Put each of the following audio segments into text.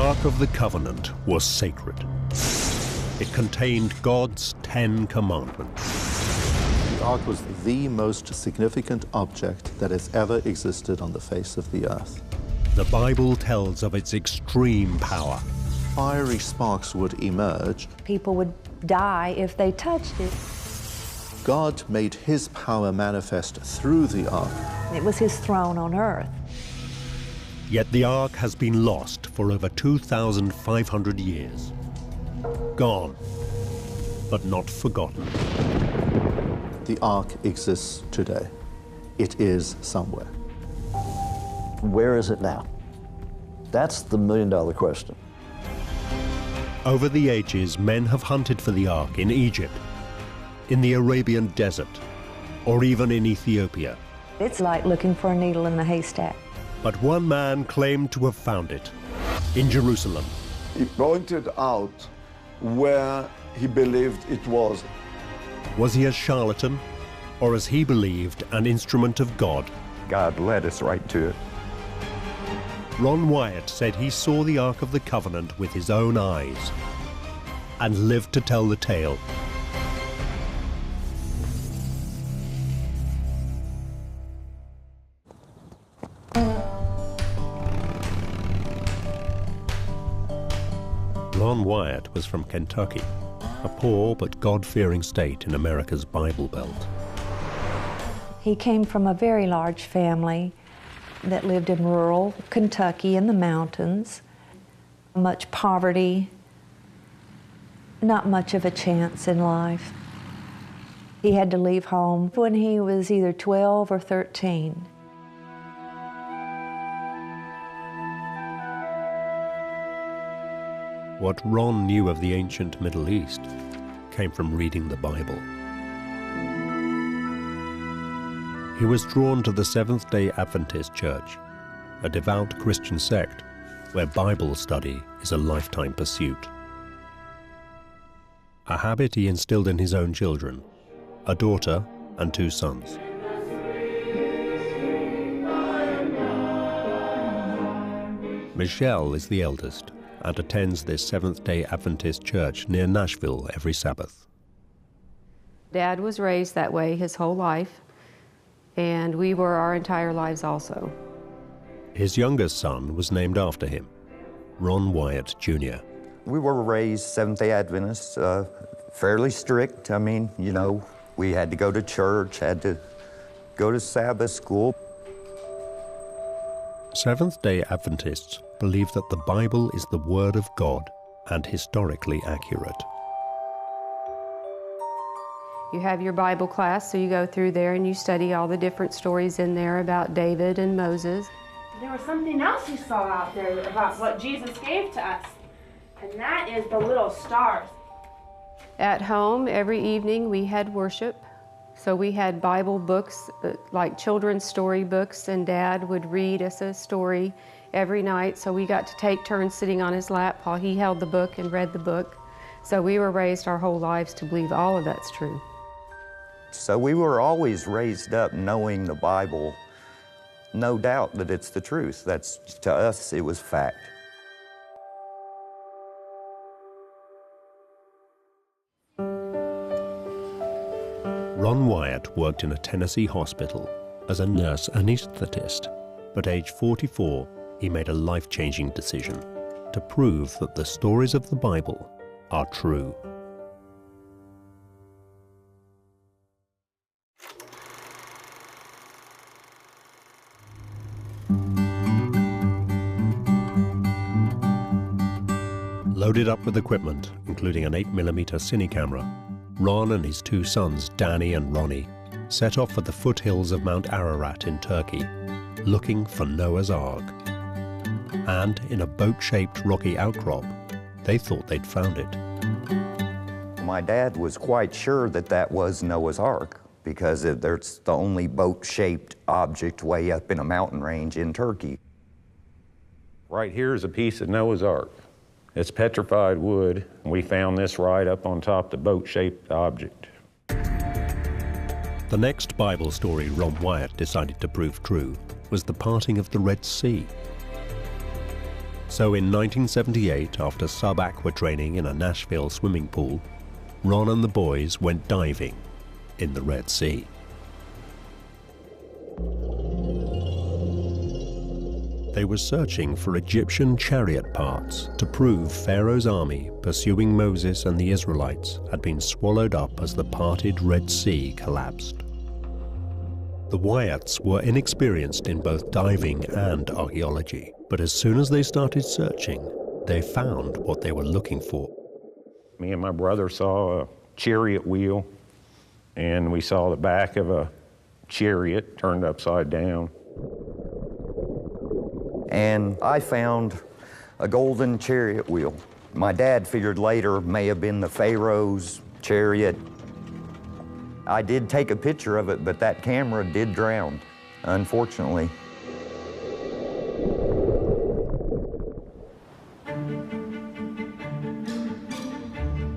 Ark of the Covenant was sacred. It contained God's 10 commandments. The Ark was the most significant object that has ever existed on the face of the earth. The Bible tells of its extreme power. Fiery sparks would emerge. People would die if they touched it. God made his power manifest through the Ark. It was his throne on earth. Yet the Ark has been lost for over 2,500 years. Gone, but not forgotten. The Ark exists today. It is somewhere. Where is it now? That's the million-dollar question. Over the ages, men have hunted for the Ark in Egypt, in the Arabian desert, or even in Ethiopia. It's like looking for a needle in the haystack. But one man claimed to have found it in Jerusalem. He pointed out where he believed it was. Was he a charlatan, or as he believed, an instrument of God? God led us right to it. Ron Wyatt said he saw the Ark of the Covenant with his own eyes and lived to tell the tale. Ron Wyatt was from Kentucky, a poor but God-fearing state in America's Bible Belt. He came from a very large family that lived in rural Kentucky in the mountains. Much poverty, not much of a chance in life. He had to leave home when he was either 12 or 13. What Ron knew of the ancient Middle East came from reading the Bible. He was drawn to the Seventh-day Adventist Church, a devout Christian sect where Bible study is a lifetime pursuit. A habit he instilled in his own children, a daughter and 2 sons. Michelle is the eldest and attends this Seventh-day Adventist church near Nashville every Sabbath. Dad was raised that way his whole life, and we were our entire lives also. His youngest son was named after him, Ron Wyatt Jr. We were raised Seventh-day Adventists, fairly strict. I mean, you know, we had to go to church, had to go to Sabbath school. Seventh-day Adventists believe that the Bible is the Word of God and historically accurate. You have your Bible class, so you go through there and you study all the different stories in there about David and Moses. There was something else you saw out there about what Jesus gave to us, and that is the little stars. At home, every evening we had worship. So we had Bible books, like children's story books, and Dad would read us a story every night. So we got to take turns sitting on his lap while he held the book and read the book. So we were raised our whole lives to believe all of that's true. So we were always raised up knowing the Bible, no doubt that it's the truth. That's, to us, it was fact. Ron Wyatt worked in a Tennessee hospital as a nurse anesthetist, but age 44, he made a life-changing decision to prove that the stories of the Bible are true. Loaded up with equipment, including an 8mm cine camera, Ron and his 2 sons, Danny and Ronnie, set off for the foothills of Mount Ararat in Turkey, looking for Noah's Ark. And in a boat-shaped rocky outcrop, they thought they'd found it. My dad was quite sure that that was Noah's Ark because it's the only boat-shaped object way up in a mountain range in Turkey. Right here is a piece of Noah's Ark. It's petrified wood, and we found this right up on top of the boat-shaped object. The next Bible story Ron Wyatt decided to prove true was the parting of the Red Sea. So in 1978, after sub-aqua training in a Nashville swimming pool, Ron and the boys went diving in the Red Sea. They were searching for Egyptian chariot parts to prove Pharaoh's army pursuing Moses and the Israelites had been swallowed up as the parted Red Sea collapsed. The Wyatts were inexperienced in both diving and archaeology, but as soon as they started searching, they found what they were looking for. Me and my brother saw a chariot wheel, and we saw the back of a chariot turned upside down. And I found a golden chariot wheel. My dad figured later may have been the Pharaoh's chariot. I did take a picture of it, but that camera did drown, unfortunately.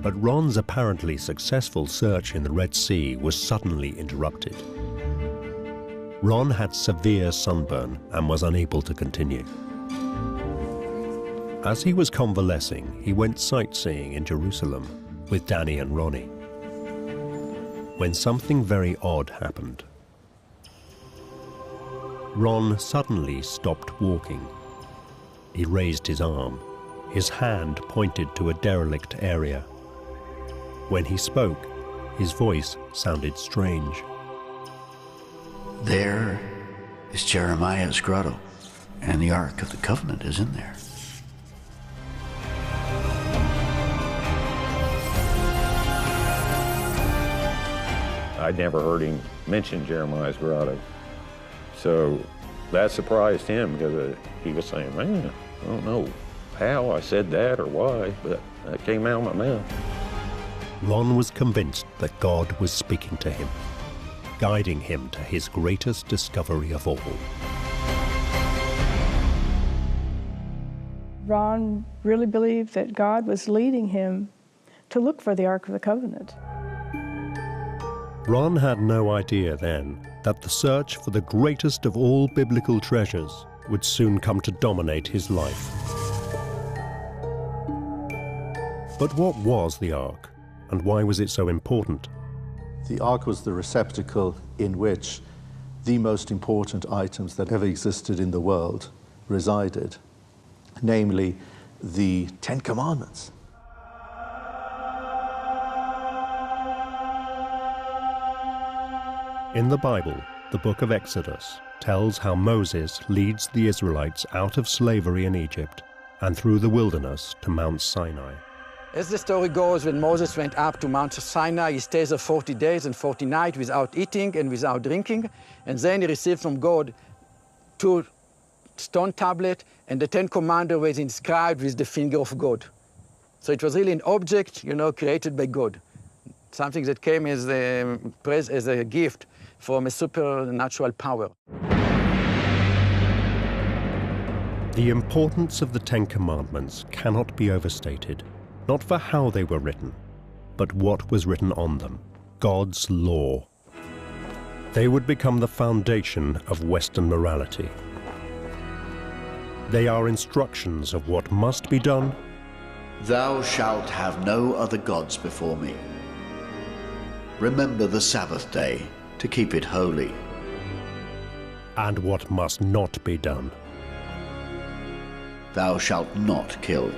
But Ron's apparently successful search in the Red Sea was suddenly interrupted. Ron had severe sunburn and was unable to continue. As he was convalescing, he went sightseeing in Jerusalem with Danny and Ronnie, when something very odd happened. Ron suddenly stopped walking. He raised his arm. His hand pointed to a derelict area. When he spoke, his voice sounded strange. There is Jeremiah's grotto, and the Ark of the Covenant is in there. I'd never heard him mention Jeremiah's grotto. So that surprised him because he was saying, man, I don't know how I said that or why, but that came out of my mouth. Ron was convinced that God was speaking to him, guiding him to his greatest discovery of all. Ron really believed that God was leading him to look for the Ark of the Covenant. Ron had no idea then that the search for the greatest of all biblical treasures would soon come to dominate his life. But what was the Ark, and why was it so important? The Ark was the receptacle in which the most important items that ever existed in the world resided, namely the Ten Commandments. In the Bible, the book of Exodus tells how Moses leads the Israelites out of slavery in Egypt and through the wilderness to Mount Sinai. As the story goes, when Moses went up to Mount Sinai, he stays there 40 days and 40 nights without eating and without drinking, and then he received from God 2 stone tablets, and the Ten Commandments was inscribed with the finger of God. So it was really an object, created by God, something that came as a gift from a supernatural power. The importance of the Ten Commandments cannot be overstated, not for how they were written, but what was written on them, God's law. They would become the foundation of Western morality. They are instructions of what must be done. Thou shalt have no other gods before me. Remember the Sabbath day to keep it holy. And what must not be done. Thou shalt not kill.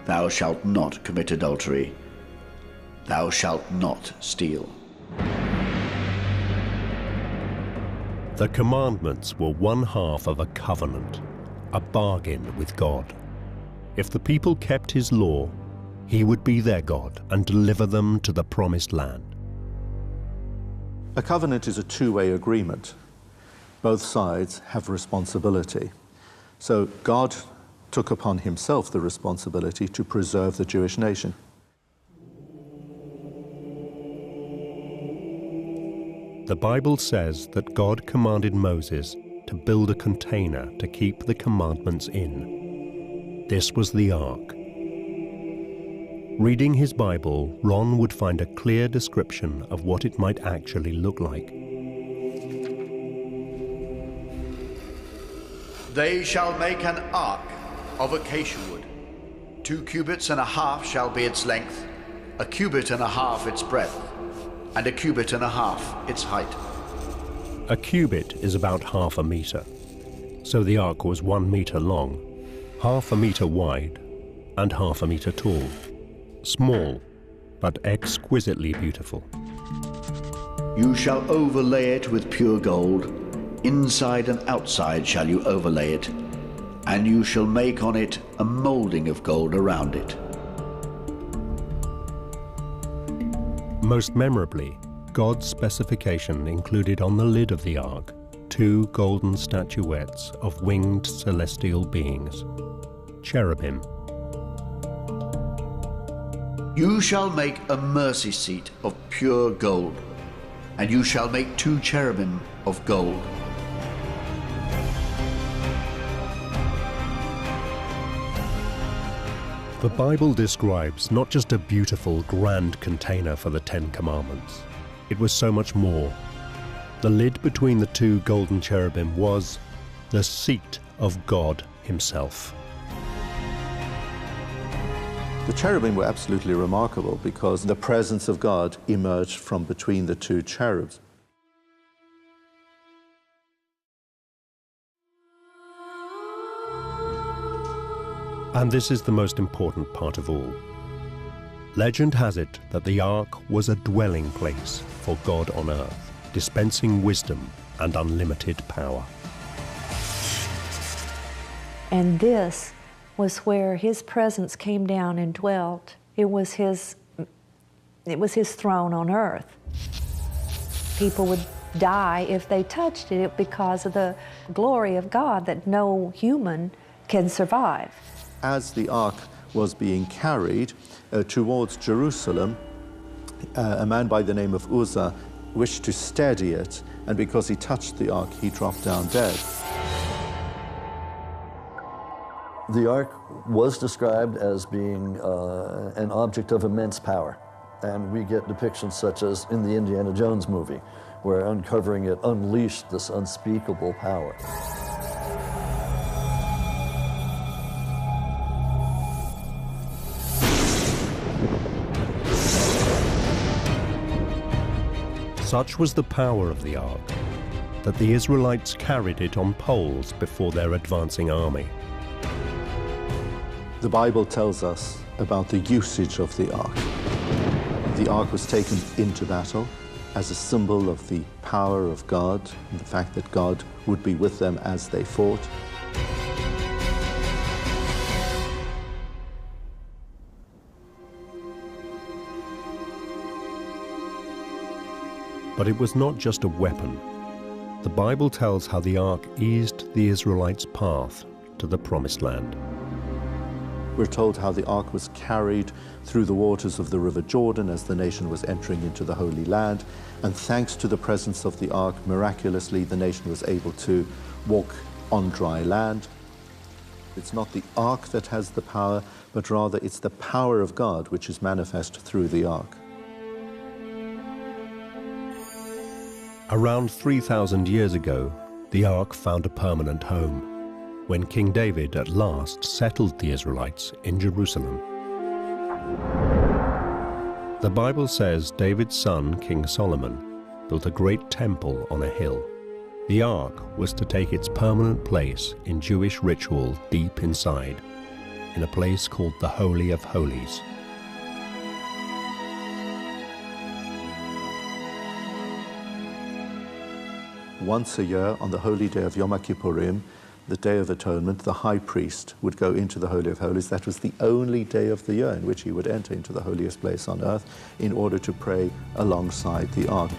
Thou shalt not commit adultery. Thou shalt not steal. The commandments were one half of a covenant, a bargain with God. If the people kept his law, he would be their God and deliver them to the promised land. A covenant is a two-way agreement. Both sides have responsibility. So God took upon himself the responsibility to preserve the Jewish nation. The Bible says that God commanded Moses to build a container to keep the commandments in. This was the Ark. Reading his Bible, Ron would find a clear description of what it might actually look like. They shall make an ark of acacia wood. 2 cubits and a half shall be its length, 1 cubit and a half its breadth, and 1 cubit and a half its height. A cubit is about half a meter. So the ark was 1 meter long, half a meter wide, and half a meter tall. Small, but exquisitely beautiful. You shall overlay it with pure gold. Inside and outside shall you overlay it, and you shall make on it a moulding of gold around it. Most memorably, God's specification included on the lid of the ark 2 golden statuettes of winged celestial beings, cherubim. You shall make a mercy seat of pure gold, and you shall make 2 cherubim of gold. The Bible describes not just a beautiful, grand container for the 10 Commandments. It was so much more. The lid between the 2 golden cherubim was the seat of God himself. The cherubim were absolutely remarkable because the presence of God emerged from between the 2 cherubs. And this is the most important part of all. Legend has it that the ark was a dwelling place for God on earth, dispensing wisdom and unlimited power. And this was where his presence came down and dwelt. It was his throne on earth. People would die if they touched it because of the glory of God that no human can survive. As the ark was being carried towards Jerusalem, a man by the name of Uzzah wished to steady it, and because he touched the ark, he dropped down dead. The ark was described as being an object of immense power, and we get depictions such as in the Indiana Jones movie, where uncovering it unleashed this unspeakable power. Such was the power of the ark that the Israelites carried it on poles before their advancing army. The Bible tells us about the usage of the ark. The ark was taken into battle as a symbol of the power of God and the fact that God would be with them as they fought. But it was not just a weapon. The Bible tells how the ark eased the Israelites' path to the Promised Land. We're told how the ark was carried through the waters of the River Jordan as the nation was entering into the Holy Land, and thanks to the presence of the ark, miraculously the nation was able to walk on dry land. It's not the ark that has the power, but rather it's the power of God which is manifest through the ark. Around 3,000 years ago, the ark found a permanent home when King David at last settled the Israelites in Jerusalem. The Bible says David's son, King Solomon, built a great temple on a hill. The ark was to take its permanent place in Jewish ritual deep inside, in a place called the Holy of Holies. Once a year, on the holy day of Yom Kippurim, the Day of Atonement, the high priest would go into the Holy of Holies. That was the only day of the year in which he would enter into the holiest place on earth in order to pray alongside the ark.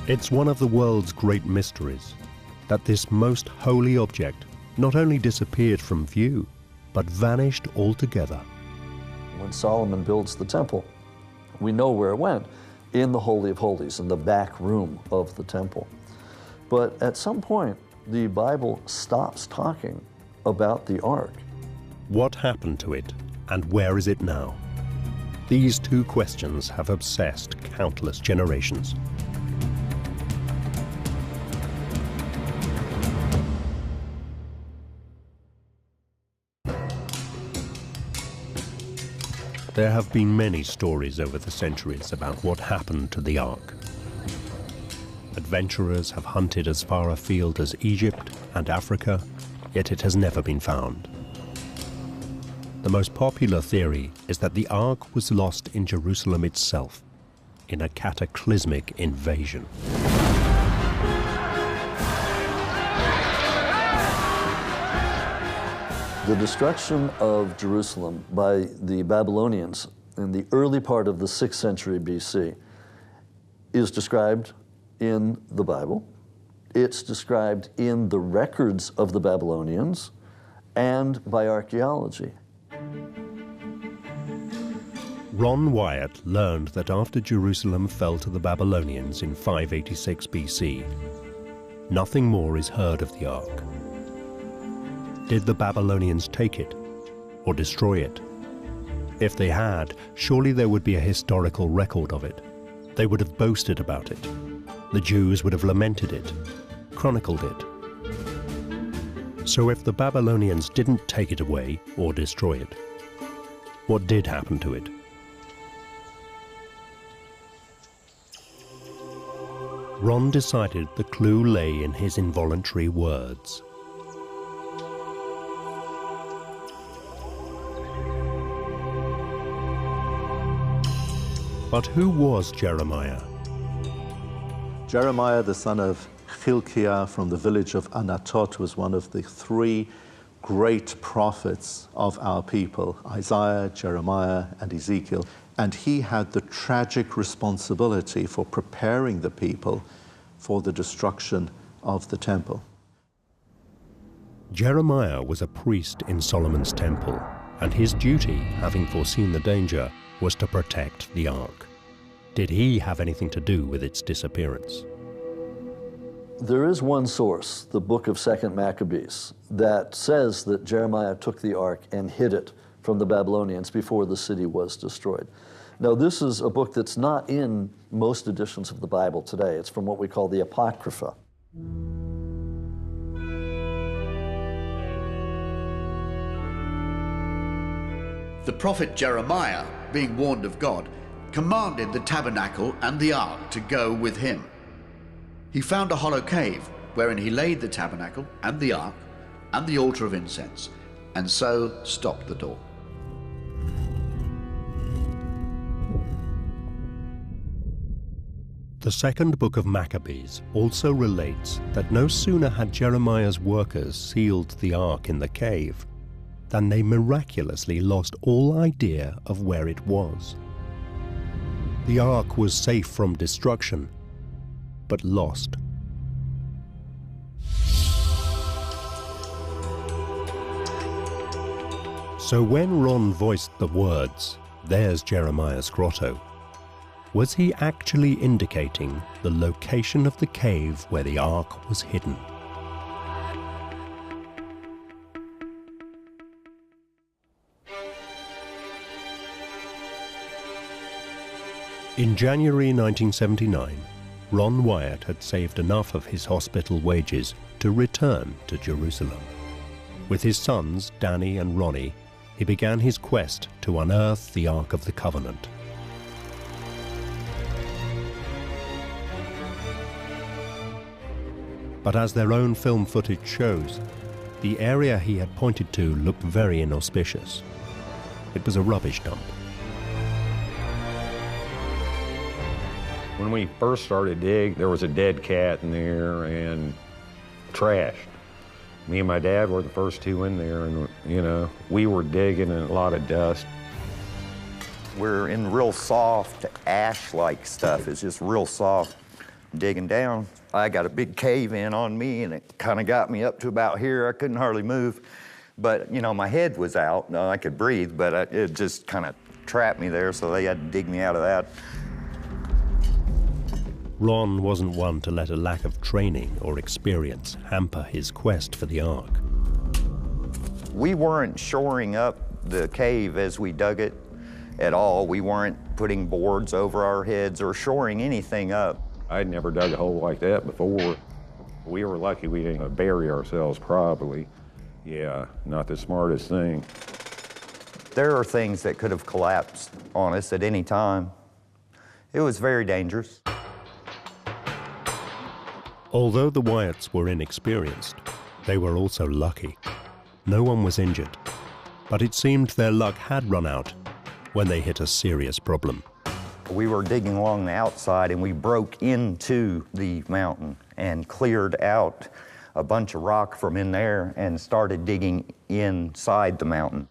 It's one of the world's great mysteries that this most holy object not only disappeared from view, but vanished altogether. When Solomon builds the temple, we know where it went, in the Holy of Holies, in the back room of the temple. But at some point, the Bible stops talking about the ark. What happened to it, and where is it now? These 2 questions have obsessed countless generations. There have been many stories over the centuries about what happened to the Ark. Adventurers have hunted as far afield as Egypt and Africa, yet it has never been found. The most popular theory is that the Ark was lost in Jerusalem itself, in a cataclysmic invasion. The destruction of Jerusalem by the Babylonians in the early part of the 6th century BC is described in the Bible. It's described in the records of the Babylonians and by archaeology. Ron Wyatt learned that after Jerusalem fell to the Babylonians in 586 BC, nothing more is heard of the Ark. Did the Babylonians take it or destroy it? If they had, surely there would be a historical record of it. They would have boasted about it. The Jews would have lamented it, chronicled it. So if the Babylonians didn't take it away or destroy it, what did happen to it? Ron decided the clue lay in his involuntary words. But who was Jeremiah? Jeremiah, the son of Hilkiah from the village of Anatot, was one of the three great prophets of our people, Isaiah, Jeremiah, and Ezekiel. And he had the tragic responsibility for preparing the people for the destruction of the temple. Jeremiah was a priest in Solomon's temple, and his duty, having foreseen the danger, was to protect the Ark. Did he have anything to do with its disappearance? There is one source, the book of 2nd Maccabees, that says that Jeremiah took the Ark and hid it from the Babylonians before the city was destroyed. Now, this is a book that's not in most editions of the Bible today. It's from what we call the Apocrypha. The prophet Jeremiah, being warned of God, commanded the tabernacle and the ark to go with him. He found a hollow cave wherein he laid the tabernacle and the ark and the altar of incense, and so stopped the door. The second book of Maccabees also relates that no sooner had Jeremiah's workers sealed the ark in the cave than they miraculously lost all idea of where it was. The ark was safe from destruction, but lost. So when Ron voiced the words, "There's Jeremiah's grotto," was he actually indicating the location of the cave where the ark was hidden? In January 1979, Ron Wyatt had saved enough of his hospital wages to return to Jerusalem. With his sons, Danny and Ronnie, he began his quest to unearth the Ark of the Covenant. But as their own film footage shows, the area he had pointed to looked very inauspicious. It was a rubbish dump. When we first started digging, there was a dead cat in there and trash. Me and my dad were the first two in there, and we were digging in a lot of dust. We're in real soft ash-like stuff. It's just real soft. Digging down, I got a big cave in on me, and it kind of got me up to about here. I couldn't hardly move, but my head was out. I could breathe, but it just kind of trapped me there, so they had to dig me out of that. Ron wasn't one to let a lack of training or experience hamper his quest for the Ark. We weren't shoring up the cave as we dug it at all. We weren't putting boards over our heads or shoring anything up. I'd never dug a hole like that before. We were lucky we didn't bury ourselves, probably. Yeah, not the smartest thing. There are things that could have collapsed on us at any time. It was very dangerous. Although the Wyatts were inexperienced, they were also lucky. No one was injured, but it seemed their luck had run out when they hit a serious problem. We were digging along the outside and we broke into the mountain and cleared out a bunch of rock from in there and started digging inside the mountain.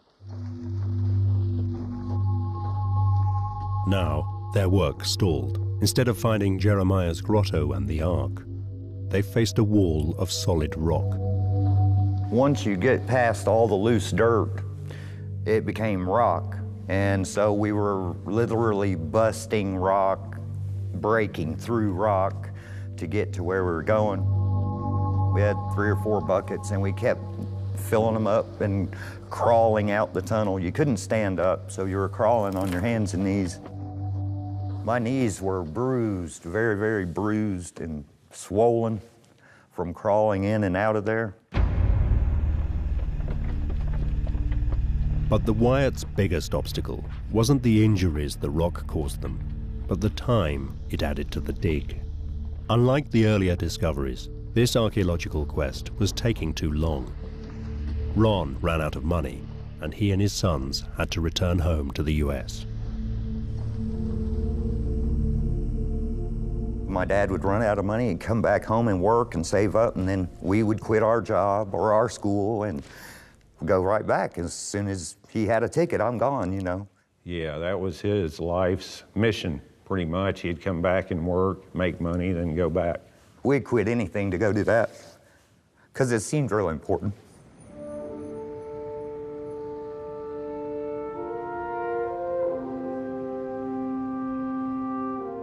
Now, their work stalled. Instead of finding Jeremiah's grotto and the ark, they faced a wall of solid rock. Once you get past all the loose dirt, it became rock. And so we were literally busting rock, breaking through rock to get to where we were going. We had 3 or 4 buckets and we kept filling them up and crawling out the tunnel. You couldn't stand up, so you were crawling on your hands and knees. My knees were bruised, very, very bruised and swollen from crawling in and out of there. But the Wyatts' biggest obstacle wasn't the injuries the rock caused them, but the time it added to the dig. Unlike the earlier discoveries, this archaeological quest was taking too long. Ron ran out of money, and he and his sons had to return home to the US. My dad would run out of money and come back home and work and save up, and then we would quit our job or our school and go right back. As soon as he had a ticket, I'm gone, you know. Yeah, that was his life's mission, pretty much. He'd come back and work, make money, then go back. We'd quit anything to go do that, because it seemed real important.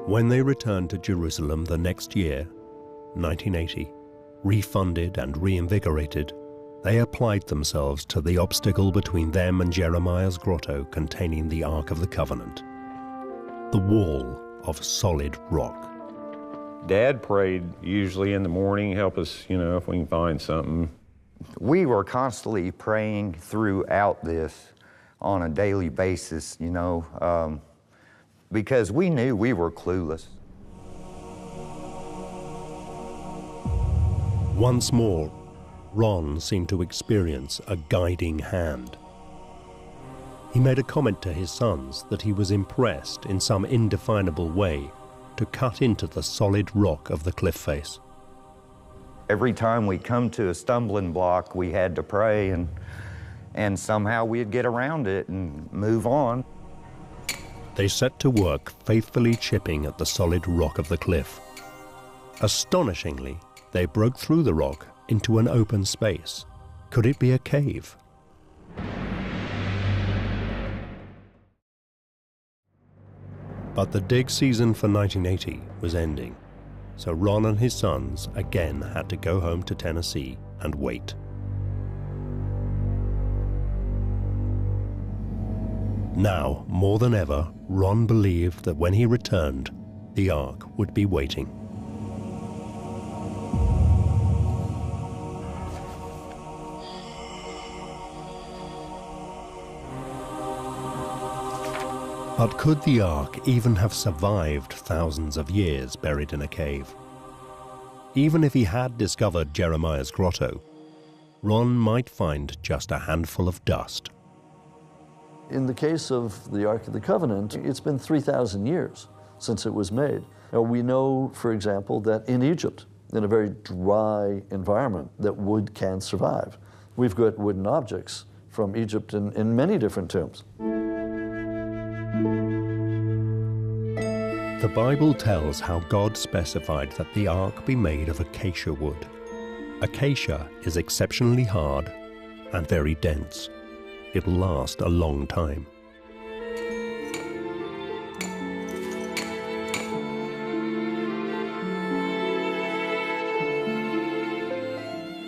When they returned to Jerusalem the next year, 1980, refunded and reinvigorated, they applied themselves to the obstacle between them and Jeremiah's grotto containing the Ark of the Covenant, the wall of solid rock. Dad prayed usually in the morning, help us, you know, if we can find something. We were constantly praying throughout this on a daily basis, you know, because we knew we were clueless. Once more, Ron seemed to experience a guiding hand. He made a comment to his sons that he was impressed in some indefinable way to cut into the solid rock of the cliff face. Every time we come to a stumbling block, we had to pray, and somehow we'd get around it and move on. They set to work faithfully chipping at the solid rock of the cliff. Astonishingly, they broke through the rock into an open space. Could it be a cave? But the dig season for 1980 was ending, so Ron and his sons again had to go home to Tennessee and wait. Now, more than ever, Ron believed that when he returned, the Ark would be waiting. But could the Ark even have survived thousands of years buried in a cave? Even if he had discovered Jeremiah's grotto, Ron might find just a handful of dust. In the case of the Ark of the Covenant, it's been 3,000 years since it was made. Now, we know, for example, that in Egypt, in a very dry environment, that wood can survive. We've got wooden objects from Egypt in many different tombs. The Bible tells how God specified that the ark be made of acacia wood. Acacia is exceptionally hard and very dense. It'll last a long time.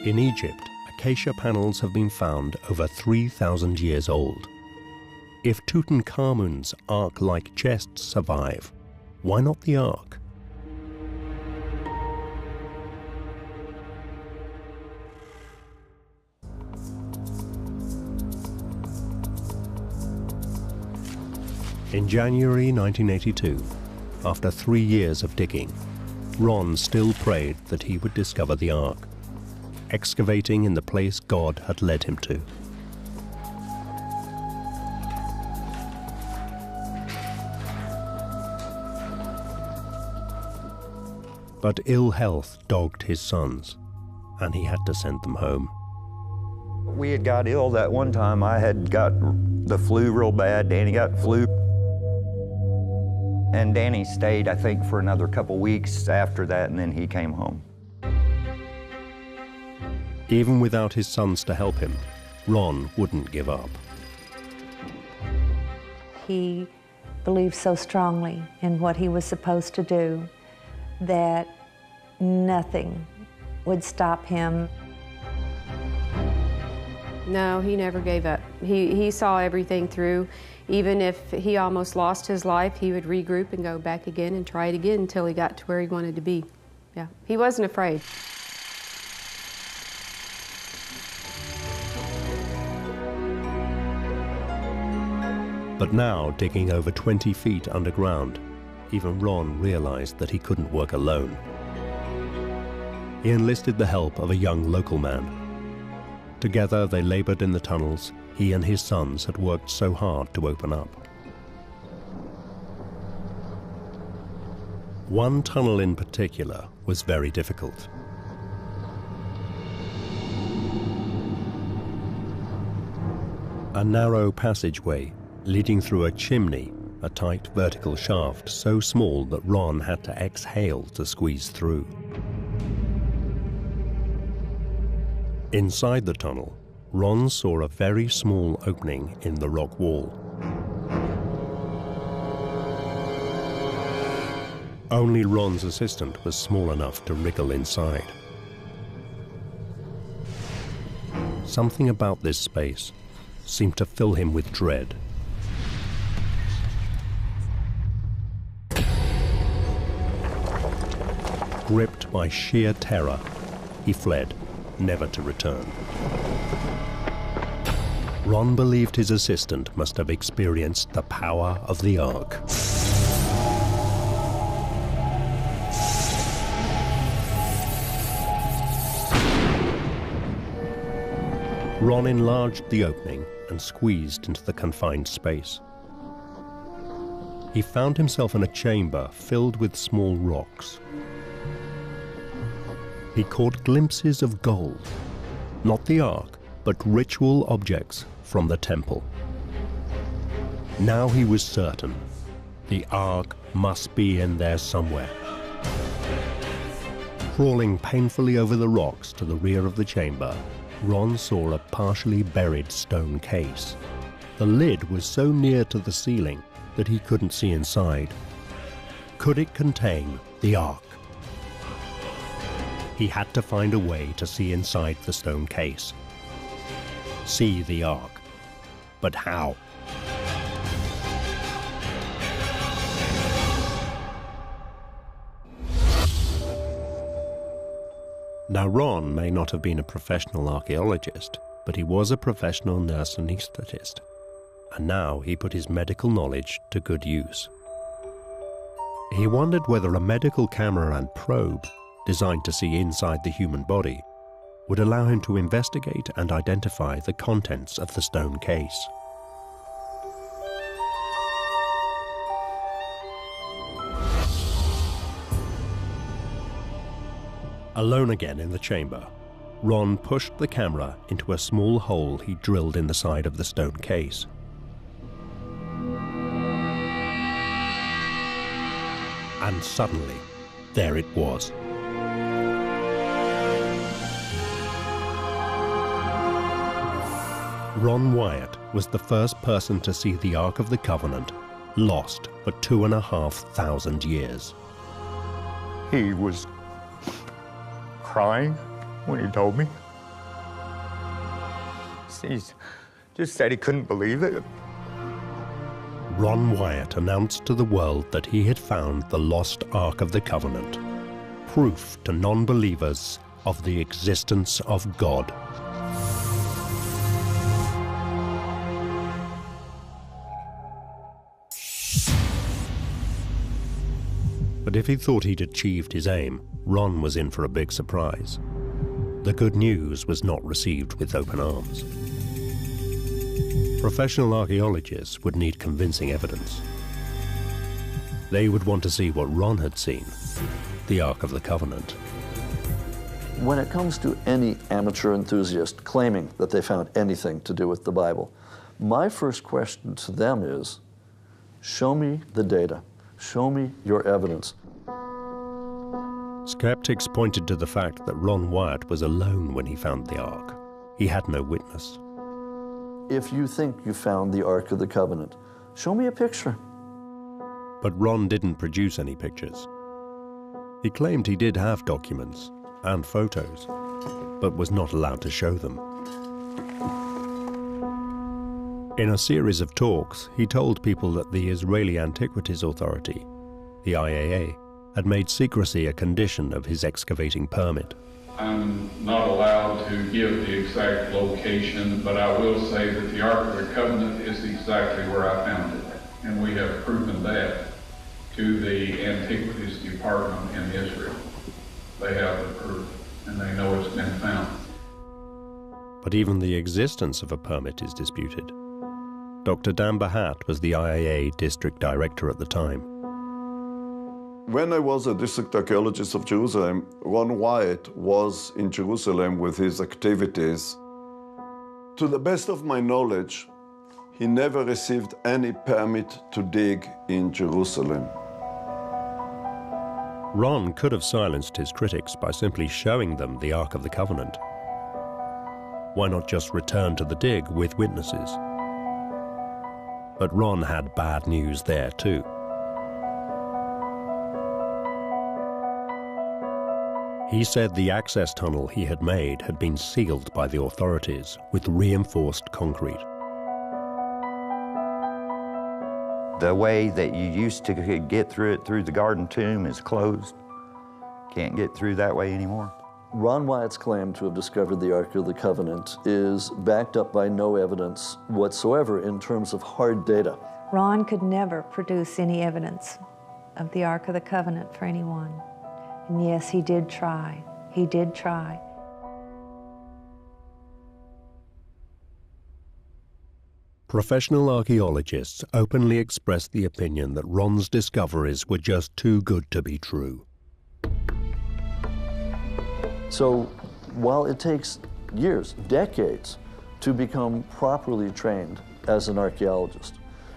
In Egypt, acacia panels have been found over 3,000 years old. If Tutankhamun's ark-like chests survive, why not the Ark? In January 1982, after 3 years of digging, Ron still prayed that he would discover the Ark, excavating in the place God had led him to. But ill health dogged his sons, and he had to send them home. We had got ill that one time. I had got the flu real bad. Danny got flu. And Danny stayed, I think, for another couple weeks after that, and then he came home. Even without his sons to help him, Ron wouldn't give up. He believed so strongly in what he was supposed to do that nothing would stop him. No, he never gave up. He saw everything through. Even if he almost lost his life, he would regroup and go back again and try it again until he got to where he wanted to be. Yeah, he wasn't afraid. But now, digging over 20 feet underground, even Ron realized that he couldn't work alone. He enlisted the help of a young local man. Together, they labored in the tunnels he and his sons had worked so hard to open up. One tunnel in particular was very difficult. A narrow passageway leading through a chimney, a tight vertical shaft so small that Ron had to exhale to squeeze through. Inside the tunnel, Ron saw a very small opening in the rock wall. Only Ron's assistant was small enough to wriggle inside. Something about this space seemed to fill him with dread. Gripped by sheer terror, he fled, never to return. Ron believed his assistant must have experienced the power of the Ark. Ron enlarged the opening and squeezed into the confined space. He found himself in a chamber filled with small rocks. He caught glimpses of gold, not the Ark, but ritual objects from the temple. Now he was certain the Ark must be in there somewhere. Crawling painfully over the rocks to the rear of the chamber, Ron saw a partially buried stone case. The lid was so near to the ceiling that he couldn't see inside. Could it contain the Ark? He had to find a way to see inside the stone case. See the Ark. But how? Now, Ron may not have been a professional archaeologist, but he was a professional nurse anesthetist, and now he put his medical knowledge to good use. He wondered whether a medical camera and probe, designed to see inside the human body, would allow him to investigate and identify the contents of the stone case. Alone again in the chamber, Ron pushed the camera into a small hole he drilled in the side of the stone case. And suddenly, there it was. Ron Wyatt was the first person to see the Ark of the Covenant, lost for 2,500 years. He was crying when he told me. He just said he couldn't believe it. Ron Wyatt announced to the world that he had found the lost Ark of the Covenant, proof to non-believers of the existence of God. But if he thought he'd achieved his aim, Ron was in for a big surprise. The good news was not received with open arms. Professional archaeologists would need convincing evidence. They would want to see what Ron had seen, the Ark of the Covenant. When it comes to any amateur enthusiast claiming that they found anything to do with the Bible, my first question to them is, show me the data. Show me your evidence. Skeptics pointed to the fact that Ron Wyatt was alone when he found the Ark. He had no witness. If you think you found the Ark of the Covenant, show me a picture. But Ron didn't produce any pictures. He claimed he did have documents and photos, but was not allowed to show them. In a series of talks, he told people that the Israeli Antiquities Authority, the IAA, had made secrecy a condition of his excavating permit. I'm not allowed to give the exact location, but I will say that the Ark of the Covenant is exactly where I found it. And we have proven that to the Antiquities Department in Israel. They have the proof, and they know it's been found. But even the existence of a permit is disputed. Dr. Dan Bahat was the IAA district director at the time. When I was a district archaeologist of Jerusalem, Ron Wyatt was in Jerusalem with his activities. To the best of my knowledge, he never received any permit to dig in Jerusalem. Ron could have silenced his critics by simply showing them the Ark of the Covenant. Why not just return to the dig with witnesses? But Ron had bad news there too. He said the access tunnel he had made had been sealed by the authorities with reinforced concrete. The way that you used to get through it through the garden tomb is closed. Can't get through that way anymore. Ron Wyatt's claim to have discovered the Ark of the Covenant is backed up by no evidence whatsoever in terms of hard data. Ron could never produce any evidence of the Ark of the Covenant for anyone. And yes, he did try. He did try. Professional archaeologists openly expressed the opinion that Ron's discoveries were just too good to be true. So while it takes years, decades, to become properly trained as an archaeologist,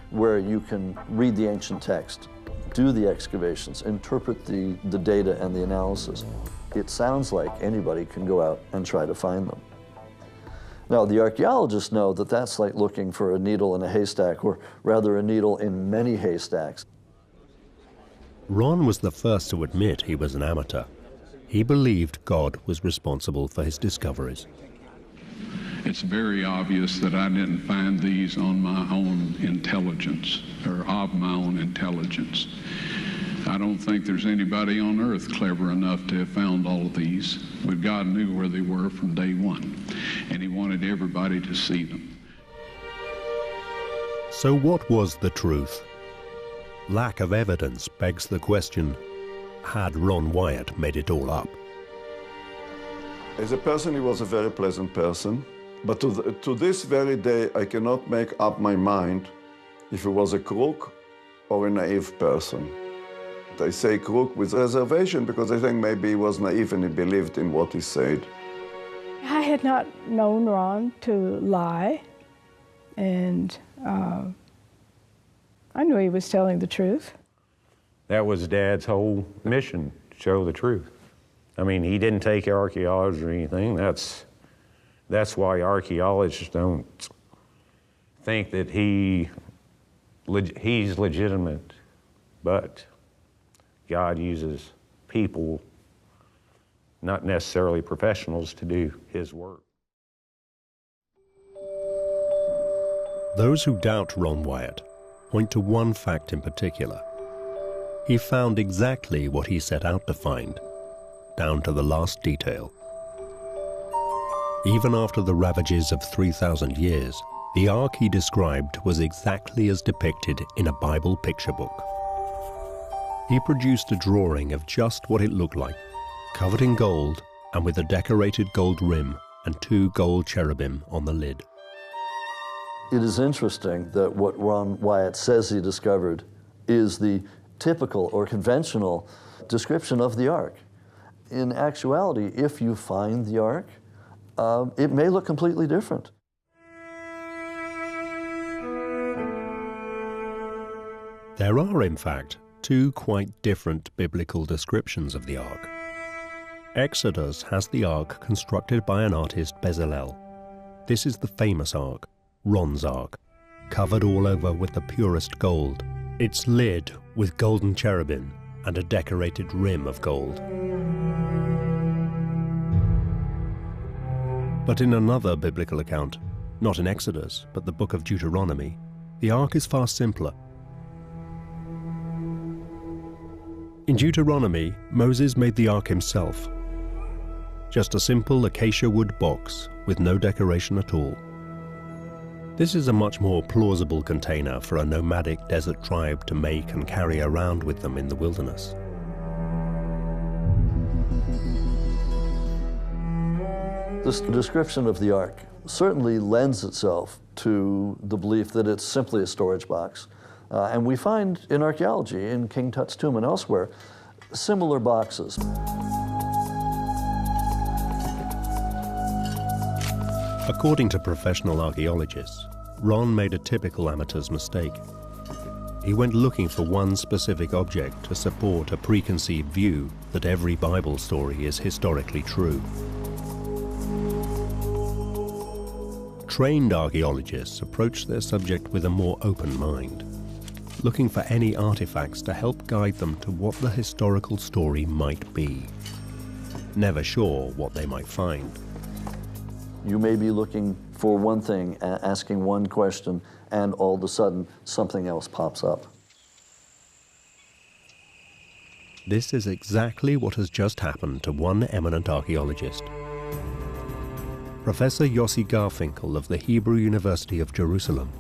where you can read the ancient text, do the excavations, interpret the data and the analysis, it sounds like anybody can go out and try to find them. Now, the archaeologists know that that's like looking for a needle in a haystack, or rather a needle in many haystacks. Ron was the first to admit he was an amateur. He believed God was responsible for his discoveries. It's very obvious that I didn't find these on my own intelligence, or of my own intelligence. I don't think there's anybody on earth clever enough to have found all of these, but God knew where they were from day one, and he wanted everybody to see them. So what was the truth? Lack of evidence begs the question, had Ron Wyatt made it all up? As a person, he was a very pleasant person, but to this very day, I cannot make up my mind if he was a crook or a naive person. I say crook with reservation because I think maybe he was naive and he believed in what he said. I had not known Ron to lie, and I knew he was telling the truth. That was Dad's whole mission, to show the truth. I mean, he didn't take archaeology or anything. That's why archaeologists don't think that he's legitimate, but God uses people, not necessarily professionals, to do his work. Those who doubt Ron Wyatt point to one fact in particular. He found exactly what he set out to find, down to the last detail. Even after the ravages of 3,000 years, the Ark he described was exactly as depicted in a Bible picture book. He produced a drawing of just what it looked like, covered in gold and with a decorated gold rim and 2 gold cherubim on the lid. It is interesting that what Ron Wyatt says he discovered is the typical or conventional description of the ark. In actuality, if you find the ark, it may look completely different. There are, in fact, 2 quite different biblical descriptions of the ark. Exodus has the ark constructed by an artist Bezalel. This is the famous ark, Ron's ark, covered all over with the purest gold, its lid with golden cherubim and a decorated rim of gold. But in another biblical account, not in Exodus, but the book of Deuteronomy, the ark is far simpler. In Deuteronomy, Moses made the ark himself. Just a simple acacia wood box with no decoration at all. This is a much more plausible container for a nomadic desert tribe to make and carry around with them in the wilderness. This description of the ark certainly lends itself to the belief that it's simply a storage box. And we find in archaeology, in King Tut's tomb and elsewhere, similar boxes. According to professional archaeologists, Ron made a typical amateur's mistake. He went looking for one specific object to support a preconceived view that every Bible story is historically true. Trained archaeologists approach their subject with a more open mind, looking for any artifacts to help guide them to what the historical story might be, never sure what they might find. You may be looking for one thing, asking one question, and all of a sudden something else pops up. This is exactly what has just happened to one eminent archaeologist. Professor Yossi Garfinkel of the Hebrew University of Jerusalem.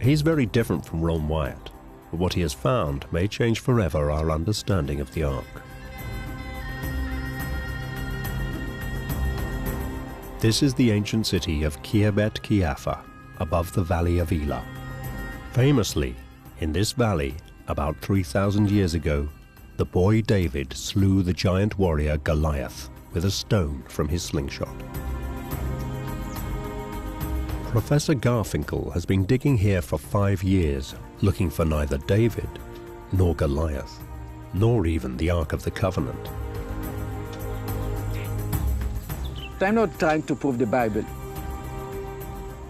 He's very different from Ron Wyatt, but what he has found may change forever our understanding of the ark. This is the ancient city of Kirbet Kiafa, above the valley of Elah. Famously, in this valley, about 3,000 years ago, the boy David slew the giant warrior Goliath with a stone from his slingshot. Professor Garfinkel has been digging here for 5 years, looking for neither David, nor Goliath, nor even the Ark of the Covenant. I'm not trying to prove the Bible.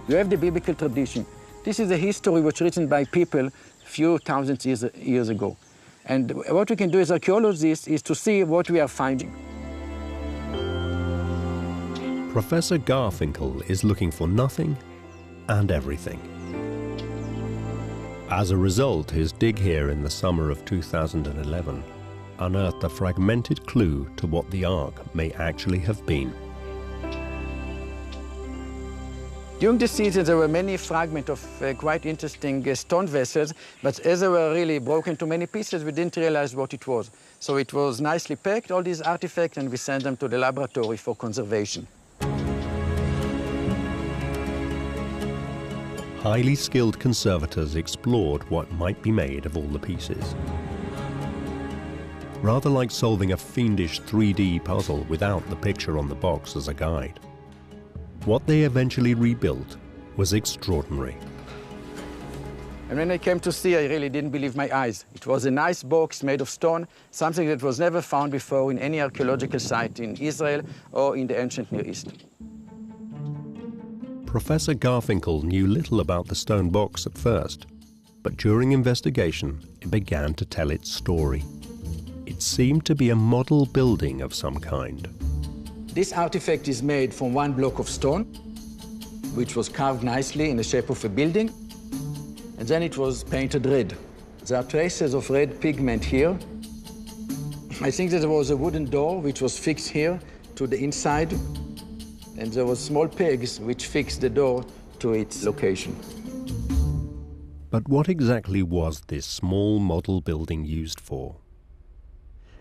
You have the biblical tradition. This is a history which was written by people few thousand years ago. And what we can do as archaeologists is to see what we are finding. Professor Garfinkel is looking for nothing and everything. As a result, his dig here in the summer of 2011 unearthed a fragmented clue to what the Ark may actually have been. During the season, there were many fragments of quite interesting stone vessels, but as they were really broken to many pieces, we didn't realize what it was. So it was nicely packed, all these artifacts, and we sent them to the laboratory for conservation. Highly skilled conservators explored what might be made of all the pieces. Rather like solving a fiendish 3D puzzle without the picture on the box as a guide. What they eventually rebuilt was extraordinary. And when I came to see, I really didn't believe my eyes. It was a nice box made of stone, something that was never found before in any archaeological site in Israel or in the ancient Near East. Professor Garfinkel knew little about the stone box at first, but during investigation, it began to tell its story. It seemed to be a model building of some kind. This artifact is made from one block of stone, which was carved nicely in the shape of a building, and then it was painted red. There are traces of red pigment here. I think that there was a wooden door which was fixed here to the inside, and there were small pegs which fixed the door to its location. But what exactly was this small model building used for?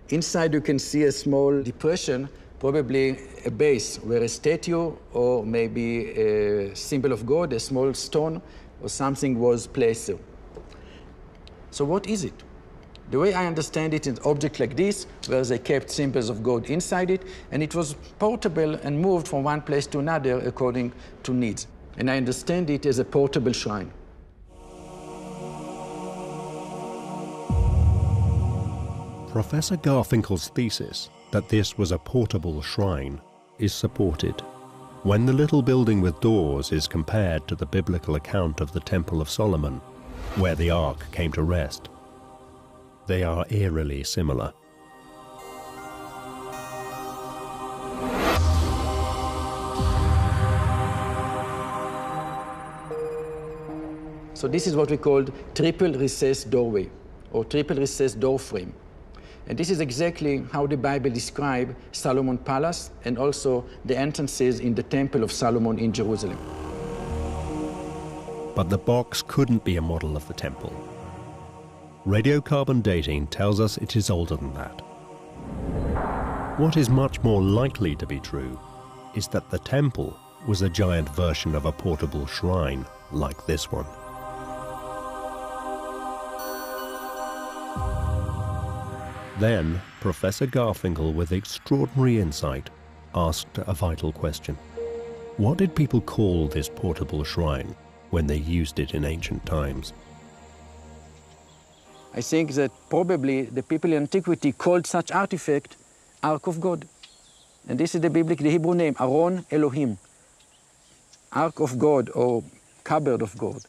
Inside you can see a small depression, probably a base where a statue or maybe a symbol of God, a small stone or something was placed. So what is it? The way I understand it, an object like this, where they kept symbols of God inside it, and it was portable and moved from one place to another according to needs. And I understand it as a portable shrine. Professor Garfinkel's thesis that this was a portable shrine is supported when the little building with doors is compared to the biblical account of the Temple of Solomon, where the Ark came to rest. They are eerily similar. So this is what we called triple recessed doorway or triple recessed door frame. And this is exactly how the Bible describes Solomon's palace and also the entrances in the Temple of Solomon in Jerusalem. But the box couldn't be a model of the temple. Radiocarbon dating tells us it is older than that. What is much more likely to be true is that the temple was a giant version of a portable shrine like this one. Then, Professor Garfinkel, with extraordinary insight, asked a vital question. What did people call this portable shrine when they used it in ancient times? I think that probably the people in antiquity called such artifact Ark of God. And this is the biblical, the Hebrew name, Aron Elohim, Ark of God or cupboard of God.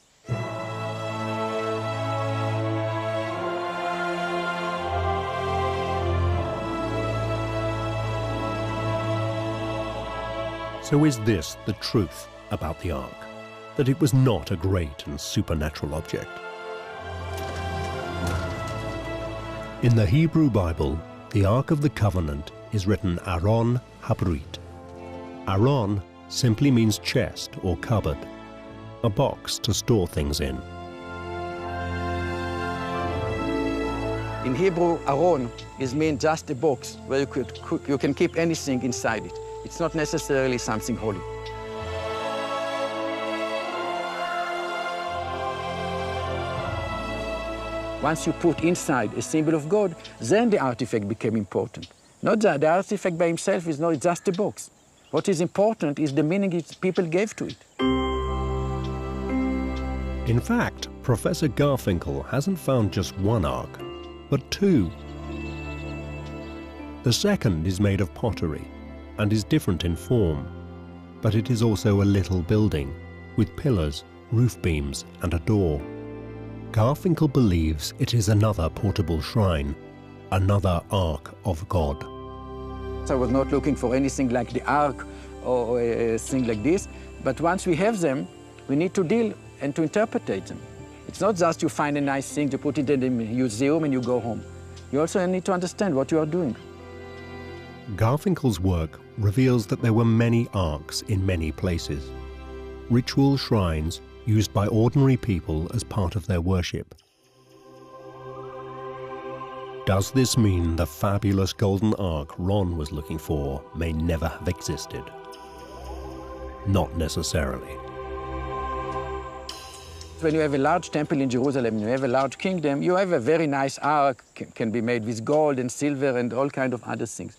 So is this the truth about the Ark? That it was not a great and supernatural object? In the Hebrew Bible, the Ark of the Covenant is written Aron Habrit. Aron simply means chest or cupboard, a box to store things in. In Hebrew, Aron means just a box where you can keep anything inside it. It's not necessarily something holy. Once you put inside a symbol of God, then the artifact became important. Not that the artifact by himself is not just a box. What is important is the meaning people gave to it. In fact, Professor Garfinkel hasn't found just one ark, but two. The second is made of pottery and is different in form, but it is also a little building with pillars, roof beams, and a door. Garfinkel believes it is another portable shrine, another Ark of God. I was not looking for anything like the Ark or a thing like this, but once we have them, we need to deal and to interpret them. It's not just you find a nice thing, you put it in the museum and you go home. You also need to understand what you are doing. Garfinkel's work reveals that there were many arks in many places, ritual shrines used by ordinary people as part of their worship. Does this mean the fabulous golden ark Ron was looking for may never have existed? Not necessarily. When you have a large temple in Jerusalem, you have a large kingdom, you have a very nice ark, can be made with gold and silver and all kinds of other things.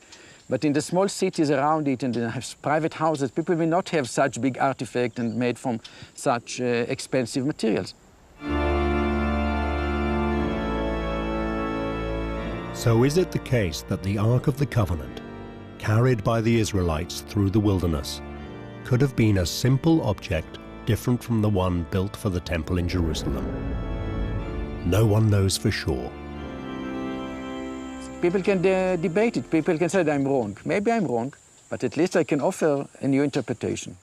But in the small cities around it and in private houses, people will not have such big artifacts and made from such expensive materials. So is it the case that the Ark of the Covenant, carried by the Israelites through the wilderness, could have been a simple object different from the one built for the temple in Jerusalem? No one knows for sure. People can debate it. People can say that I'm wrong. Maybe I'm wrong, but at least I can offer a new interpretation.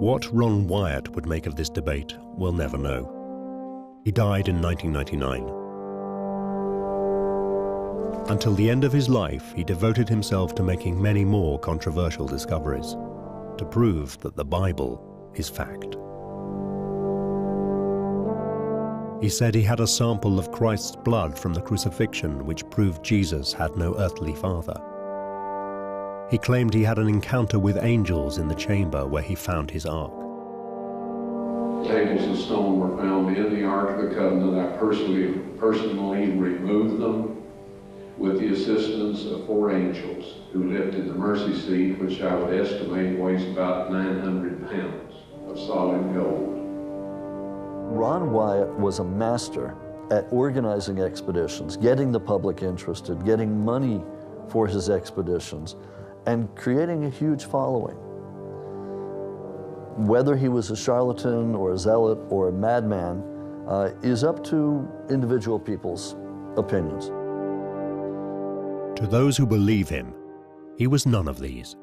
What Ron Wyatt would make of this debate, we'll never know. He died in 1999. Until the end of his life, he devoted himself to making many more controversial discoveries. to prove that the Bible is fact. He said he had a sample of Christ's blood from the crucifixion which proved Jesus had no earthly father. He claimed he had an encounter with angels in the chamber where he found his ark. Tables of stone were found in the Ark of the Covenant. I personally removed them with the assistance of 4 angels who lifted the mercy seat, which I would estimate weighs about 900 pounds of solid gold. Ron Wyatt was a master at organizing expeditions, getting the public interested, getting money for his expeditions, and creating a huge following. Whether he was a charlatan or a zealot or a madman is up to individual people's opinions. To those who believe him, he was none of these.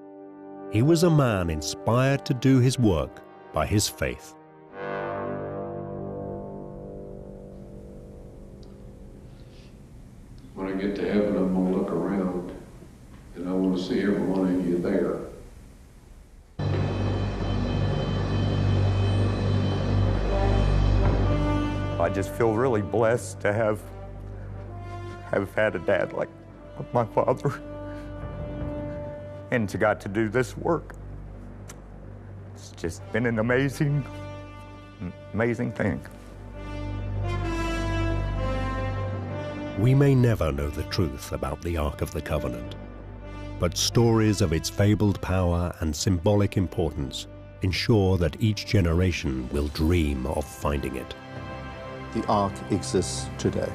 He was a man inspired to do his work by his faith. When I get to heaven, I'm going to look around, and I want to see every one of you there. I just feel really blessed to have had a dad like my father, and to got to do this work. It's just been an amazing thing. We may never know the truth about the Ark of the Covenant, but stories of its fabled power and symbolic importance ensure that each generation will dream of finding it. The Ark exists today.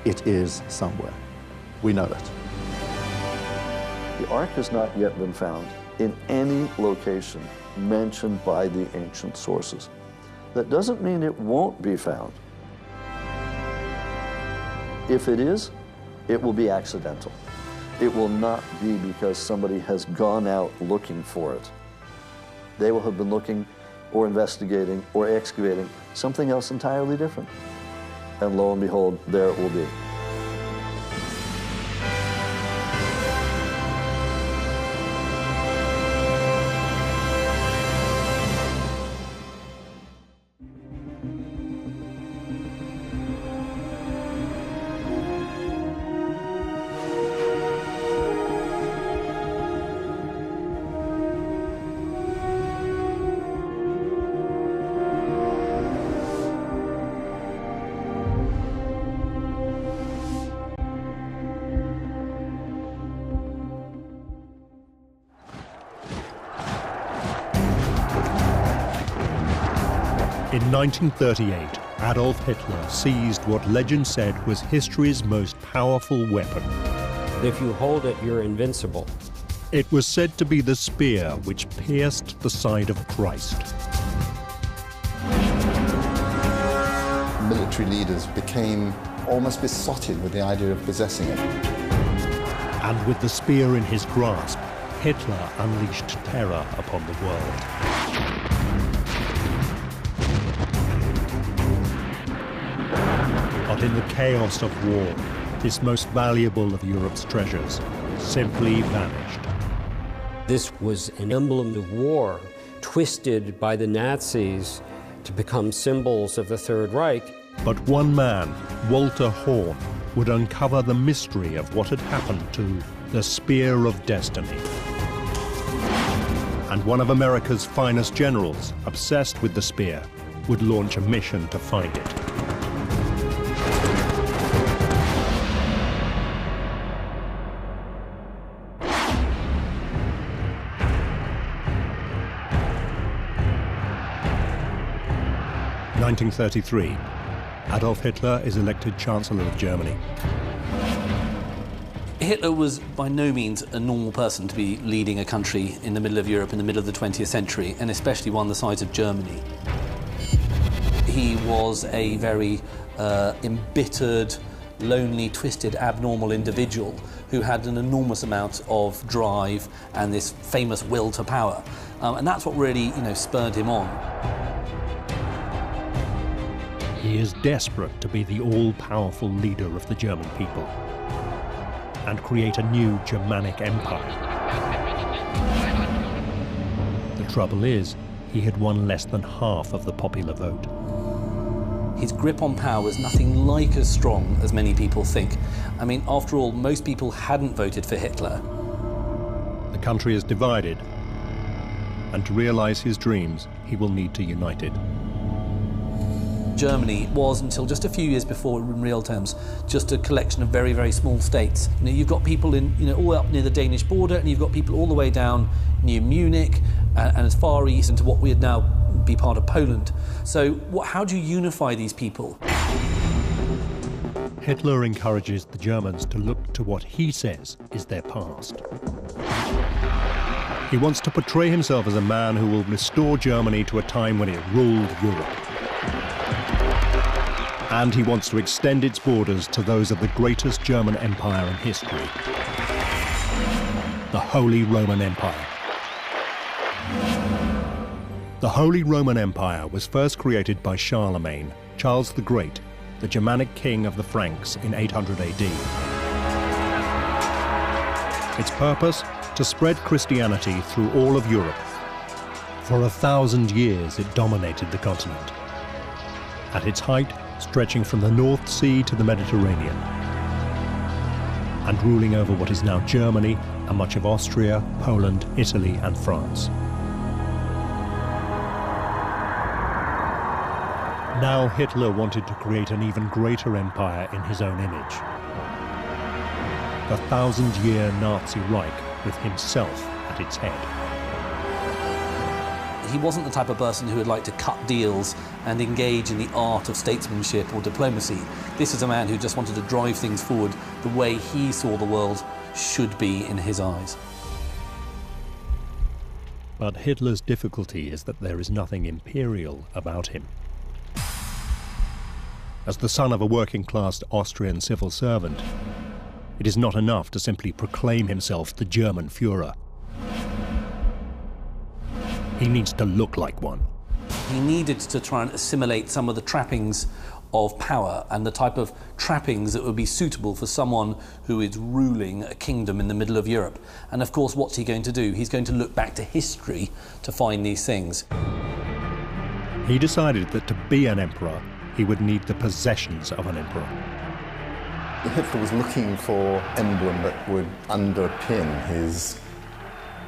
It is somewhere. We know it. The Ark has not yet been found in any location mentioned by the ancient sources. That doesn't mean it won't be found. If it is, it will be accidental. It will not be because somebody has gone out looking for it. They will have been looking or investigating or excavating something else entirely different. And lo and behold, there it will be. In 1938, Adolf Hitler seized what legend said was history's most powerful weapon. If you hold it, you're invincible. It was said to be the spear which pierced the side of Christ. Military leaders became almost besotted with the idea of possessing it. And with the spear in his grasp, Hitler unleashed terror upon the world. But in the chaos of war, this most valuable of Europe's treasures simply vanished. This was an emblem of war, twisted by the Nazis to become symbols of the Third Reich. But one man, Walter Horn, would uncover the mystery of what had happened to the Spear of Destiny. And one of America's finest generals, obsessed with the spear, would launch a mission to find it. In 1933, Adolf Hitler is elected Chancellor of Germany. Hitler was by no means a normal person to be leading a country in the middle of Europe in the middle of the 20th century, and especially one the size of Germany. He was a very embittered, lonely, twisted, abnormal individual who had an enormous amount of drive and this famous will to power. And that's what really, spurred him on. He is desperate to be the all-powerful leader of the German people and create a new Germanic empire. The trouble is, he had won less than half of the popular vote. His grip on power was nothing like as strong as many people think. I mean, after all, most people hadn't voted for Hitler. The country is divided, and to realize his dreams, he will need to unite it. Germany was, until just a few years before, in real terms, just a collection of very, very small states. You know, you've got people in, all up near the Danish border, and you've got people all the way down near Munich, and as far east into what would now be part of Poland. So how do you unify these people? Hitler encourages the Germans to look to what he says is their past. He wants to portray himself as a man who will restore Germany to a time when it ruled Europe. And he wants to extend its borders to those of the greatest German empire in history, the Holy Roman Empire. The Holy Roman Empire was first created by Charlemagne, Charles the Great, the Germanic king of the Franks in 800 AD. Its purpose? To spread Christianity through all of Europe. For 1,000 years it dominated the continent. At its height, stretching from the North Sea to the Mediterranean, and ruling over what is now Germany and much of Austria, Poland, Italy and France. Now Hitler wanted to create an even greater empire in his own image. The 1,000-year Nazi Reich with himself at its head. He wasn't the type of person who would like to cut deals and engage in the art of statesmanship or diplomacy. This is a man who just wanted to drive things forward the way he saw the world should be in his eyes. But Hitler's difficulty is that there is nothing imperial about him. As the son of a working-class Austrian civil servant, it is not enough to simply proclaim himself the German Führer. He needs to look like one. He needed to try and assimilate some of the trappings of power and the type of trappings that would be suitable for someone who is ruling a kingdom in the middle of Europe. And of course, what's he going to do? He's going to look back to history to find these things. He decided that to be an emperor, he would need the possessions of an emperor. Hitler was looking for an emblem that would underpin his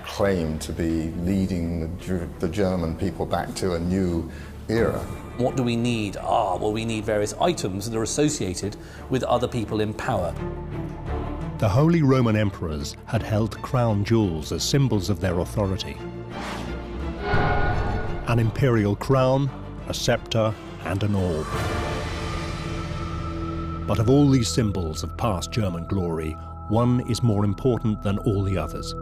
claim to be leading the German people back to a new era. What do we need? Well, we need various items that are associated with other people in power. The Holy Roman emperors had held crown jewels as symbols of their authority. An imperial crown, a scepter, and an orb. But of all these symbols of past German glory, one is more important than all the others.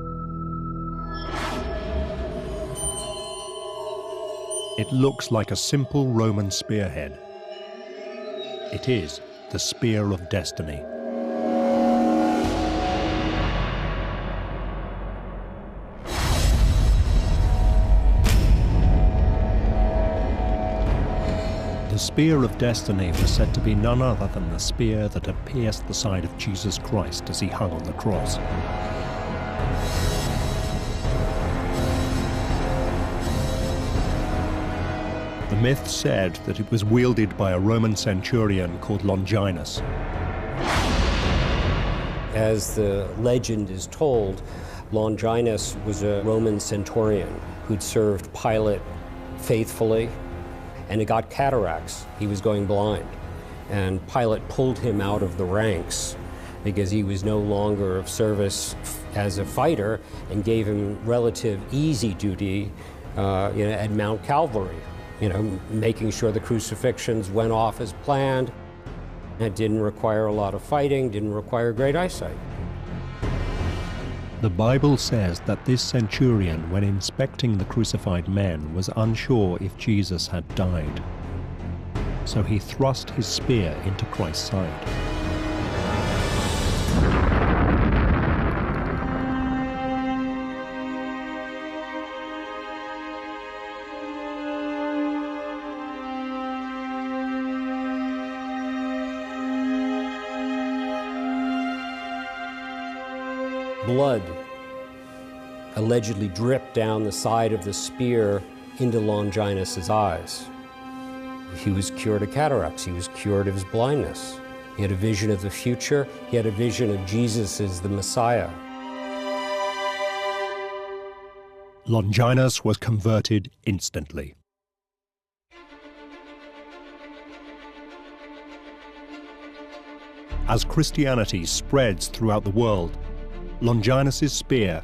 It looks like a simple Roman spearhead. It is the Spear of Destiny. The Spear of Destiny was said to be none other than the spear that had pierced the side of Jesus Christ as he hung on the cross. The myth said that it was wielded by a Roman centurion called Longinus. As the legend is told, Longinus was a Roman centurion who'd served Pilate faithfully, and he got cataracts. He was going blind. And Pilate pulled him out of the ranks because he was no longer of service as a fighter and gave him relative easy duty at Mount Calvary. Making sure the crucifixions went off as planned. It didn't require a lot of fighting, didn't require great eyesight. The Bible says that this centurion, when inspecting the crucified men, was unsure if Jesus had died. So he thrust his spear into Christ's side. Blood allegedly dripped down the side of the spear into Longinus's eyes. He was cured of cataracts. He was cured of his blindness. He had a vision of the future. He had a vision of Jesus as the Messiah. Longinus was converted instantly. As Christianity spreads throughout the world, Longinus's spear,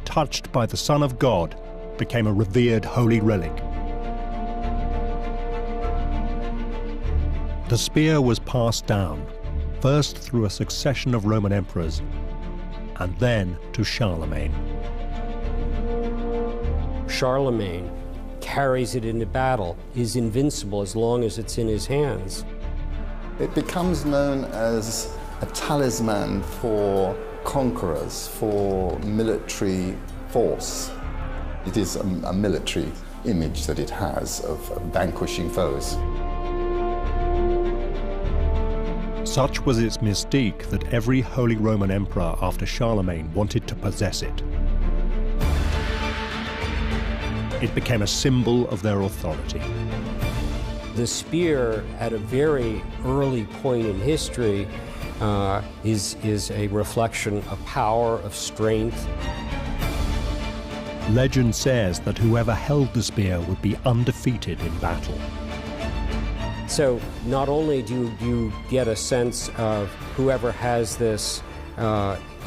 touched by the Son of God, became a revered holy relic. The spear was passed down, first through a succession of Roman emperors, and then to Charlemagne. Charlemagne carries it into battle, is invincible as long as it's in his hands. It becomes known as a talisman for conquerors, for military force. It is a military image that it has of vanquishing foes. Such was its mystique that every Holy Roman Emperor after Charlemagne wanted to possess it. It became a symbol of their authority. The spear, at a very early point in history, is a reflection of power, of strength. Legend says that whoever held the spear would be undefeated in battle. So not only do you get a sense of whoever has this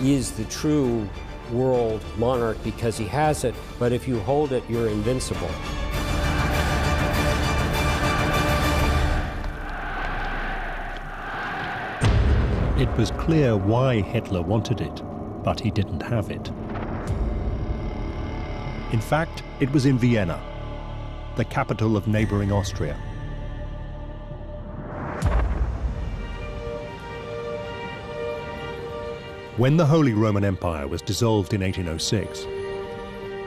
is the true world monarch because he has it, but if you hold it, you're invincible. It was clear why Hitler wanted it, but he didn't have it. In fact, it was in Vienna, the capital of neighboring Austria. When the Holy Roman Empire was dissolved in 1806,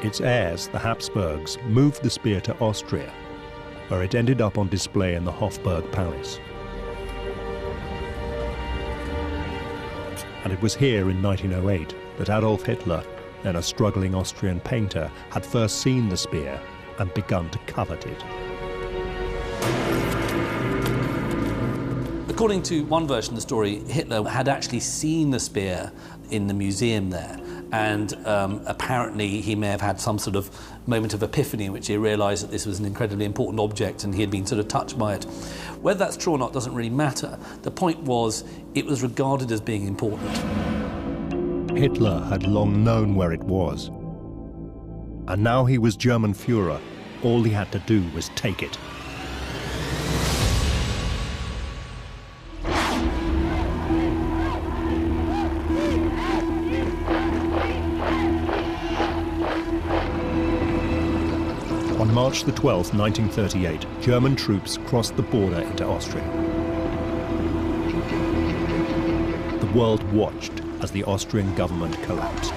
its heirs, the Habsburgs, moved the spear to Austria, where it ended up on display in the Hofburg Palace. And it was here in 1908 that Adolf Hitler, then a struggling Austrian painter, had first seen the spear and begun to covet it. According to one version of the story, Hitler had actually seen the spear in the museum there, and apparently he may have had some sort of moment of epiphany in which he realised that this was an incredibly important object and he had been sort of touched by it. Whether that's true or not doesn't really matter. The point was, it was regarded as being important. Hitler had long known where it was, and now he was German Führer. All he had to do was take it. On March the 12th, 1938, German troops crossed the border into Austria. The world watched as the Austrian government collapsed.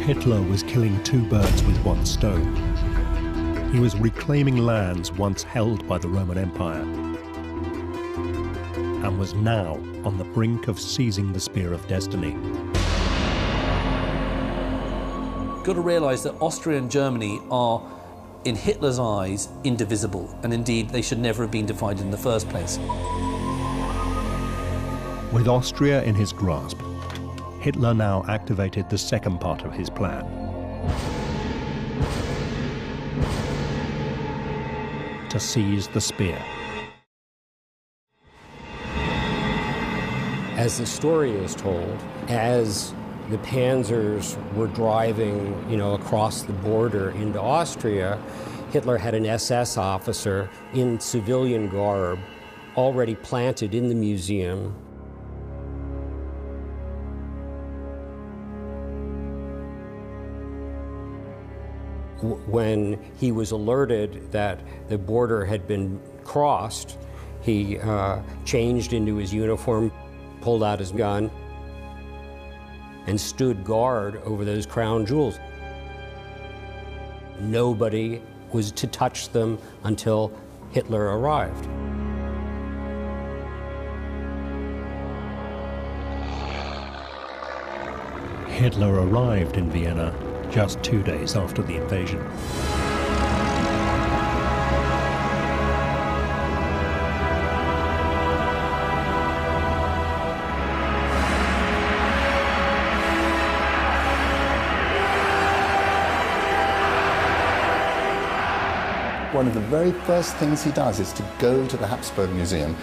Hitler was killing two birds with one stone. He was reclaiming lands once held by the Roman Empire, and was now on the brink of seizing the Spear of Destiny. You've got to realise that Austria and Germany are, in Hitler's eyes, indivisible, and indeed they should never have been divided in the first place. With Austria in his grasp, Hitler now activated the second part of his plan. To seize the spear. As the story is told, as the panzers were driving, across the border into Austria, Hitler had an SS officer in civilian garb already planted in the museum. When he was alerted that the border had been crossed, he changed into his uniform, pulled out his gun, and stood guard over those crown jewels. Nobody was to touch them until Hitler arrived. Hitler arrived in Vienna just 2 days after the invasion. One of the very first things he does is to go to the Habsburg Museum,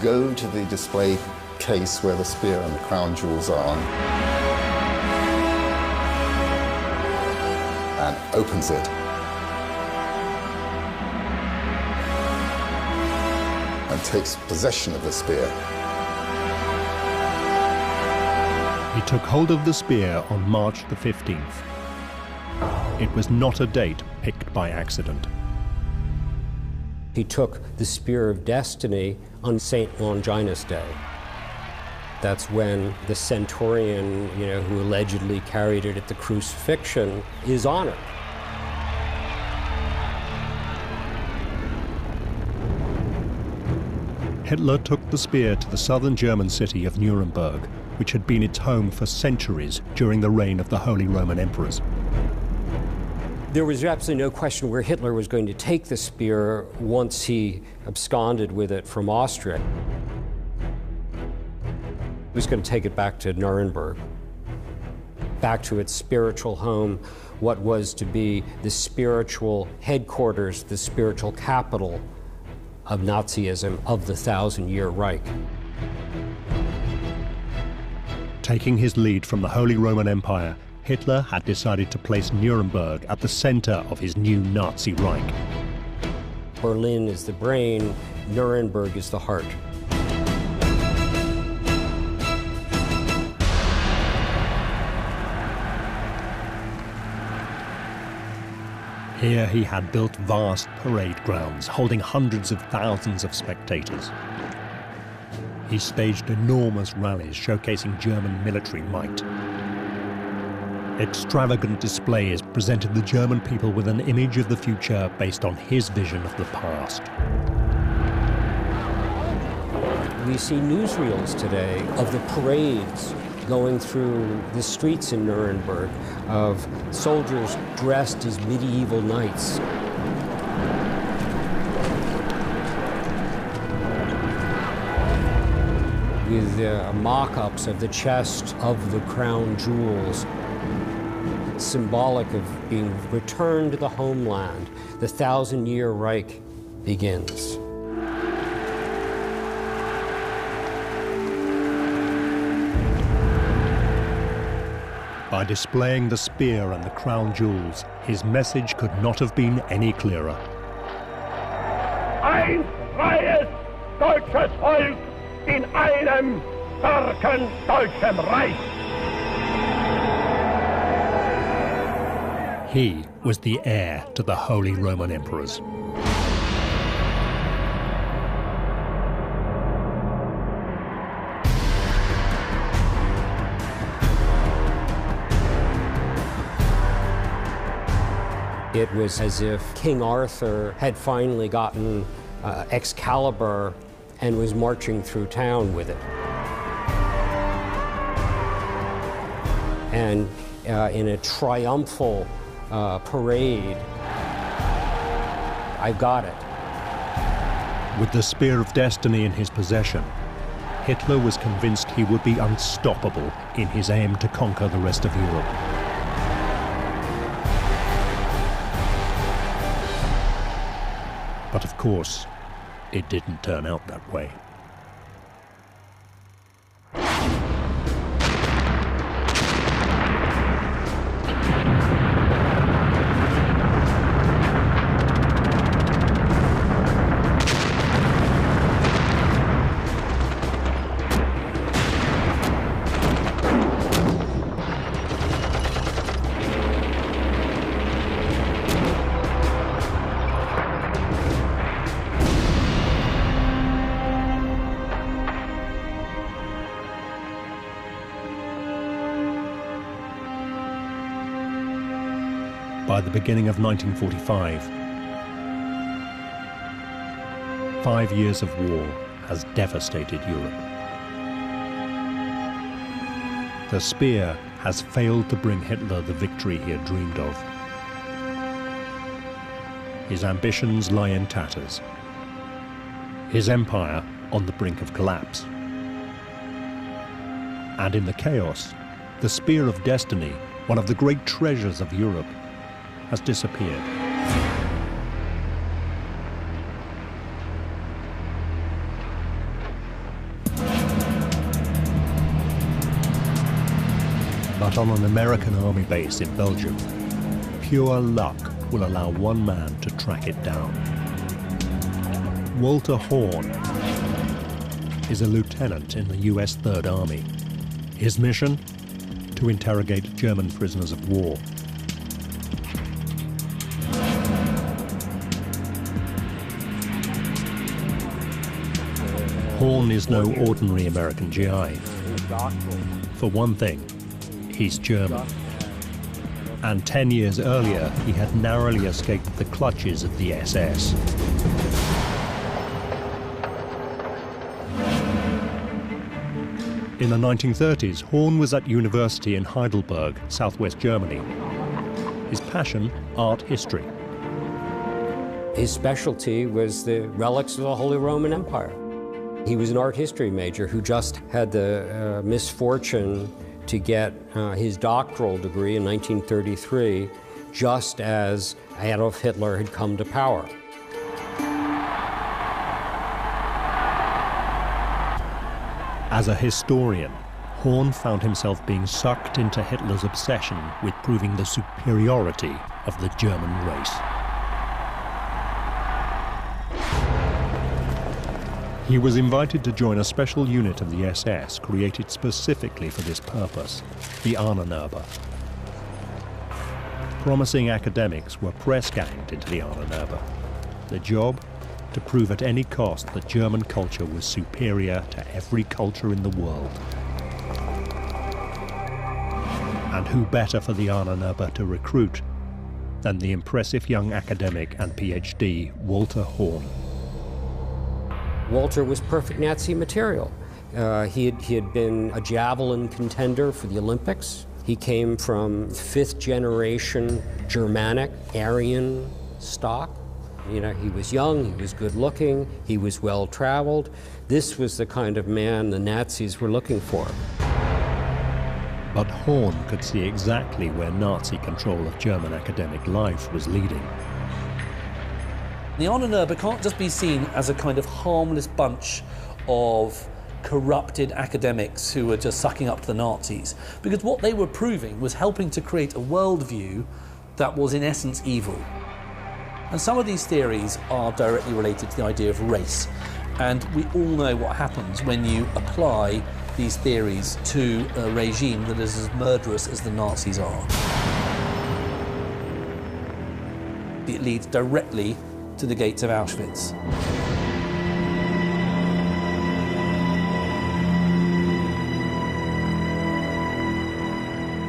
go to the display case where the spear and the crown jewels are on, and opens it. And takes possession of the spear. He took hold of the spear on March the 15th. It was not a date picked by accident. He took the Spear of Destiny on St. Longinus Day. That's when the centurion, who allegedly carried it at the crucifixion, is honored. Hitler took the spear to the southern German city of Nuremberg, which had been its home for centuries during the reign of the Holy Roman Emperors. There was absolutely no question where Hitler was going to take the spear once he absconded with it from Austria. He was going to take it back to Nuremberg, back to its spiritual home, what was to be the spiritual headquarters, the spiritual capital of Nazism, of the 1,000-year Reich. Taking his lead from the Holy Roman Empire, Hitler had decided to place Nuremberg at the center of his new Nazi Reich. Berlin is the brain, Nuremberg is the heart. Here he had built vast parade grounds holding hundreds of thousands of spectators. He staged enormous rallies showcasing German military might. Extravagant displays presented the German people with an image of the future based on his vision of the past. We see newsreels today of the parades going through the streets in Nuremberg, of soldiers dressed as medieval knights. With mock-ups of the chest of the crown jewels, symbolic of being returned to the homeland. The 1,000-year Reich begins. By displaying the spear and the crown jewels, his message could not have been any clearer. Ein freies deutsches Volk in einem starken deutschen Reich. He was the heir to the Holy Roman Emperors. It was as if King Arthur had finally gotten Excalibur and was marching through town with it. And in a triumphal parade, I've got it. With the Spear of Destiny in his possession, Hitler was convinced he would be unstoppable in his aim to conquer the rest of Europe. But of course, it didn't turn out that way. By the beginning of 1945, 5 years of war has devastated Europe. The spear has failed to bring Hitler the victory he had dreamed of. His ambitions lie in tatters. His empire on the brink of collapse. And in the chaos, the spear of destiny, one of the great treasures of Europe, has disappeared. But on an American army base in Belgium, pure luck will allow one man to track it down. Walter Horn is a lieutenant in the US Third Army. His mission? To interrogate German prisoners of war. Horn is no ordinary American GI. For one thing, he's German. And 10 years earlier, he had narrowly escaped the clutches of the SS. In the 1930s, Horn was at university in Heidelberg, southwest Germany. His passion, art history. His specialty was the relics of the Holy Roman Empire. He was an art history major who just had the misfortune to get his doctoral degree in 1933, just as Adolf Hitler had come to power. As a historian, Horn found himself being sucked into Hitler's obsession with proving the superiority of the German race. He was invited to join a special unit of the SS created specifically for this purpose, the Ahnenwerber. Promising academics were press-ganged into the Ahnenwerber. The job? To prove at any cost that German culture was superior to every culture in the world. And who better for the Ahnenwerber to recruit than the impressive young academic and PhD, Walter Horn. Walter was perfect Nazi material. He had been a javelin contender for the Olympics. He came from fifth-generation Germanic, Aryan stock. You know, he was young, he was good-looking, he was well-traveled. This was the kind of man the Nazis were looking for. But Horn could see exactly where Nazi control of German academic life was leading. The Ahnenwerber can't just be seen as a kind of harmless bunch of corrupted academics who were just sucking up to the Nazis, because what they were proving was helping to create a worldview that was in essence evil. And some of these theories are directly related to the idea of race. And we all know what happens when you apply these theories to a regime that is as murderous as the Nazis are. It leads directly to the gates of Auschwitz.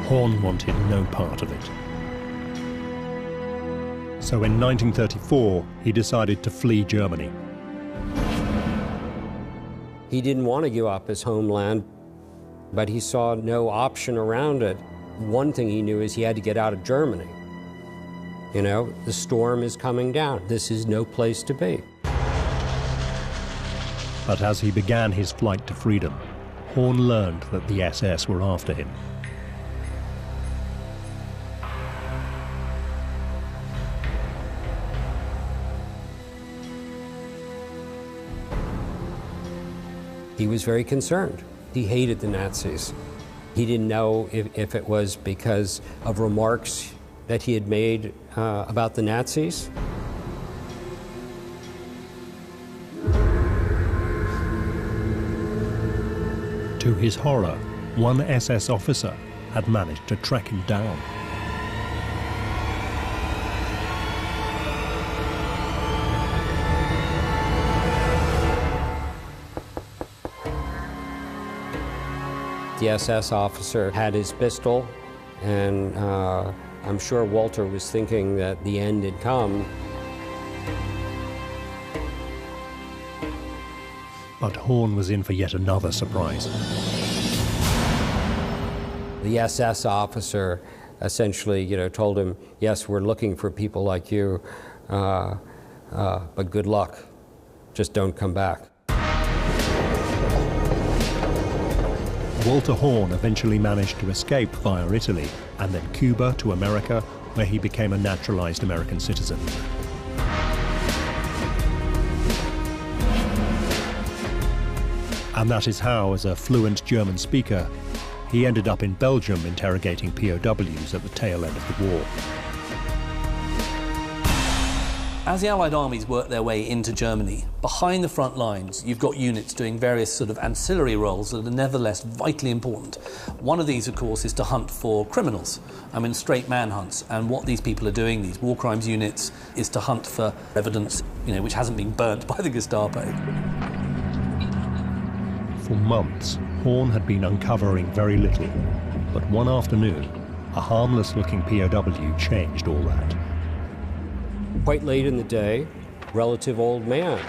Horn wanted no part of it. So in 1934, he decided to flee Germany. He didn't want to give up his homeland, but he saw no option around it. One thing he knew is he had to get out of Germany. You know, the storm is coming down. This is no place to be. But as he began his flight to freedom, Horn learned that the SS were after him. He was very concerned. He hated the Nazis. He didn't know if it was because of remarks that he had made about the Nazis. To his horror, one SS officer had managed to track him down. The SS officer had his pistol, and I'm sure Walter was thinking that the end had come. But Horn was in for yet another surprise. The SS officer essentially, told him, yes, we're looking for people like you, but good luck. Just don't come back. Walter Horn eventually managed to escape via Italy and then Cuba to America, where he became a naturalized American citizen. And that is how, as a fluent German speaker, he ended up in Belgium interrogating POWs at the tail end of the war. As the Allied armies work their way into Germany, behind the front lines, you've got units doing various sort of ancillary roles that are nevertheless vitally important. One of these, of course, is to hunt for criminals. Straight manhunts. And what these people are doing, these war crimes units, is to hunt for evidence, which hasn't been burnt by the Gestapo. For months, Horn had been uncovering very little, but one afternoon, a harmless-looking POW changed all that. Quite late in the day, a relative old man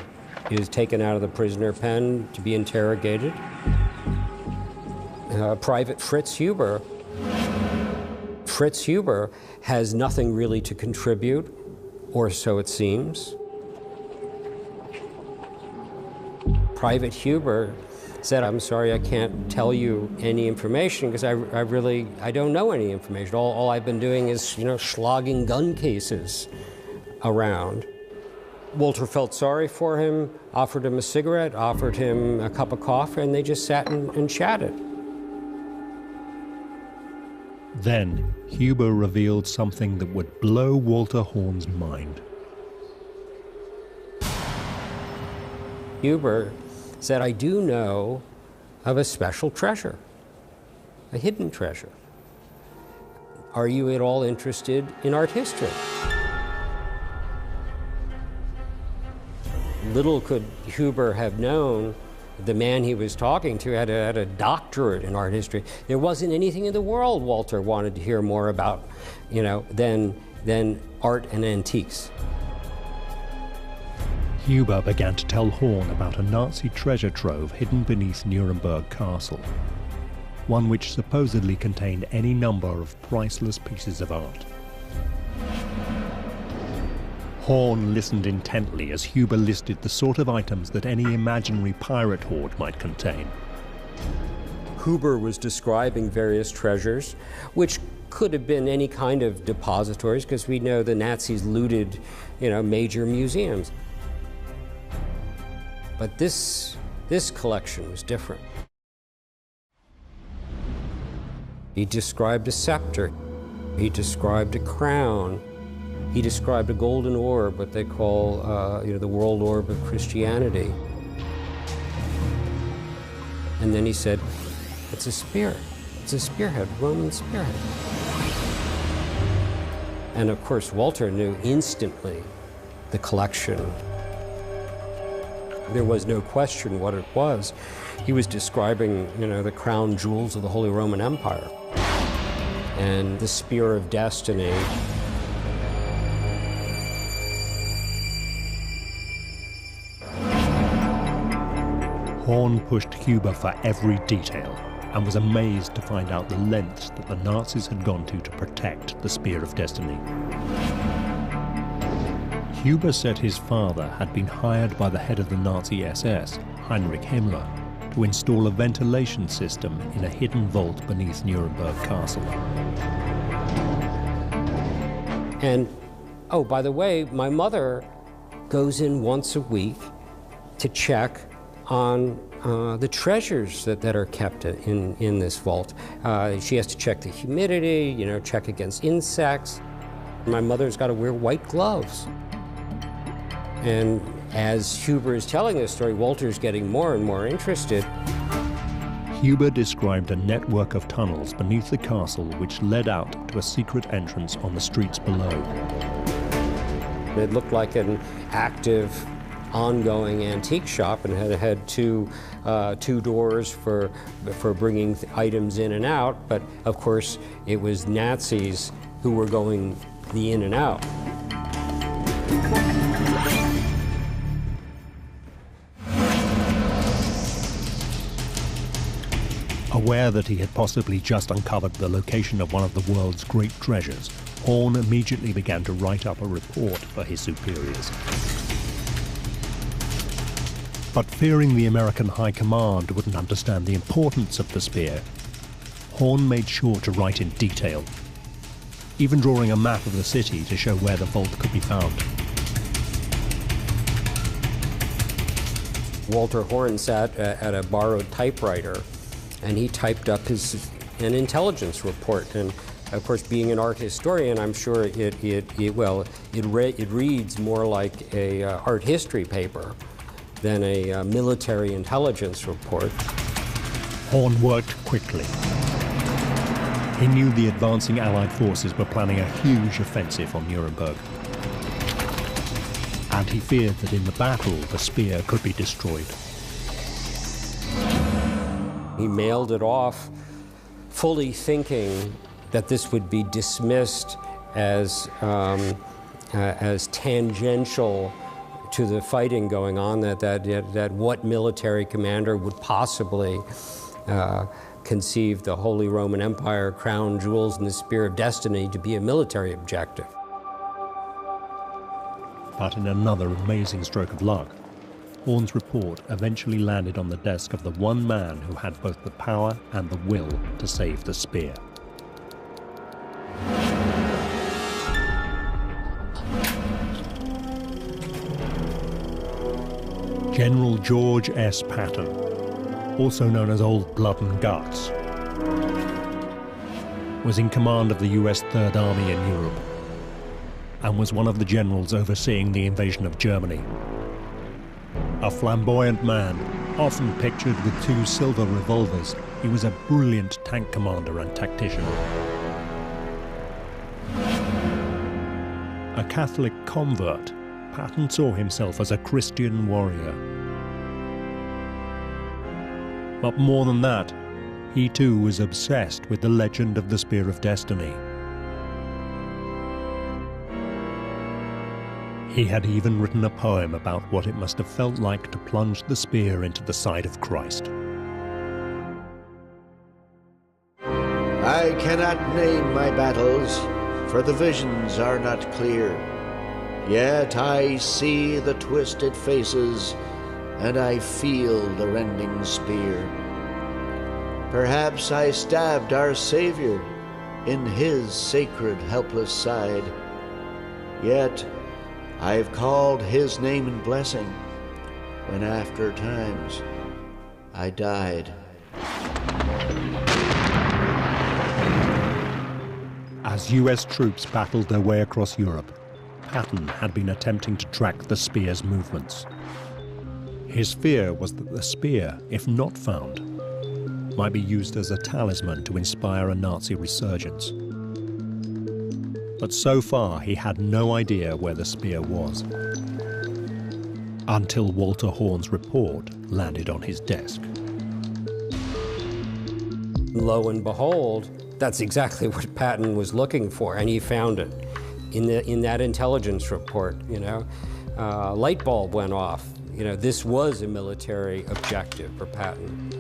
is taken out of the prisoner pen to be interrogated. Private Fritz Huber. Fritz Huber has nothing really to contribute, or so it seems. Private Huber said, I'm sorry, I can't tell you any information because I don't know any information. All I've been doing is, slogging gun cases around. Walter felt sorry for him, offered him a cigarette, offered him a cup of coffee, and they just sat and chatted. Then, Huber revealed something that would blow Walter Horn's mind. Huber said, I do know of a special treasure, a hidden treasure. Are you at all interested in art history? Little could Huber have known the man he was talking to had a doctorate in art history. There wasn't anything in the world Walter wanted to hear more about, than art and antiques. Huber began to tell Horn about a Nazi treasure trove hidden beneath Nuremberg Castle, one which supposedly contained any number of priceless pieces of art. Horn listened intently as Huber listed the sort of items that any imaginary pirate hoard might contain. Huber was describing various treasures, which could have been any kind of depositories, because we know the Nazis looted, major museums. But this collection was different. He described a scepter. He described a crown. He described a golden orb, what they call, the world orb of Christianity. And then he said, it's a spear. It's a spearhead, Roman spearhead. And of course, Walter knew instantly the collection. There was no question what it was. He was describing, the crown jewels of the Holy Roman Empire and the spear of destiny. Horn pushed Huber for every detail and was amazed to find out the lengths that the Nazis had gone to protect the Spear of Destiny. Huber said his father had been hired by the head of the Nazi SS, Heinrich Himmler, to install a ventilation system in a hidden vault beneath Nuremberg Castle. And, oh, by the way, my mother goes in once a week to check on the treasures that are kept in this vault. She has to check the humidity, check against insects. My mother's got to wear white gloves. And as Huber is telling this story, Walter's getting more and more interested. Huber described a network of tunnels beneath the castle which led out to a secret entrance on the streets below. It looked like an active, ongoing antique shop and had two doors for bringing items in and out, but of course it was Nazis who were going the in and out. Aware that he had possibly just uncovered the location of one of the world's great treasures, Horn immediately began to write up a report for his superiors. But fearing the American High Command wouldn't understand the importance of the spear, Horn made sure to write in detail, even drawing a map of the city to show where the vault could be found. Walter Horn sat at a borrowed typewriter, and he typed up an intelligence report. And of course, being an art historian, I'm sure it reads more like a art history paper than a military intelligence report. Horn worked quickly. He knew the advancing Allied forces were planning a huge offensive on Nuremberg. And he feared that in the battle, the spear could be destroyed. He mailed it off, fully thinking that this would be dismissed as tangential to the fighting going on, that what military commander would possibly conceive the Holy Roman Empire, crown jewels, and the spear of destiny to be a military objective. But in another amazing stroke of luck, Horn's report eventually landed on the desk of the one man who had both the power and the will to save the spear. General George S. Patton, also known as Old Blood and Guts, was in command of the US Third Army in Europe and was one of the generals overseeing the invasion of Germany. A flamboyant man, often pictured with 2 silver revolvers, he was a brilliant tank commander and tactician. A Catholic convert, Patton saw himself as a Christian warrior. But more than that, he too was obsessed with the legend of the Spear of Destiny. He had even written a poem about what it must have felt like to plunge the spear into the side of Christ. I cannot name my battles, for the visions are not clear. Yet I see the twisted faces, and I feel the rending spear. Perhaps I stabbed our Savior in his sacred helpless side. Yet I've called his name in blessing when after times I died. As US troops battled their way across Europe, Patton had been attempting to track the spear's movements. His fear was that the spear, if not found, might be used as a talisman to inspire a Nazi resurgence. But so far, he had no idea where the spear was, until Walter Horn's report landed on his desk. Lo and behold, that's exactly what Patton was looking for, and he found it in that intelligence report. Light bulb went off. This was a military objective for Patton.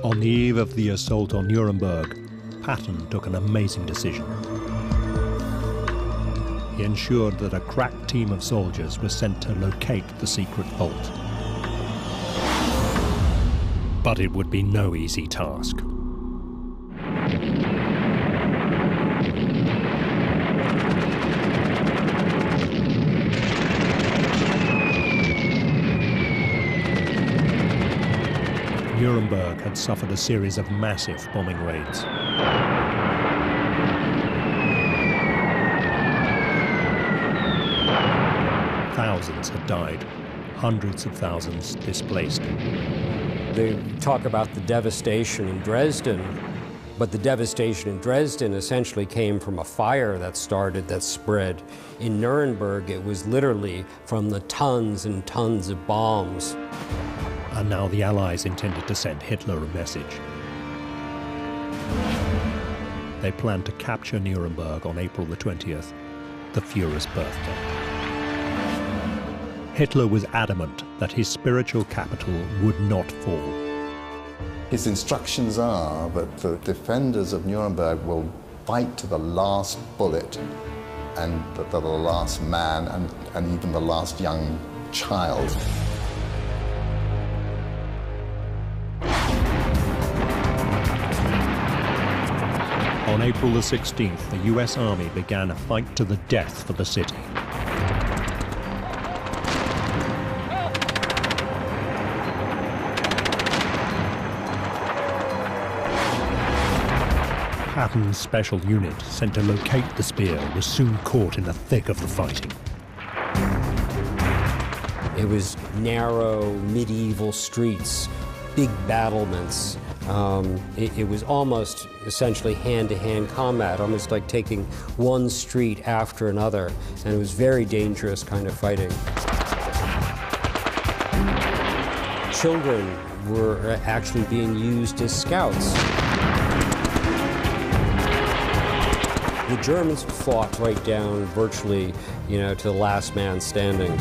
On the eve of the assault on Nuremberg, Patton took an amazing decision. He ensured that a crack team of soldiers was sent to locate the secret vault. But it would be no easy task. Nuremberg had suffered a series of massive bombing raids. Thousands had died, hundreds of thousands displaced. They talk about the devastation in Dresden, but the devastation in Dresden essentially came from a fire that spread. In Nuremberg, it was literally from the tons and tons of bombs. And now the Allies intended to send Hitler a message. They planned to capture Nuremberg on April the 20th, the Führer's birthday. Hitler was adamant that his spiritual capital would not fall. His instructions are that the defenders of Nuremberg will fight to the last bullet, and the last man, and even the last young child. On April the 16th, the US Army began a fight to the death for the city. Patton's special unit, sent to locate the spear, was soon caught in the thick of the fighting. It was narrow, medieval streets, big battlements. It was almost essentially hand-to-hand combat, almost like taking one street after another, and it was very dangerous kind of fighting. Children were actually being used as scouts. The Germans fought right down virtually, to the last man standing.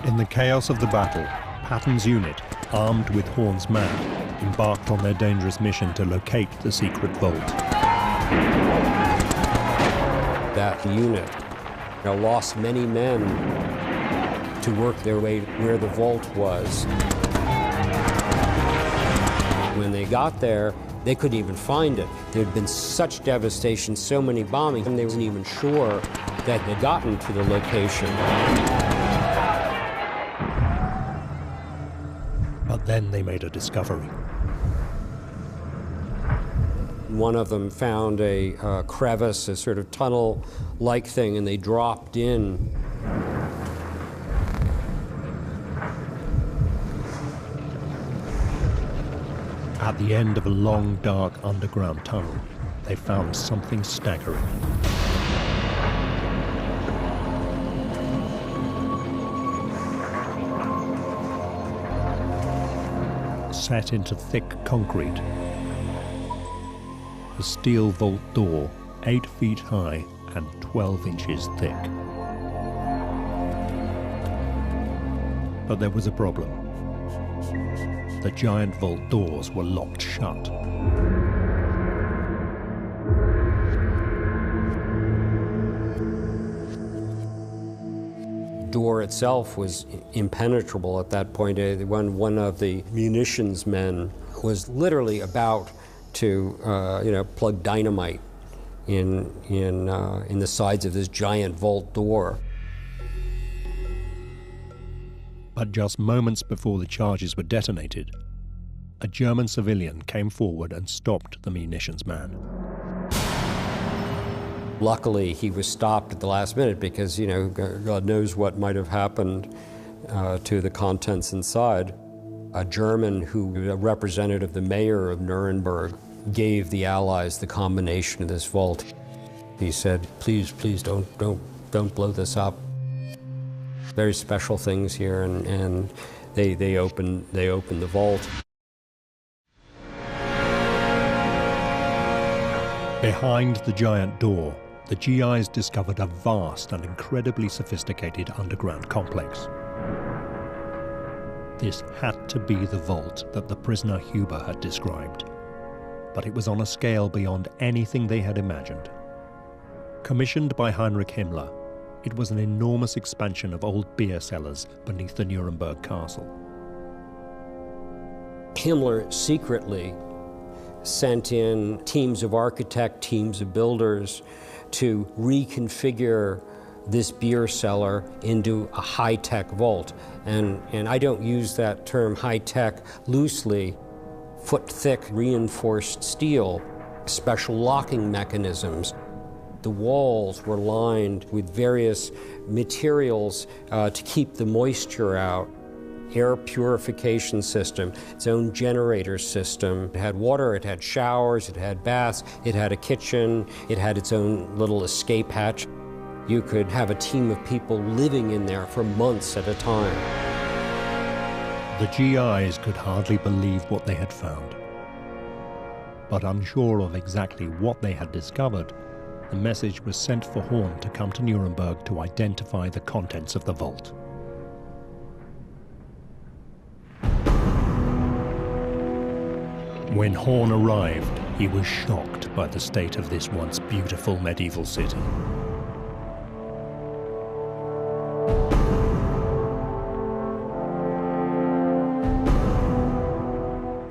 In the chaos of the battle, Patton's unit, armed with Horn's map, embarked on their dangerous mission to locate the secret vault. That unit lost many men to work their way where the vault was. When they got there, they couldn't even find it. There had been such devastation, so many bombings, and they weren't even sure that they'd gotten to the location. But then they made a discovery. One of them found a crevice, a sort of tunnel-like thing, and they dropped in. At the end of a long, dark underground tunnel, they found something staggering. Set into thick concrete, a steel vault door 8 feet high and 12 inches thick. But there was a problem. The giant vault doors were locked shut. Door itself was impenetrable at that point. When one of the munitions men was literally about to, plug dynamite in the sides of this giant vault door. But just moments before the charges were detonated, a German civilian came forward and stopped the munitions man. Luckily, he was stopped at the last minute because, God knows what might have happened to the contents inside. A German a representative, the mayor of Nuremberg, gave the Allies the combination of this vault. He said, please don't blow this up. Very special things here, and they opened the vault. Behind the giant door, the GIs discovered a vast and incredibly sophisticated underground complex. This had to be the vault that the prisoner Huber had described, but it was on a scale beyond anything they had imagined. Commissioned by Heinrich Himmler, it was an enormous expansion of old beer cellars beneath the Nuremberg castle. Himmler secretly sent in teams of architects, teams of builders to reconfigure this beer cellar into a high-tech vault. And I don't use that term high-tech loosely. Foot-thick reinforced steel, special locking mechanisms. The walls were lined with various materials to keep the moisture out. Air purification system, its own generator system. It had water, it had showers, it had baths, it had a kitchen, it had its own little escape hatch. You could have a team of people living in there for months at a time. The GIs could hardly believe what they had found. But unsure of exactly what they had discovered, the message was sent for Horn to come to Nuremberg to identify the contents of the vault. When Horn arrived, he was shocked by the state of this once beautiful medieval city.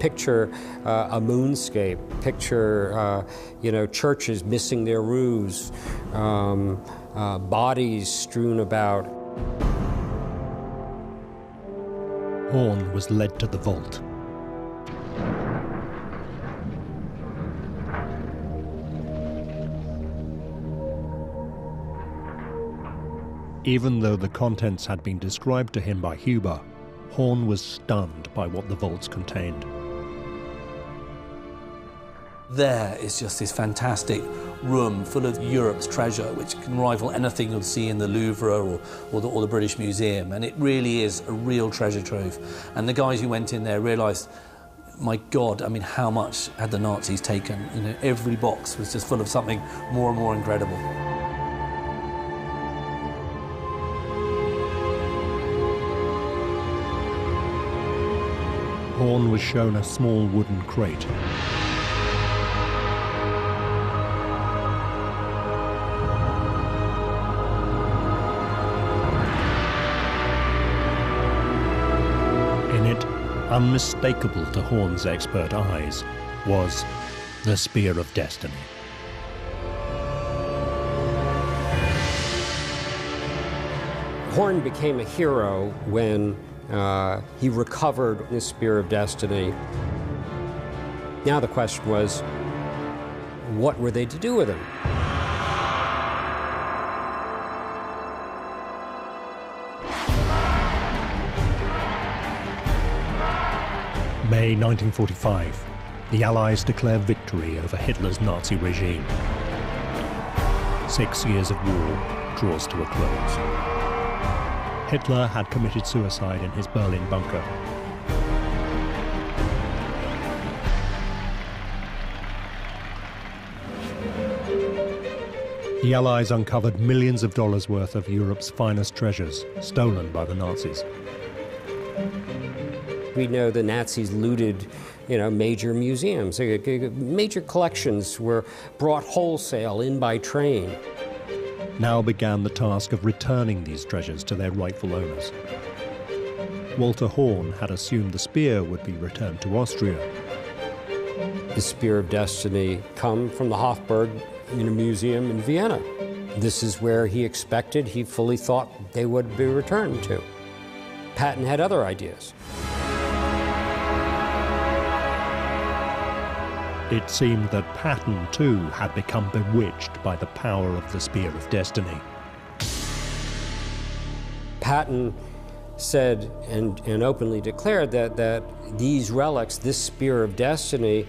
Picture a moonscape, picture churches missing their roofs, bodies strewn about. Horn was led to the vault. Even though the contents had been described to him by Huber, Horn was stunned by what the vaults contained. There is just this fantastic room full of Europe's treasure, which can rival anything you'll see in the Louvre or the British Museum. And it really is a real treasure trove. And the guys who went in there realised, my God, I mean, how much had the Nazis taken? You know, every box was just full of something more and more incredible. Horn was shown a small wooden crate. Unmistakable to Horn's expert eyes, was the Spear of Destiny. Horn became a hero when he recovered the Spear of Destiny. Now the question was, what were they to do with him? May 1945, the Allies declare victory over Hitler's Nazi regime. 6 years of war draws to a close. Hitler had committed suicide in his Berlin bunker. The Allies uncovered millions of dollars worth of Europe's finest treasures, stolen by the Nazis. We know the Nazis looted, major museums. Major collections were brought wholesale in by train. Now began the task of returning these treasures to their rightful owners. Walter Horn had assumed the spear would be returned to Austria. The Spear of Destiny come from the Hofburg Museum in Vienna. This is where he fully thought they would be returned to. Patton had other ideas. It seemed that Patton, too, had become bewitched by the power of the Spear of Destiny. Patton said and openly declared that these relics, this Spear of Destiny,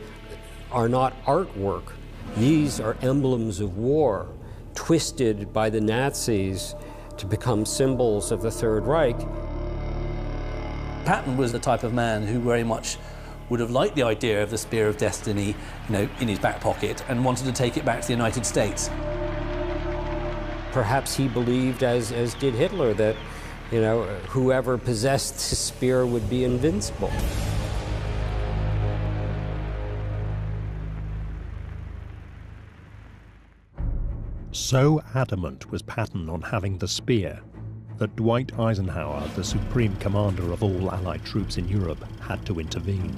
are not artwork. These are emblems of war, twisted by the Nazis to become symbols of the Third Reich. Patton was the type of man who very much would have liked the idea of the Spear of Destiny, in his back pocket and wanted to take it back to the United States. Perhaps he believed, as did Hitler, that, whoever possessed the spear would be invincible. So adamant was Patton on having the spear that Dwight Eisenhower, the supreme commander of all Allied troops in Europe, had to intervene.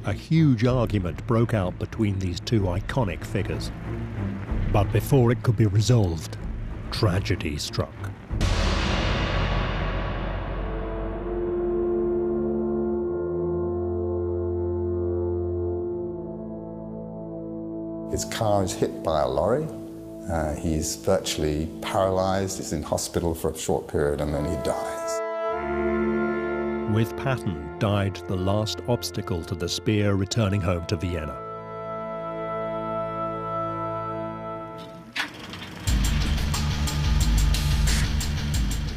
A huge argument broke out between these two iconic figures. But before it could be resolved, tragedy struck. His car is hit by a lorry. He's virtually paralyzed. He's in hospital for a short period and then he dies. With Patton died the last obstacle to the spear returning home to Vienna.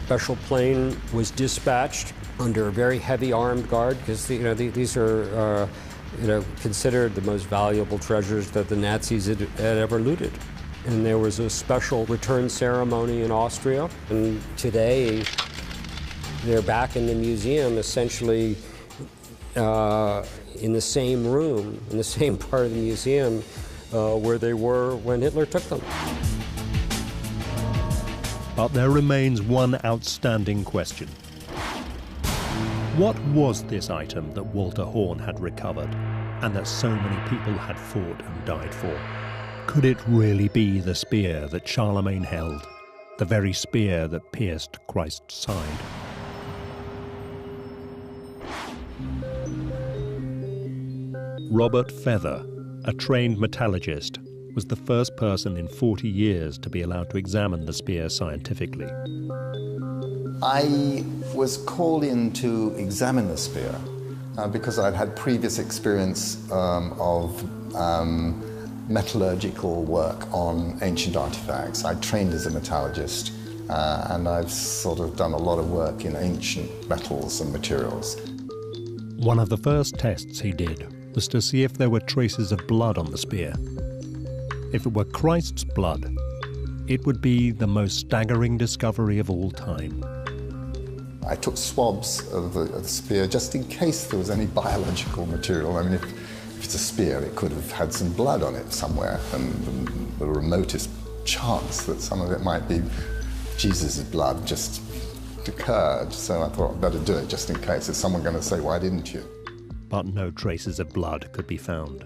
Special plane was dispatched under a very heavy armed guard because these are considered the most valuable treasures that the Nazis had ever looted. And there was a special return ceremony in Austria. And today, they're back in the museum, essentially in the same room, in the same part of the museum where they were when Hitler took them. But there remains one outstanding question. What was this item that Walter Horn had recovered and that so many people had fought and died for? Could it really be the spear that Charlemagne held, the very spear that pierced Christ's side? Robert Feather, a trained metallurgist, was the first person in 40 years to be allowed to examine the spear scientifically. I was called in to examine the spear because I'd had previous experience of metallurgical work on ancient artifacts. I trained as a metallurgist and I've sort of done a lot of work in ancient metals and materials. One of the first tests he did was to see if there were traces of blood on the spear. If it were Christ's blood, it would be the most staggering discovery of all time. I took swabs of the spear just in case there was any biological material. I mean, if it's a spear, it could have had some blood on it somewhere, and the remotest chance that some of it might be Jesus' blood just occurred. So I thought I'd better do it just in case. Is someone going to say, why didn't you? But no traces of blood could be found.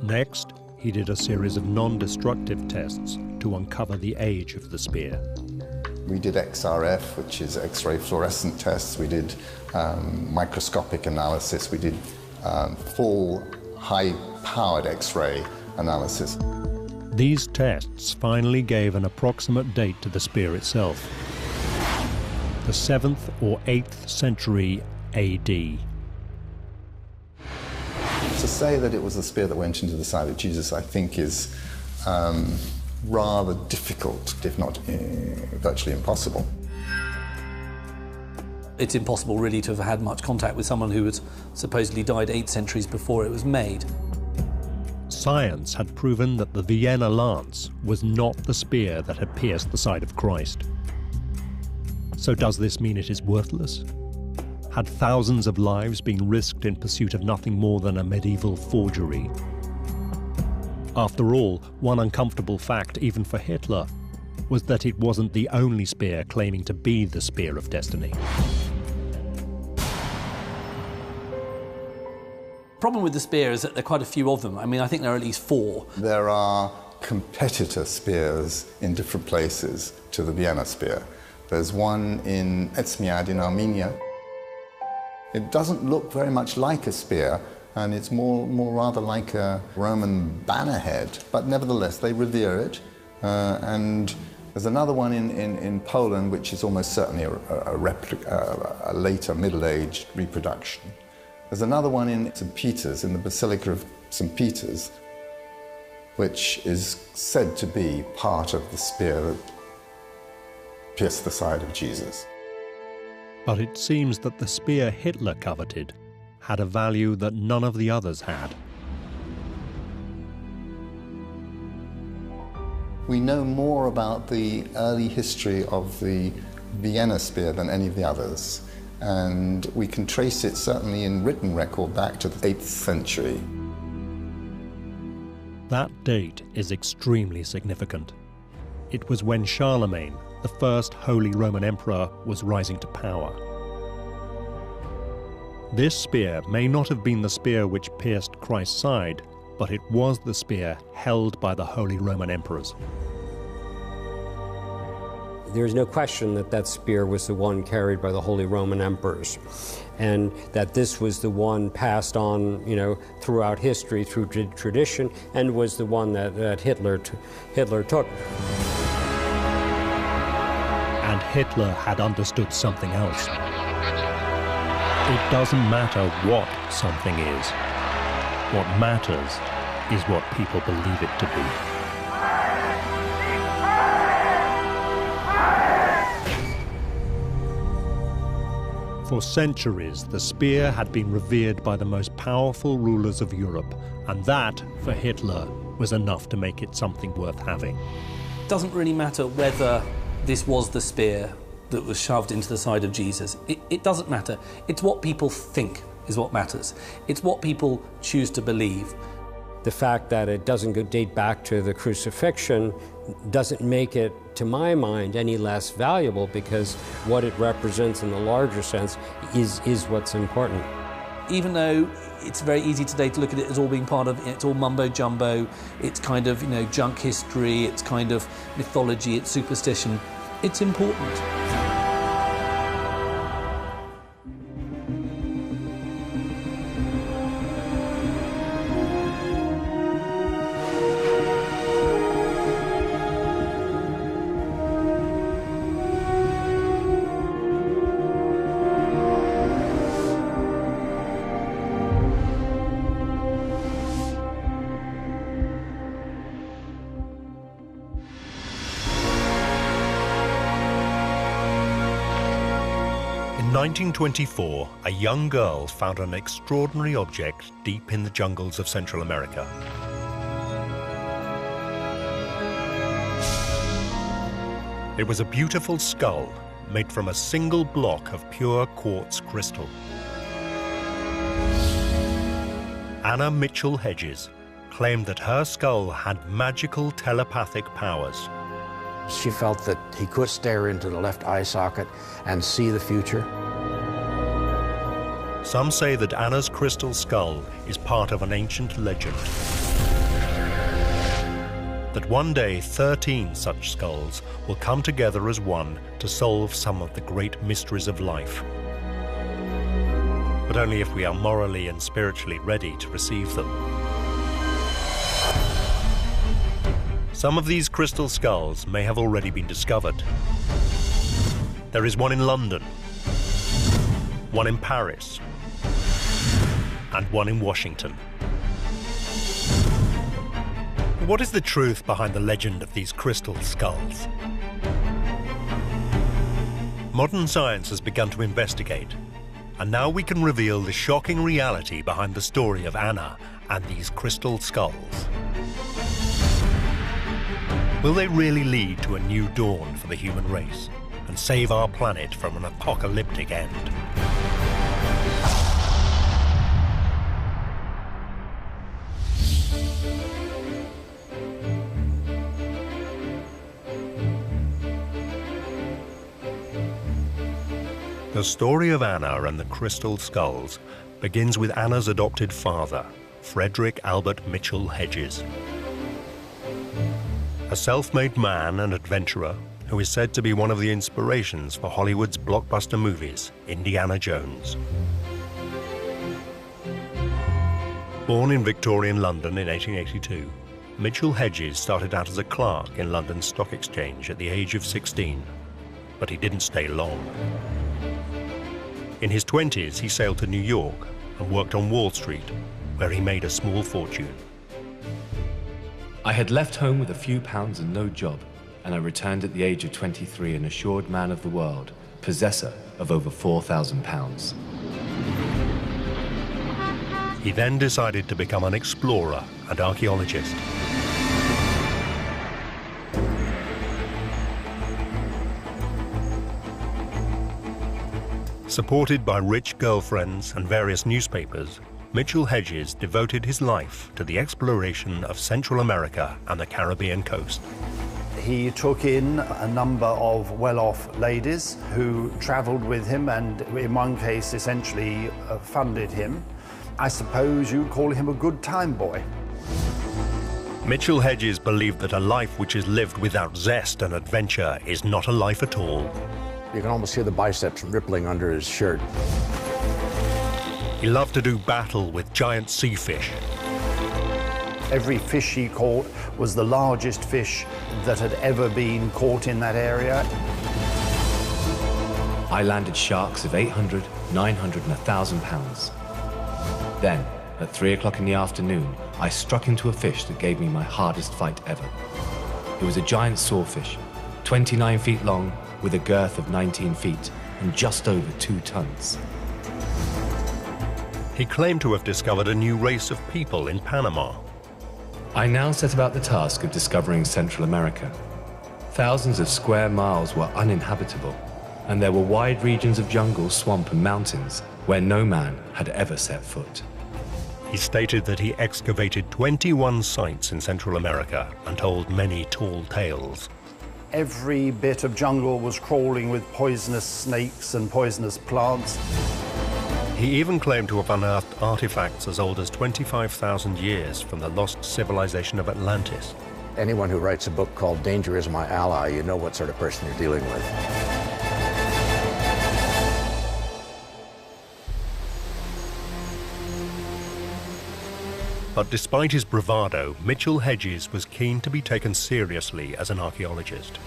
Next, he did a series of non-destructive tests to uncover the age of the spear. We did XRF, which is X-ray fluorescent tests. We did microscopic analysis. We did full high-powered X-ray analysis. These tests finally gave an approximate date to the spear itself. The 7th or 8th century AD. To say that it was the spear that went into the side of Jesus, I think, is rather difficult, if not virtually impossible. It's impossible really to have had much contact with someone who had supposedly died 8 centuries before it was made. Science had proven that the Vienna lance was not the spear that had pierced the side of Christ. So does this mean it is worthless? Had thousands of lives been risked in pursuit of nothing more than a medieval forgery? After all, one uncomfortable fact, even for Hitler, was that it wasn't the only spear claiming to be the spear of destiny. The problem with the spear is that there are quite a few of them. I mean, I think there are at least 4. There are competitor spears in different places to the Vienna spear. There's one in Etzmiad in Armenia. It doesn't look very much like a spear, and it's more rather like a Roman bannerhead, but nevertheless they revere it. And there's another one in Poland, which is almost certainly a later middle-aged reproduction. There's another one in St. Peter's, in the Basilica of St. Peter's, which is said to be part of the spear that pierced the side of Jesus. But it seems that the spear Hitler coveted had a value that none of the others had. We know more about the early history of the Vienna spear than any of the others, and we can trace it certainly in written record back to the 8th century. That date is extremely significant. It was when Charlemagne, the first Holy Roman Emperor, was rising to power. This spear may not have been the spear which pierced Christ's side, but it was the spear held by the Holy Roman Emperors. There's no question that that spear was the one carried by the Holy Roman Emperors, and that this was the one passed on, throughout history, through tradition, and was the one that Hitler took. And Hitler had understood something else. It doesn't matter what something is. What matters is what people believe it to be. For centuries, the spear had been revered by the most powerful rulers of Europe, and that, for Hitler, was enough to make it something worth having. It doesn't really matter whether this was the spear that was shoved into the side of Jesus. It doesn't matter. It's what people think is what matters. It's what people choose to believe. The fact that it doesn't date back to the crucifixion doesn't make it, to my mind, any less valuable, because what it represents in the larger sense is what's important. Even though it's very easy today to look at it as all being part of, it's all mumbo-jumbo, it's kind of, junk history, it's kind of mythology, it's superstition, it's important. In 1924, a young girl found an extraordinary object deep in the jungles of Central America. It was a beautiful skull made from a single block of pure quartz crystal. Anna Mitchell Hedges claimed that her skull had magical telepathic powers. She felt that he could stare into the left eye socket and see the future. Some say that Anna's crystal skull is part of an ancient legend. That one day 13 such skulls will come together as one to solve some of the great mysteries of life. But only if we are morally and spiritually ready to receive them. Some of these crystal skulls may have already been discovered. There is one in London, one in Paris, and one in Washington. What is the truth behind the legend of these crystal skulls? Modern science has begun to investigate, and now we can reveal the shocking reality behind the story of Anna and these crystal skulls. Will they really lead to a new dawn for the human race and save our planet from an apocalyptic end? The story of Anna and the crystal skulls begins with Anna's adopted father, Frederick Albert Mitchell Hedges. A self-made man and adventurer who is said to be one of the inspirations for Hollywood's blockbuster movies, Indiana Jones. Born in Victorian London in 1882, Mitchell Hedges started out as a clerk in London's stock exchange at the age of 16, but he didn't stay long. In his 20s, he sailed to New York and worked on Wall Street, where he made a small fortune. I had left home with a few pounds and no job, and I returned at the age of 23 an assured man of the world, possessor of over £4,000. He then decided to become an explorer and archaeologist. Supported by rich girlfriends and various newspapers, Mitchell Hedges devoted his life to the exploration of Central America and the Caribbean coast. He took in a number of well-off ladies who traveled with him and, in one case, essentially funded him. I suppose you'd call him a good time boy. Mitchell Hedges believed that a life which is lived without zest and adventure is not a life at all. You can almost hear the biceps rippling under his shirt. He loved to do battle with giant sea fish. Every fish he caught was the largest fish that had ever been caught in that area. I landed sharks of 800, 900 and 1,000 pounds. Then, at 3 o'clock in the afternoon, I struck into a fish that gave me my hardest fight ever. It was a giant sawfish, 29 feet long, with a girth of 19 feet and just over 2 tons. He claimed to have discovered a new race of people in Panama. I now set about the task of discovering Central America. Thousands of square miles were uninhabitable, and there were wide regions of jungle, swamp and mountains where no man had ever set foot. He stated that he excavated 21 sites in Central America and told many tall tales. Every bit of jungle was crawling with poisonous snakes and poisonous plants. He even claimed to have unearthed artifacts as old as 25,000 years from the lost civilization of Atlantis. Anyone who writes a book called Danger is My Ally, you know what sort of person you're dealing with. But despite his bravado, Mitchell Hedges was keen to be taken seriously as an archaeologist.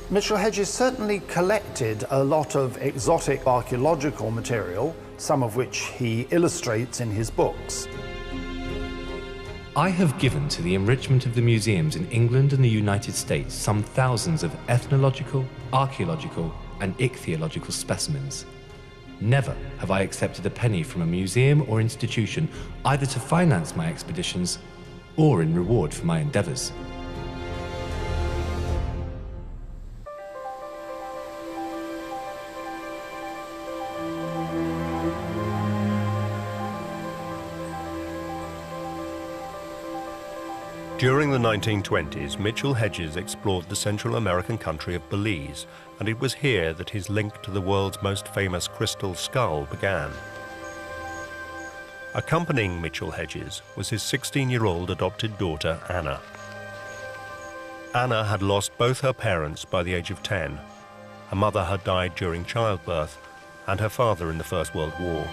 Mitchell Hedges certainly collected a lot of exotic archaeological material, some of which he illustrates in his books. I have given to the enrichment of the museums in England and the United States some thousands of ethnological, archaeological, and ichthyological specimens. Never have I accepted a penny from a museum or institution, either to finance my expeditions or in reward for my endeavors. During the 1920s, Mitchell Hedges explored the Central American country of Belize, and it was here that his link to the world's most famous crystal skull began. Accompanying Mitchell Hedges was his 16-year-old adopted daughter, Anna. Anna had lost both her parents by the age of 10. Her mother had died during childbirth, and her father in the First World War.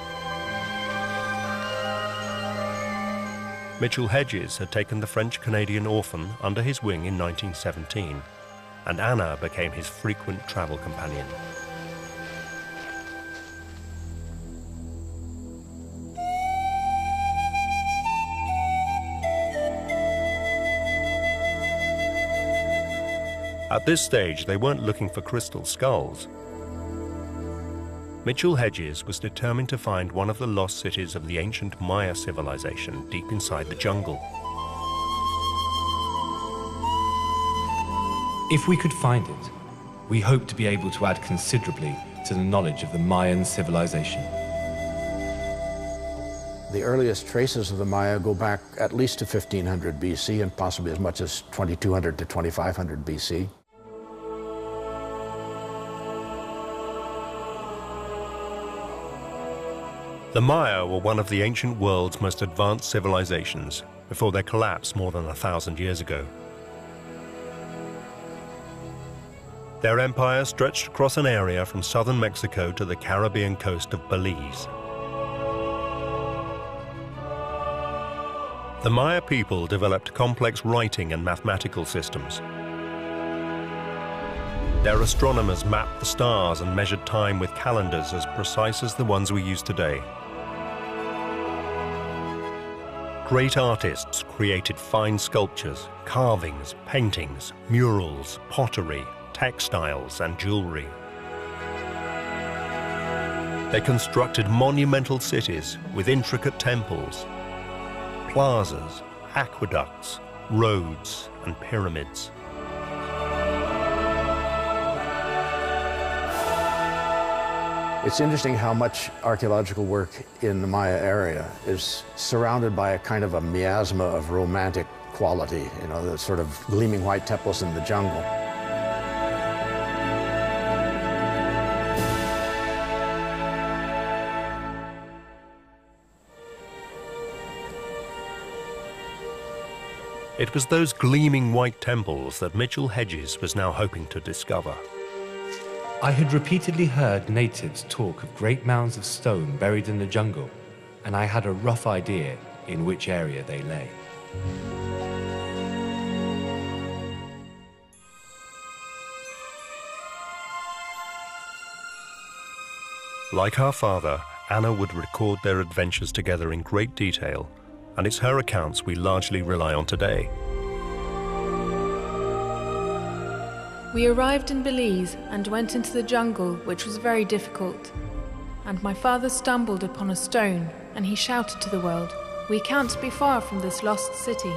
Mitchell Hedges had taken the French-Canadian orphan under his wing in 1917, and Anna became his frequent travel companion. At this stage, they weren't looking for crystal skulls. Mitchell Hedges was determined to find one of the lost cities of the ancient Maya civilization deep inside the jungle. If we could find it, we hope to be able to add considerably to the knowledge of the Mayan civilization. The earliest traces of the Maya go back at least to 1500 BC and possibly as much as 2200 to 2500 BC. The Maya were one of the ancient world's most advanced civilizations before their collapse more than 1,000 years ago. Their empire stretched across an area from southern Mexico to the Caribbean coast of Belize. The Maya people developed complex writing and mathematical systems. Their astronomers mapped the stars and measured time with calendars as precise as the ones we use today. Great artists created fine sculptures, carvings, paintings, murals, pottery, textiles, and jewelry. They constructed monumental cities with intricate temples, plazas, aqueducts, roads, and pyramids. It's interesting how much archaeological work in the Maya area is surrounded by a kind of a miasma of romantic quality, you know, the sort of gleaming white temples in the jungle. It was those gleaming white temples that Mitchell Hedges was now hoping to discover. I had repeatedly heard natives talk of great mounds of stone buried in the jungle, and I had a rough idea in which area they lay. Like her father, Anna would record their adventures together in great detail, and it's her accounts we largely rely on today. We arrived in Belize and went into the jungle, which was very difficult. And my father stumbled upon a stone, and he shouted to the world, "We can't be far from this lost city."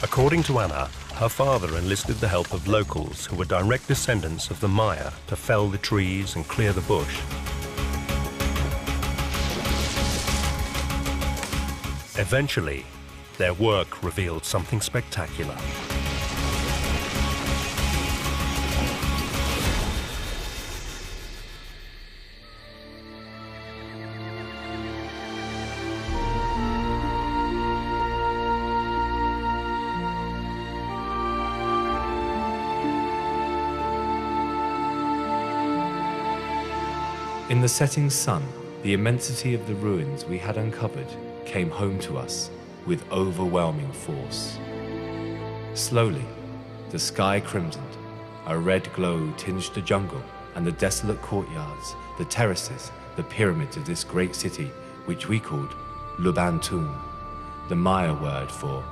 According to Anna, her father enlisted the help of locals who were direct descendants of the Maya to fell the trees and clear the bush. Eventually, their work revealed something spectacular. In the setting sun, the immensity of the ruins we had uncovered came home to us with overwhelming force. Slowly, the sky crimsoned, a red glow tinged the jungle and the desolate courtyards, the terraces, the pyramids of this great city, which we called Lubantun, the Maya word for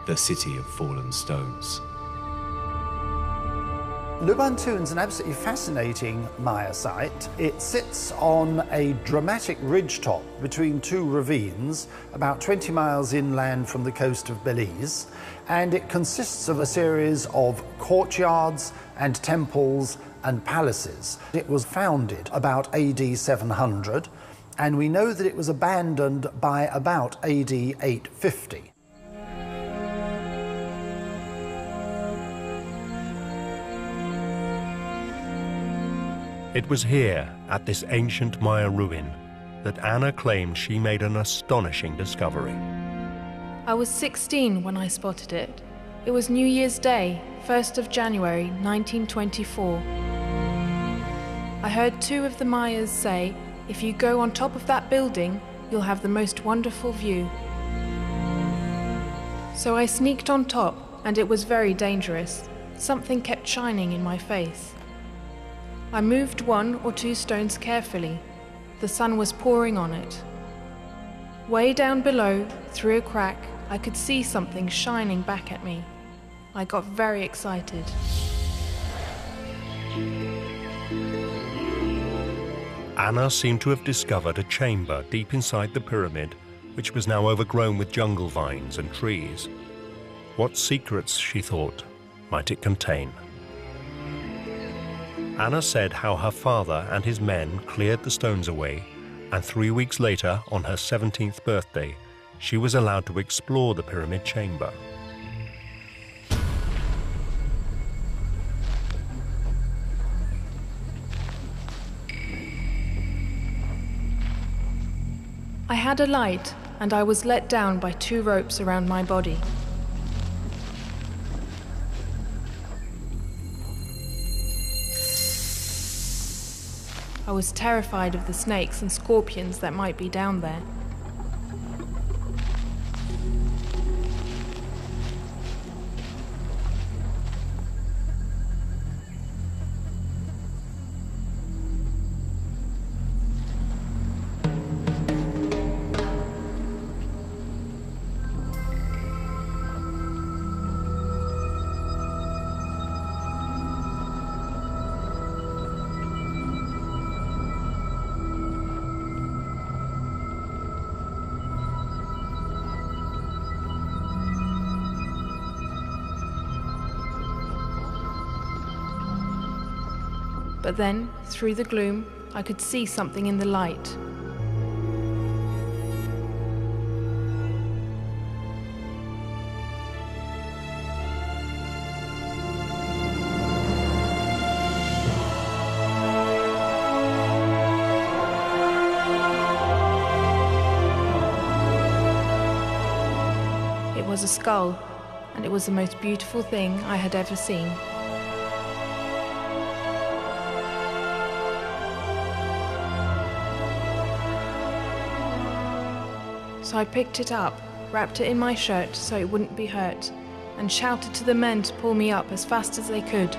the city of fallen stones. Lubantun's an absolutely fascinating Maya site. It sits on a dramatic ridgetop between two ravines, about 20 miles inland from the coast of Belize, and it consists of a series of courtyards and temples and palaces. It was founded about AD 700, and we know that it was abandoned by about AD 850. It was here, at this ancient Maya ruin, that Anna claimed she made an astonishing discovery. I was 16 when I spotted it. It was New Year's Day, 1st of January, 1924. I heard two of the Mayas say, if you go on top of that building, you'll have the most wonderful view. So I sneaked on top, and it was very dangerous. Something kept shining in my face. I moved 1 or 2 stones carefully. The sun was pouring on it. Way down below, through a crack, I could see something shining back at me. I got very excited. Anna seemed to have discovered a chamber deep inside the pyramid, which was now overgrown with jungle vines and trees. What secrets, she thought, might it contain? Anna said how her father and his men cleared the stones away, and 3 weeks later, on her 17th birthday, she was allowed to explore the pyramid chamber. I had a light, and I was let down by 2 ropes around my body. I was terrified of the snakes and scorpions that might be down there. But then, through the gloom, I could see something in the light. It was a skull, and it was the most beautiful thing I had ever seen. So I picked it up, wrapped it in my shirt so it wouldn't be hurt, and shouted to the men to pull me up as fast as they could.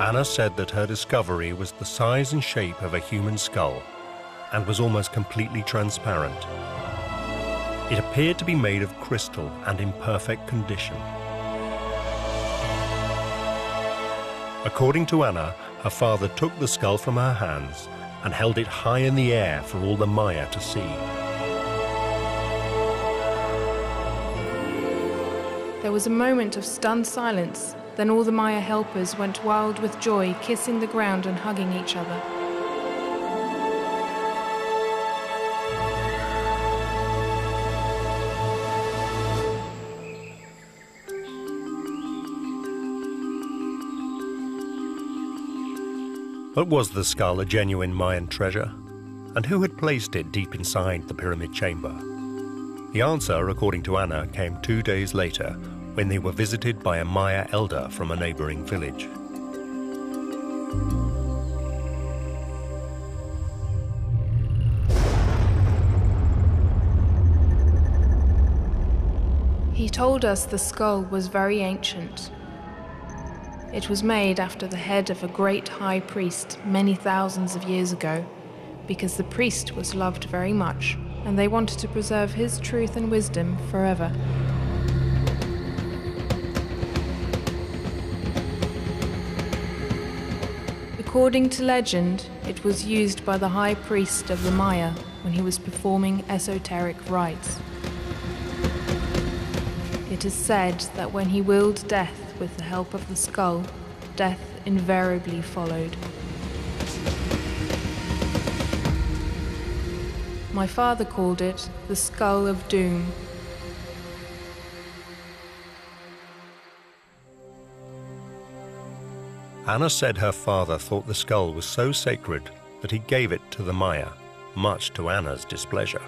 Anna said that her discovery was the size and shape of a human skull and was almost completely transparent. It appeared to be made of crystal and in perfect condition. According to Anna, her father took the skull from her hands and held it high in the air for all the Maya to see. There was a moment of stunned silence. Then all the Maya helpers went wild with joy, kissing the ground and hugging each other. But was the skull a genuine Mayan treasure? And who had placed it deep inside the pyramid chamber? The answer, according to Anna, came 2 days later, when they were visited by a Maya elder from a neighboring village. He told us the skull was very ancient. It was made after the head of a great high priest many thousands of years ago, because the priest was loved very much, and they wanted to preserve his truth and wisdom forever. According to legend, it was used by the high priest of the Maya when he was performing esoteric rites. It is said that when he willed death with the help of the skull, death invariably followed. My father called it the skull of doom. Anna said her father thought the skull was so sacred that he gave it to the Maya, much to Anna's displeasure.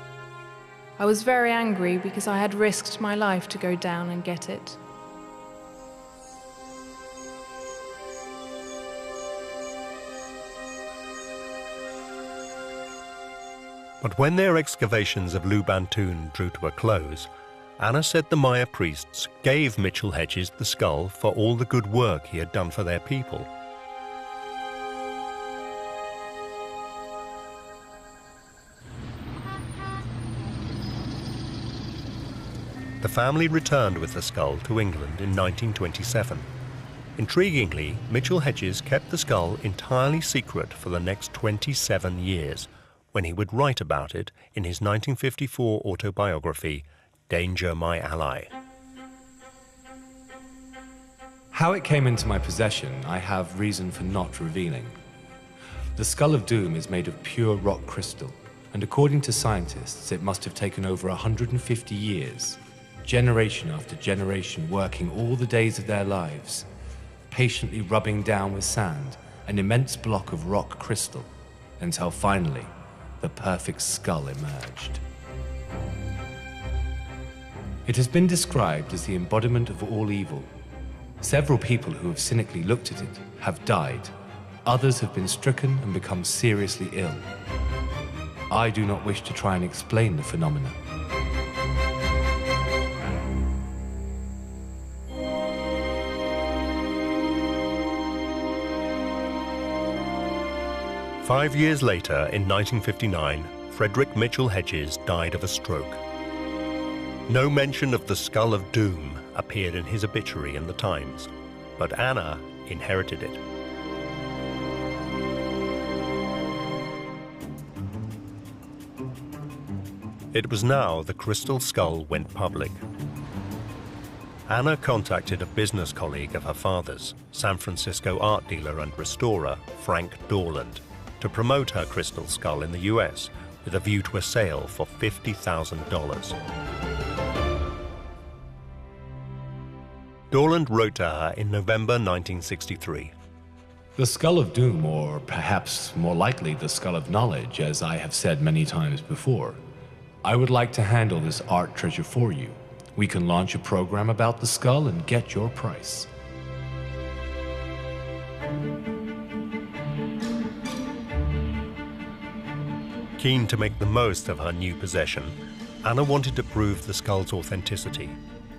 I was very angry because I had risked my life to go down and get it. But when their excavations of Lubantoon drew to a close, Anna said the Maya priests gave Mitchell Hedges the skull for all the good work he had done for their people. The family returned with the skull to England in 1927. Intriguingly, Mitchell Hedges kept the skull entirely secret for the next 27 years, when he would write about it in his 1954 autobiography, Danger, My Ally. How it came into my possession, I have reason for not revealing. The Skull of Doom is made of pure rock crystal, and according to scientists, it must have taken over 150 years, generation after generation working all the days of their lives, patiently rubbing down with sand an immense block of rock crystal, until finally, the perfect skull emerged. It has been described as the embodiment of all evil. Several people who have cynically looked at it have died. Others have been stricken and become seriously ill. I do not wish to try and explain the phenomena. Five years later, in 1959, Frederick Mitchell Hedges died of a stroke. No mention of the Skull of Doom appeared in his obituary in the Times, but Anna inherited it. It was now the crystal skull went public. Anna contacted a business colleague of her father's, San Francisco art dealer and restorer Frank Dorland, to promote her crystal skull in the US with a view to a sale for $50,000. Dorland wrote to her in November 1963. The Skull of Doom, or perhaps more likely the Skull of Knowledge, as I have said many times before. I would like to handle this art treasure for you. We can launch a program about the skull and get your price. Keen to make the most of her new possession, Anna wanted to prove the skull's authenticity.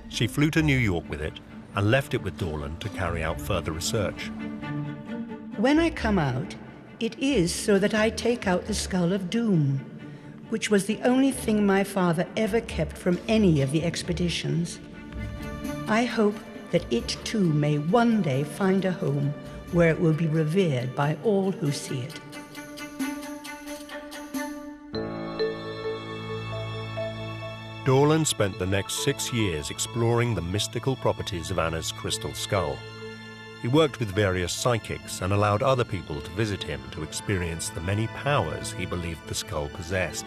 She flew to New York with it and left it with Dorland to carry out further research. When I come out, it is so that I take out the Skull of Doom, which was the only thing my father ever kept from any of the expeditions. I hope that it too may one day find a home where it will be revered by all who see it. Dorland spent the next 6 years exploring the mystical properties of Anna's crystal skull. He worked with various psychics and allowed other people to visit him to experience the many powers he believed the skull possessed.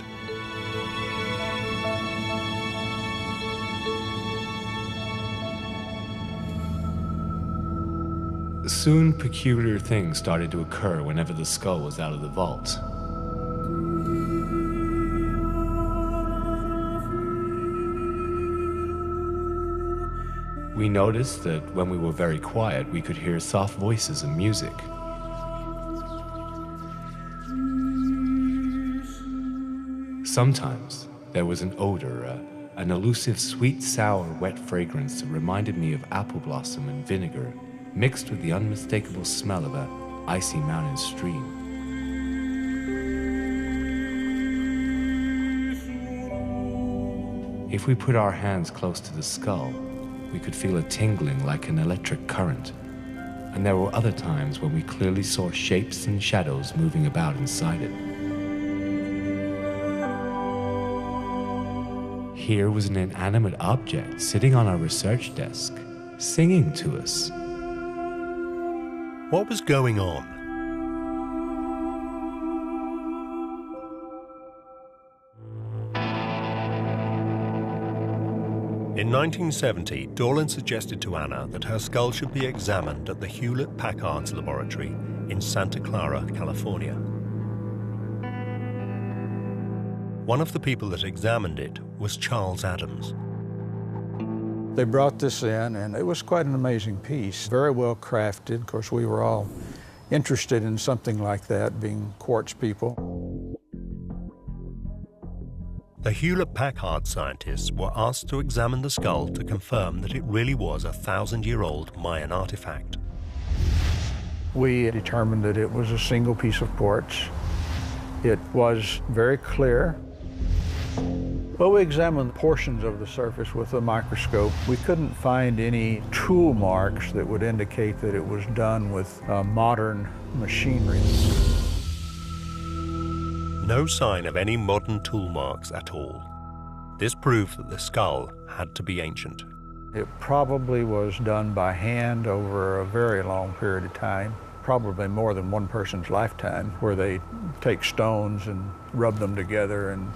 Soon, peculiar things started to occur whenever the skull was out of the vault. We noticed that when we were very quiet, we could hear soft voices and music. Sometimes there was an odor, an elusive sweet, sour, wet fragrance that reminded me of apple blossom and vinegar, mixed with the unmistakable smell of an icy mountain stream. If we put our hands close to the skull, we could feel a tingling like an electric current, and there were other times when we clearly saw shapes and shadows moving about inside it. Here was an inanimate object sitting on our research desk, singing to us. What was going on? In 1970, Dorland suggested to Anna that her skull should be examined at the Hewlett-Packard's laboratory in Santa Clara, California. One of the people that examined it was Charles Adams. They brought this in, and it was quite an amazing piece, very well crafted. Of course, we were all interested in something like that, being quartz people. The Hewlett-Packard scientists were asked to examine the skull to confirm that it really was a 1,000-year-old Mayan artifact. We determined that it was a single piece of quartz. It was very clear. Well, we examined portions of the surface with a microscope. We couldn't find any tool marks that would indicate that it was done with modern machinery. No sign of any modern tool marks at all. This proved that the skull had to be ancient. It probably was done by hand over a very long period of time, probably more than one person's lifetime, where they take stones and rub them together and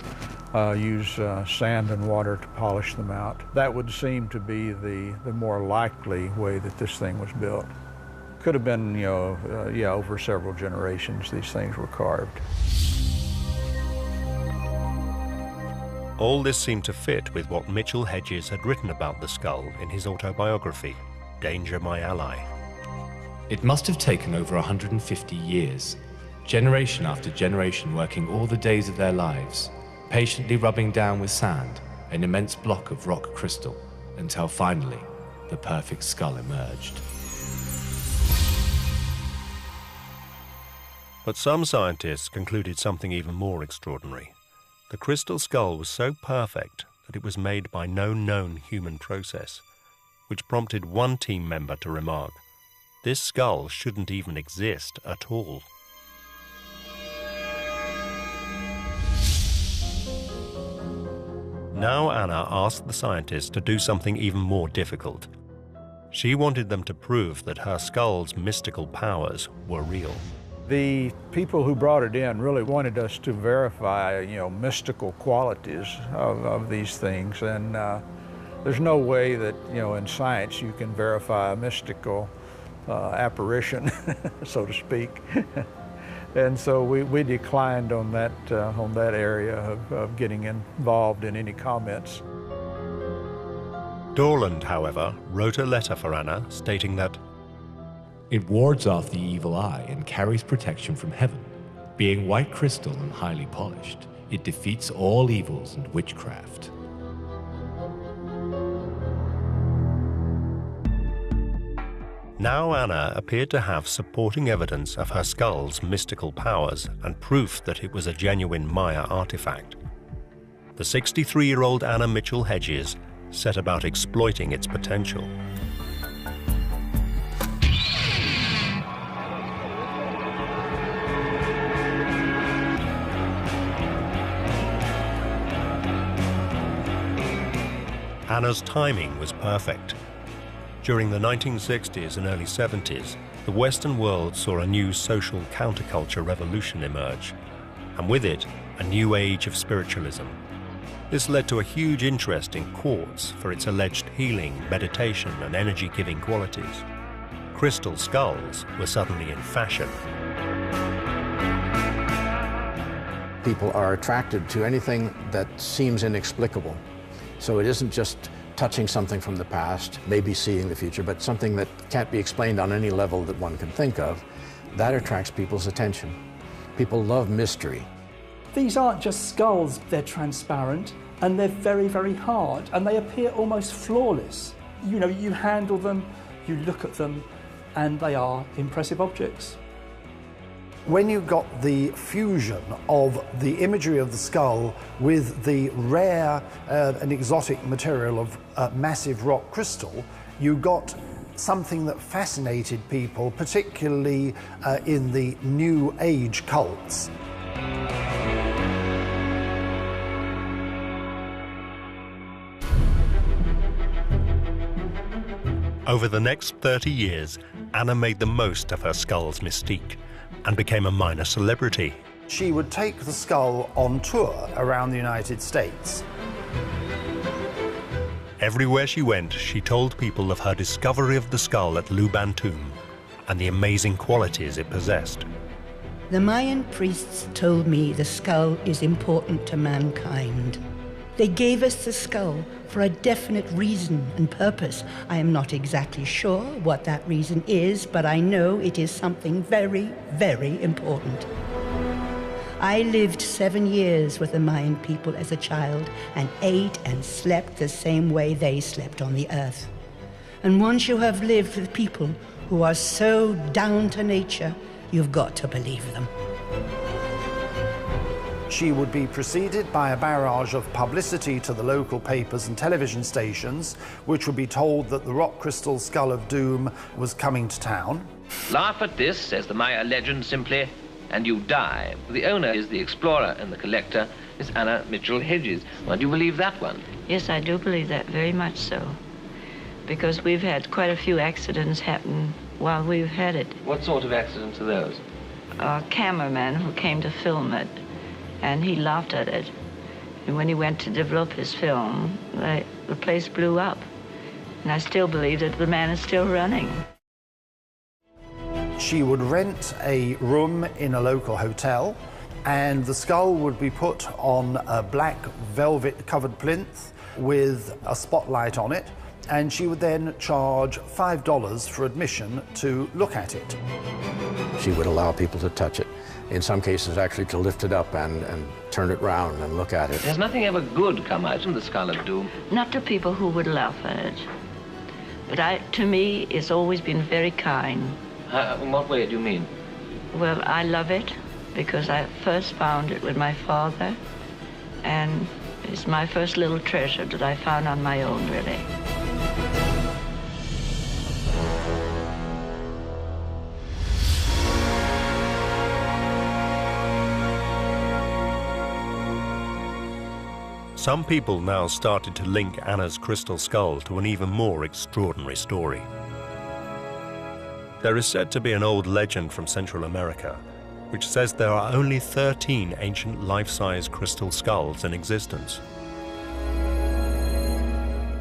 use sand and water to polish them out. That would seem to be the more likely way that this thing was built. Could have been, over several generations these things were carved. All this seemed to fit with what Mitchell Hedges had written about the skull in his autobiography, Danger My Ally. It must have taken over 150 years, generation after generation working all the days of their lives, patiently rubbing down with sand an immense block of rock crystal, until finally the perfect skull emerged. But some scientists concluded something even more extraordinary. The crystal skull was so perfect that it was made by no known human process, which prompted one team member to remark, "This skull shouldn't even exist at all." Now Anna asked the scientists to do something even more difficult. She wanted them to prove that her skull's mystical powers were real. The people who brought it in really wanted us to verify, mystical qualities of these things. And there's no way that, in science you can verify a mystical apparition, so to speak. And so we declined on that area of getting involved in any comments. Dorland, however, wrote a letter for Anna stating that it wards off the evil eye and carries protection from heaven. Being white crystal and highly polished, it defeats all evils and witchcraft. Now Anna appeared to have supporting evidence of her skull's mystical powers and proof that it was a genuine Maya artifact. the 63-year-old Anna Mitchell Hedges set about exploiting its potential. Anna's timing was perfect. During the 1960s and early 70s, the Western world saw a new social counterculture revolution emerge, and with it, a new age of spiritualism. This led to a huge interest in quartz for its alleged healing, meditation, and energy-giving qualities. Crystal skulls were suddenly in fashion. People are attracted to anything that seems inexplicable. So it isn't just touching something from the past, maybe seeing the future, but something that can't be explained on any level that one can think of. That attracts people's attention. People love mystery. These aren't just skulls, they're transparent and they're very, very hard and they appear almost flawless. You know, you handle them, you look at them, and they are impressive objects. When you got the fusion of the imagery of the skull with the rare and exotic material of massive rock crystal, you got something that fascinated people, particularly in the New Age cults. Over the next 30 years, Anna made the most of her skull's mystique and became a minor celebrity. She would take the skull on tour around the United States. Everywhere she went, she told people of her discovery of the skull at Lubantum and the amazing qualities it possessed. The Mayan priests told me the skull is important to mankind. They gave us the skull for a definite reason and purpose. I am not exactly sure what that reason is, but I know it is something very, very important. I lived 7 years with the Mayan people as a child and ate and slept the same way they slept on the earth. And once you have lived with people who are so down to nature, you've got to believe them. She would be preceded by a barrage of publicity to the local papers and television stations, which would be told that the rock crystal skull of doom was coming to town. Laugh at this, says the Maya legend simply, and you die. The owner is the explorer and the collector is Anna Mitchell Hedges. Well, do you believe that one? Yes, I do believe that, very much so. Because we've had quite a few accidents happen while we've had it. What sort of accidents are those? A cameraman who came to film it, and he laughed at it. And when he went to develop his film, the place blew up. And I still believe that the man is still running. She would rent a room in a local hotel, and the skull would be put on a black velvet covered plinth with a spotlight on it, and she would then charge $5 for admission to look at it. She would allow people to touch it. In some cases, actually to lift it up and turn it round and look at it. Has nothing ever good come out from the skull of doom? Not to people who would laugh at it. But to me, it's always been very kind. In what way do you mean? Well, I love it because I first found it with my father, and it's my first little treasure that I found on my own, really. Some people now started to link Anna's crystal skull to an even more extraordinary story. There is said to be an old legend from Central America which says there are only 13 ancient life-size crystal skulls in existence.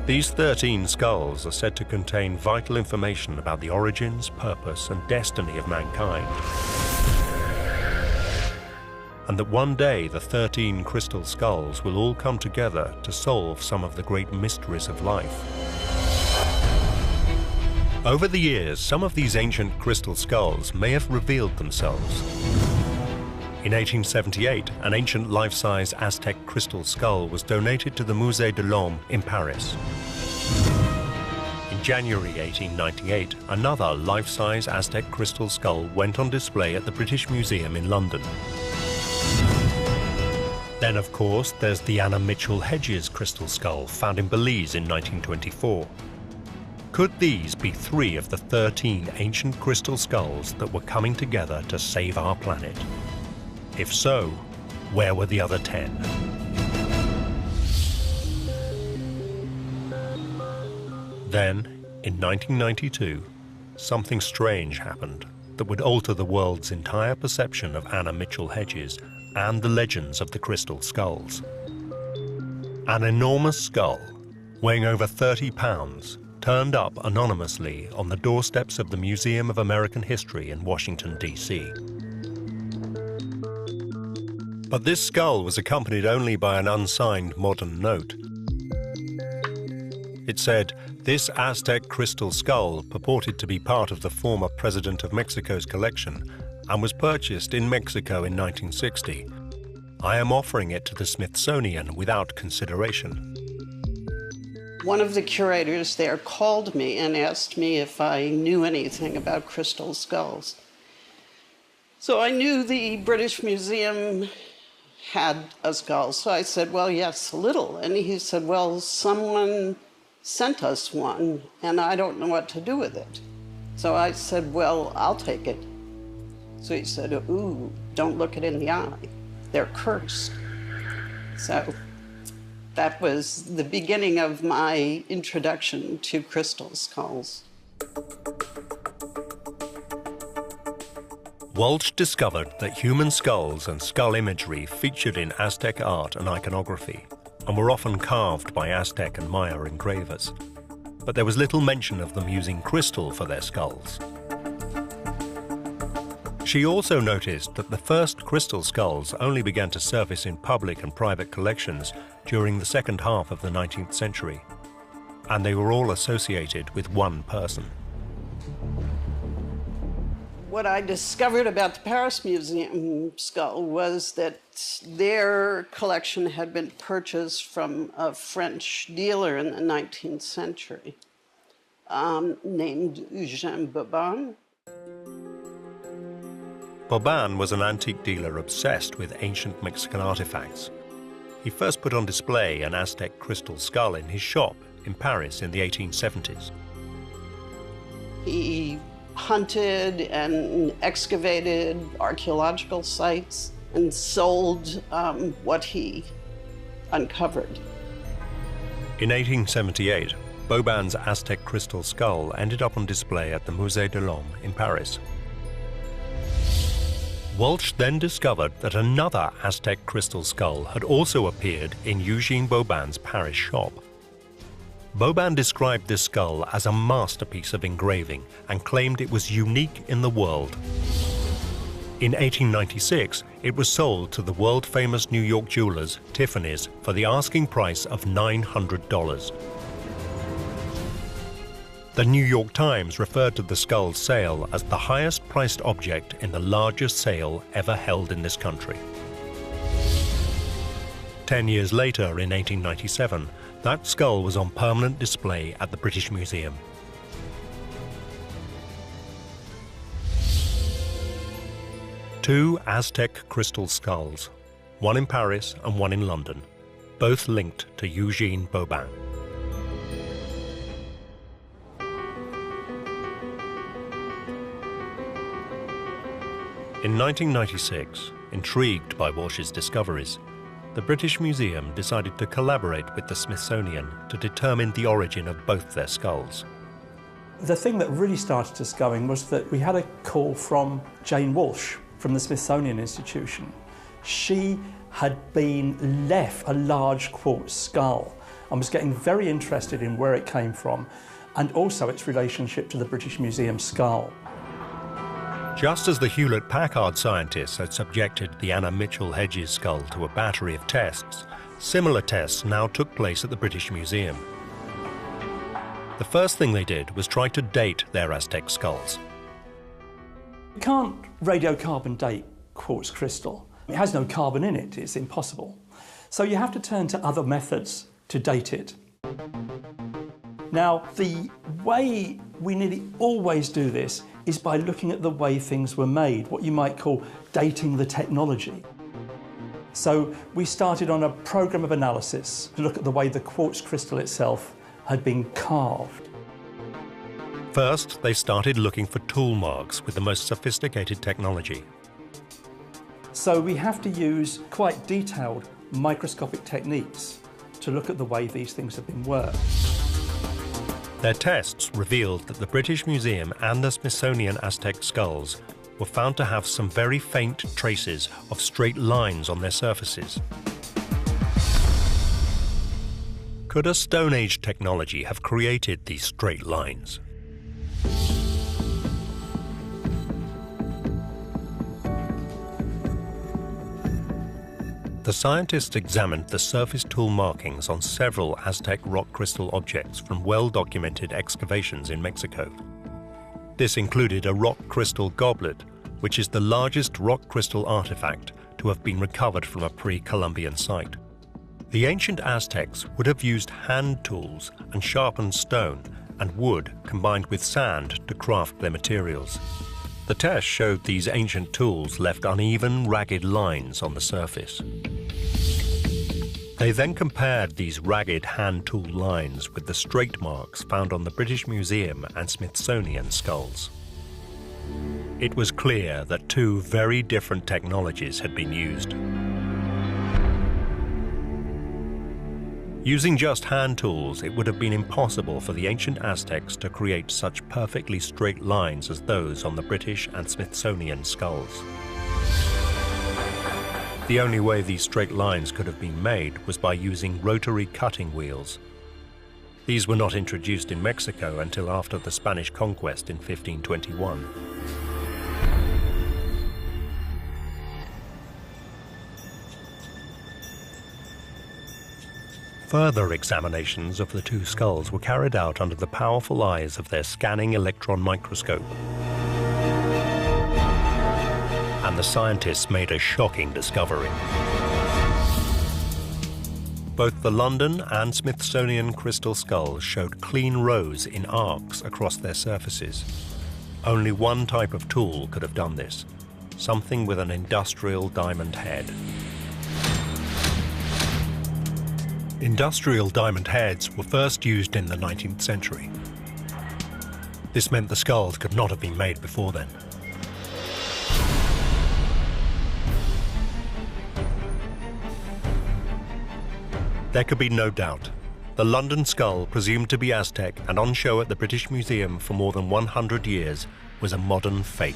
These 13 skulls are said to contain vital information about the origins, purpose, and destiny of mankind. And that one day the 13 crystal skulls will all come together to solve some of the great mysteries of life. Over the years, some of these ancient crystal skulls may have revealed themselves. In 1878, an ancient life-size Aztec crystal skull was donated to the Musée de l'Homme in Paris. In January 1898, another life-size Aztec crystal skull went on display at the British Museum in London. Then, of course, there's the Anna Mitchell Hedges crystal skull found in Belize in 1924. Could these be 3 of the 13 ancient crystal skulls that were coming together to save our planet? If so, where were the other 10? Then, in 1992, something strange happened that would alter the world's entire perception of Anna Mitchell Hedges and the legends of the crystal skulls. An enormous skull, weighing over 30 pounds, turned up anonymously on the doorsteps of the Museum of American History in Washington, D.C. But this skull was accompanied only by an unsigned modern note. It said, "This Aztec crystal skull purported to be part of the former President of Mexico's collection and was purchased in Mexico in 1960. I am offering it to the Smithsonian without consideration." One of the curators there called me and asked me if I knew anything about crystal skulls. So I knew the British Museum had a skull, so I said, well, yes, a little. And he said, well, someone sent us one, and I don't know what to do with it. So I said, well, I'll take it. So he said, ooh, don't look it in the eye. They're cursed. So that was the beginning of my introduction to crystal skulls. Walsh discovered that human skulls and skull imagery featured in Aztec art and iconography and were often carved by Aztec and Maya engravers. But there was little mention of them using crystal for their skulls. She also noticed that the first crystal skulls only began to surface in public and private collections during the second half of the 19th century, and they were all associated with one person. What I discovered about the Paris Museum skull was that their collection had been purchased from a French dealer in the 19th century named Eugène Bobin. Bobin was an antique dealer obsessed with ancient Mexican artifacts. He first put on display an Aztec crystal skull in his shop in Paris in the 1870s. He hunted and excavated archaeological sites and sold what he uncovered. In 1878, Bobin's Aztec crystal skull ended up on display at the Musée de l'Homme in Paris. Walsh then discovered that another Aztec crystal skull had also appeared in Eugene Bobin's Paris shop. Bobin described this skull as a masterpiece of engraving and claimed it was unique in the world. In 1896, it was sold to the world-famous New York jewelers Tiffany's for the asking price of $900. The New York Times referred to the skull's sale as the highest-priced object in the largest sale ever held in this country. 10 years later, in 1897, that skull was on permanent display at the British Museum. Two Aztec crystal skulls, one in Paris and one in London, both linked to Eugene Bobin. In 1996, intrigued by Walsh's discoveries, the British Museum decided to collaborate with the Smithsonian to determine the origin of both their skulls. The thing that really started us going was that we had a call from Jane Walsh from the Smithsonian Institution. She had been left a large quartz skull and was getting very interested in where it came from and also its relationship to the British Museum skull. Just as the Hewlett-Packard scientists had subjected the Anna Mitchell Hedges skull to a battery of tests, similar tests now took place at the British Museum. The first thing they did was try to date their Aztec skulls. You can't radiocarbon date quartz crystal. It has no carbon in it, it's impossible. So you have to turn to other methods to date it. Now, the way we nearly always do this is by looking at the way things were made, what you might call dating the technology. So we started on a program of analysis to look at the way the quartz crystal itself had been carved. First, they started looking for tool marks with the most sophisticated technology. So we have to use quite detailed microscopic techniques to look at the way these things have been worked. Their tests revealed that the British Museum and the Smithsonian Aztec skulls were found to have some very faint traces of straight lines on their surfaces. Could a Stone Age technology have created these straight lines? The scientists examined the surface tool markings on several Aztec rock crystal objects from well-documented excavations in Mexico. This included a rock crystal goblet, which is the largest rock crystal artifact to have been recovered from a pre-Columbian site. The ancient Aztecs would have used hand tools and sharpened stone and wood combined with sand to craft their materials. The test showed these ancient tools left uneven, ragged lines on the surface. They then compared these ragged hand tool lines with the straight marks found on the British Museum and Smithsonian skulls. It was clear that two very different technologies had been used. Using just hand tools, it would have been impossible for the ancient Aztecs to create such perfectly straight lines as those on the British and Smithsonian skulls. The only way these straight lines could have been made was by using rotary cutting wheels. These were not introduced in Mexico until after the Spanish conquest in 1521. Further examinations of the two skulls were carried out under the powerful eyes of their scanning electron microscope. And the scientists made a shocking discovery. Both the London and Smithsonian crystal skulls showed clean rows in arcs across their surfaces. Only one type of tool could have done this, something with an industrial diamond head. Industrial diamond heads were first used in the 19th century. This meant the skulls could not have been made before then. There could be no doubt. The London skull, presumed to be Aztec and on show at the British Museum for more than 100 years, was a modern fake.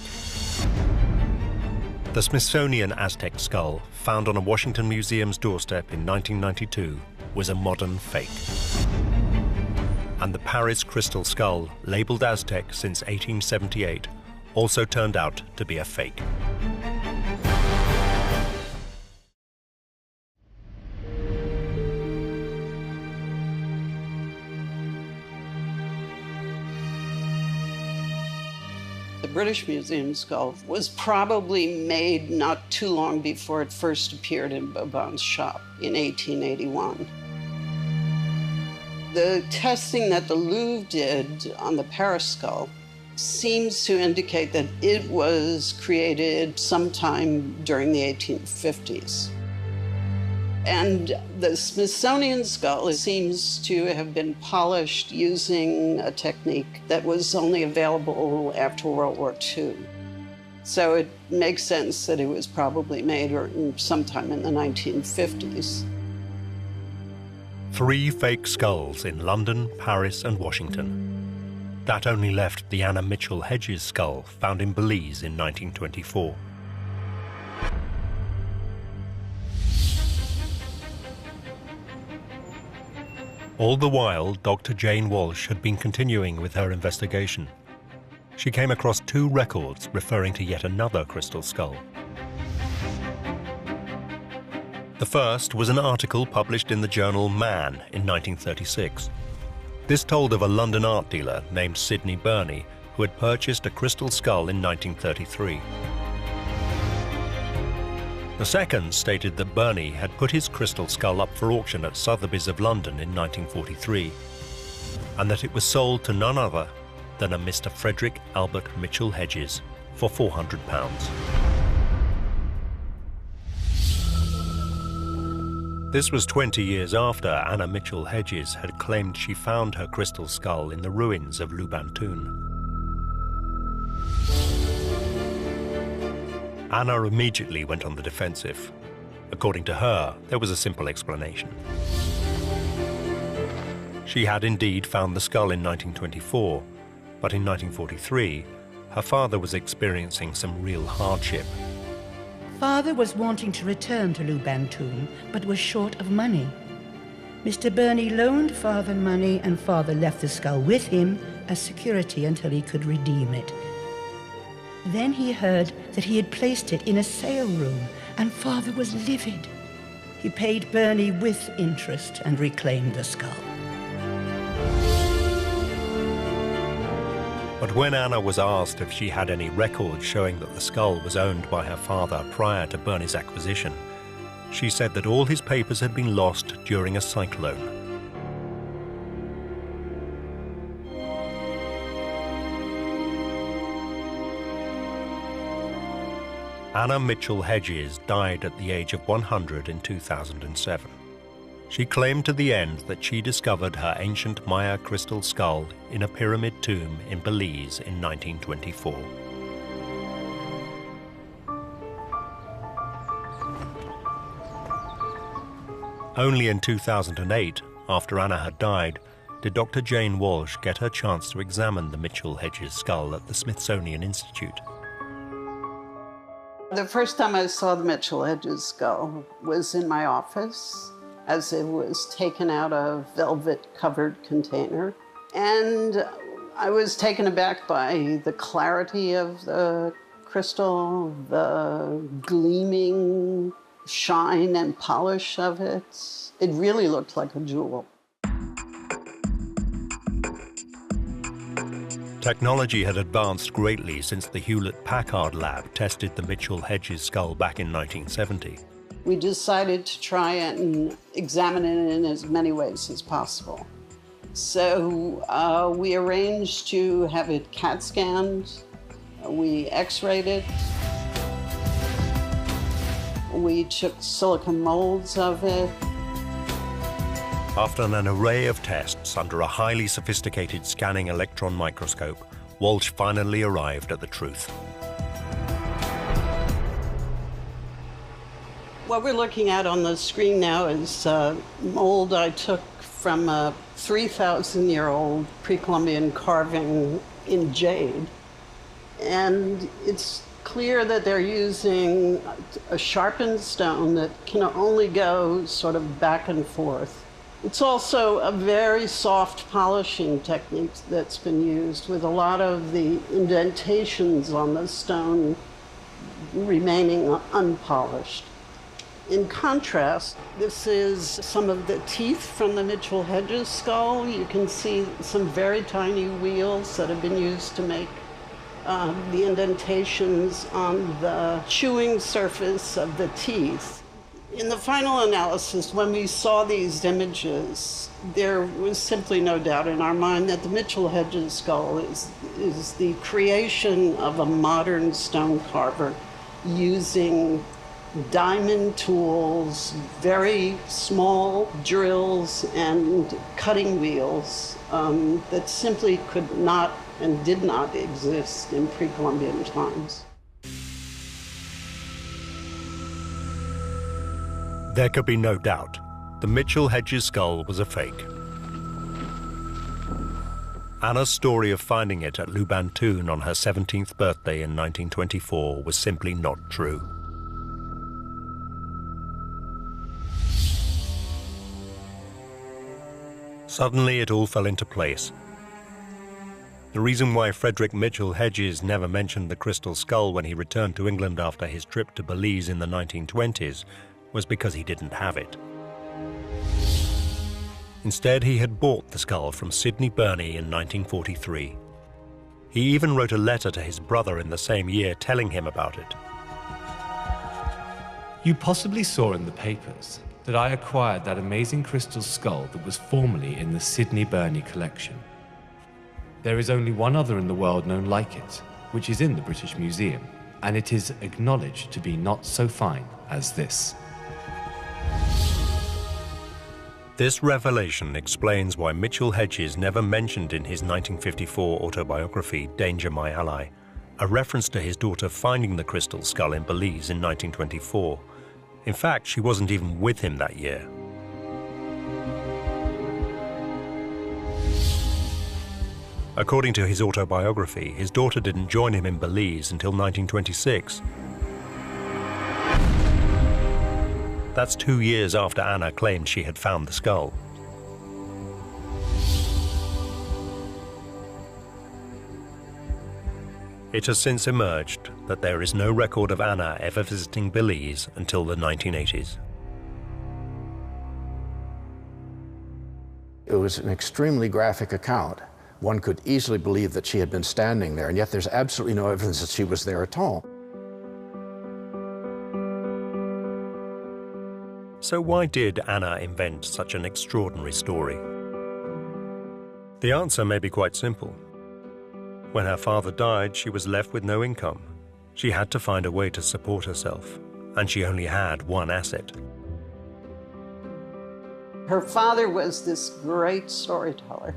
The Smithsonian Aztec skull, found on a Washington museum's doorstep in 1992, was a modern fake. And the Paris crystal skull, labelled Aztec since 1878, also turned out to be a fake. The British Museum skull was probably made not too long before it first appeared in Bobon's shop in 1881. The testing that the Louvre did on the Paris skull seems to indicate that it was created sometime during the 1850s. And the Smithsonian skull seems to have been polished using a technique that was only available after World War II. So it makes sense that it was probably made sometime in the 1950s. 3 fake skulls in London, Paris, and Washington. That only left the Anna Mitchell Hedges skull found in Belize in 1924. All the while, Dr. Jane Walsh had been continuing with her investigation. She came across 2 records referring to yet another crystal skull. The first was an article published in the journal Man in 1936. This told of a London art dealer named Sidney Burney who had purchased a crystal skull in 1933. The second stated that Burney had put his crystal skull up for auction at Sotheby's of London in 1943, and that it was sold to none other than a Mr. Frederick Albert Mitchell Hedges for £400. This was 20 years after Anna Mitchell Hedges had claimed she found her crystal skull in the ruins of Lubantun. Anna immediately went on the defensive. According to her, there was a simple explanation. She had indeed found the skull in 1924, but in 1943, her father was experiencing some real hardship. Father was wanting to return to Lubantun, but was short of money. Mr. Burney loaned Father money, and Father left the skull with him as security until he could redeem it. Then he heard that he had placed it in a sale room, and Father was livid. He paid Burney with interest and reclaimed the skull. But when Anna was asked if she had any records showing that the skull was owned by her father prior to Burney's acquisition, she said that all his papers had been lost during a cyclone. Anna Mitchell Hedges died at the age of 100 in 2007. She claimed to the end that she discovered her ancient Maya crystal skull in a pyramid tomb in Belize in 1924. Only in 2008, after Anna had died, did Dr. Jane Walsh get her chance to examine the Mitchell Hedges skull at the Smithsonian Institute. The first time I saw the Mitchell Hedges skull was in my office as it was taken out of a velvet-covered container. And I was taken aback by the clarity of the crystal, the gleaming shine and polish of it. It really looked like a jewel. Technology had advanced greatly since the Hewlett-Packard lab tested the Mitchell Hedges skull back in 1970. We decided to try and examine it in as many ways as possible. So we arranged to have it CAT scanned, we X-rayed it, we took silicon molds of it. After an array of tests under a highly sophisticated scanning electron microscope, Walsh finally arrived at the truth. What we're looking at on the screen now is a mold I took from a 3,000-year-old pre-Columbian carving in jade. And it's clear that they're using a sharpened stone that can only go sort of back and forth. It's also a very soft polishing technique that's been used, with a lot of the indentations on the stone remaining unpolished. In contrast, this is some of the teeth from the Mitchell Hedges skull. You can see some very tiny wheels that have been used to make the indentations on the chewing surface of the teeth. In the final analysis, when we saw these images, there was simply no doubt in our mind that the Mitchell Hedges skull is the creation of a modern stone carver using diamond tools, very small drills and cutting wheels that simply could not and did not exist in pre-Columbian times. There could be no doubt. The Mitchell Hedges skull was a fake. Anna's story of finding it at Lubantun on her 17th birthday in 1924 was simply not true. Suddenly, it all fell into place. The reason why Frederick Mitchell Hedges never mentioned the crystal skull when he returned to England after his trip to Belize in the 1920s was because he didn't have it. Instead, he had bought the skull from Sidney Burney in 1943. He even wrote a letter to his brother in the same year telling him about it. You possibly saw in the papers that I acquired that amazing crystal skull that was formerly in the Sidney Burney collection. There is only one other in the world known like it, which is in the British Museum, and it is acknowledged to be not so fine as this. This revelation explains why Mitchell Hedges never mentioned in his 1954 autobiography, Danger My Ally, a reference to his daughter finding the crystal skull in Belize in 1924. In fact, she wasn't even with him that year. According to his autobiography, his daughter didn't join him in Belize until 1926. That's 2 years after Anna claimed she had found the skull. It has since emerged that there is no record of Anna ever visiting Belize until the 1980s. It was an extremely graphic account. One could easily believe that she had been standing there, and yet there's absolutely no evidence that she was there at all. So why did Anna invent such an extraordinary story? The answer may be quite simple. When her father died, she was left with no income. She had to find a way to support herself, and she only had one asset. Her father was this great storyteller.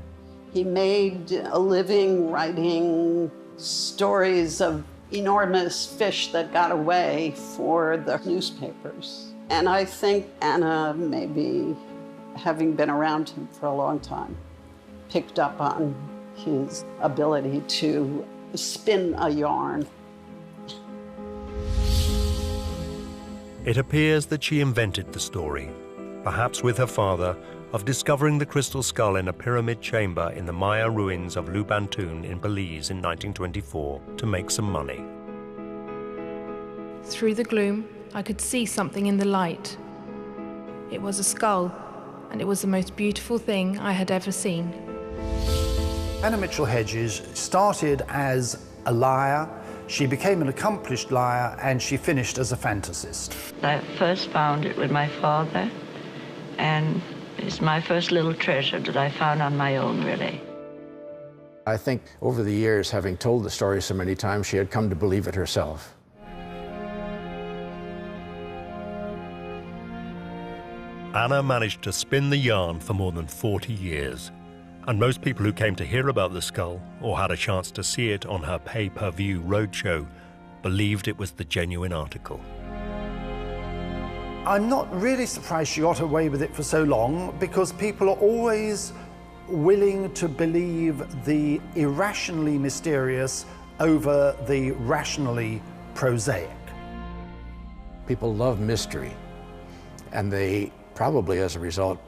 He made a living writing stories of enormous fish that got away for the newspapers. And I think Anna, maybe having been around him for a long time, picked up on his ability to spin a yarn. It appears that she invented the story, perhaps with her father, of discovering the crystal skull in a pyramid chamber in the Maya ruins of Lubantun in Belize in 1924 to make some money. Through the gloom, I could see something in the light. It was a skull, and it was the most beautiful thing I had ever seen. Anna Mitchell Hedges started as a liar, she became an accomplished liar, and she finished as a fantasist. I first found it with my father, and it's my first little treasure that I found on my own, really. I think over the years, having told the story so many times, she had come to believe it herself. Anna managed to spin the yarn for more than 40 years, and most people who came to hear about the skull or had a chance to see it on her pay-per-view roadshow believed it was the genuine article. I'm not really surprised she got away with it for so long, because people are always willing to believe the irrationally mysterious over the rationally prosaic. People love mystery, and they probably, as a result,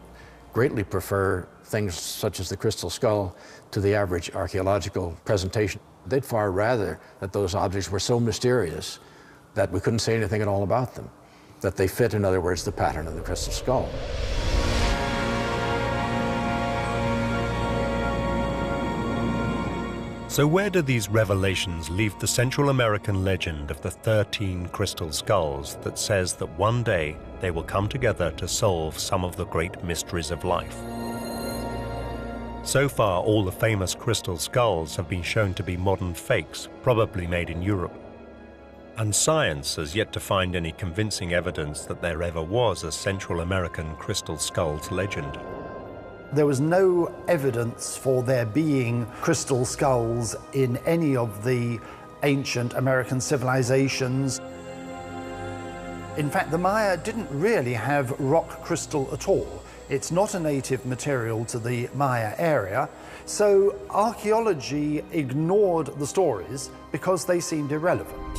greatly prefer things such as the crystal skull to the average archaeological presentation. They'd far rather that those objects were so mysterious that we couldn't say anything at all about them, that they fit, in other words, the pattern of the crystal skull. So where do these revelations leave the Central American legend of the 13 crystal skulls that says that one day they will come together to solve some of the great mysteries of life? So far, all the famous crystal skulls have been shown to be modern fakes, probably made in Europe. And science has yet to find any convincing evidence that there ever was a Central American crystal skulls legend. There was no evidence for there being crystal skulls in any of the ancient American civilizations. In fact, the Maya didn't really have rock crystal at all. It's not a native material to the Maya area, so archaeology ignored the stories because they seemed irrelevant.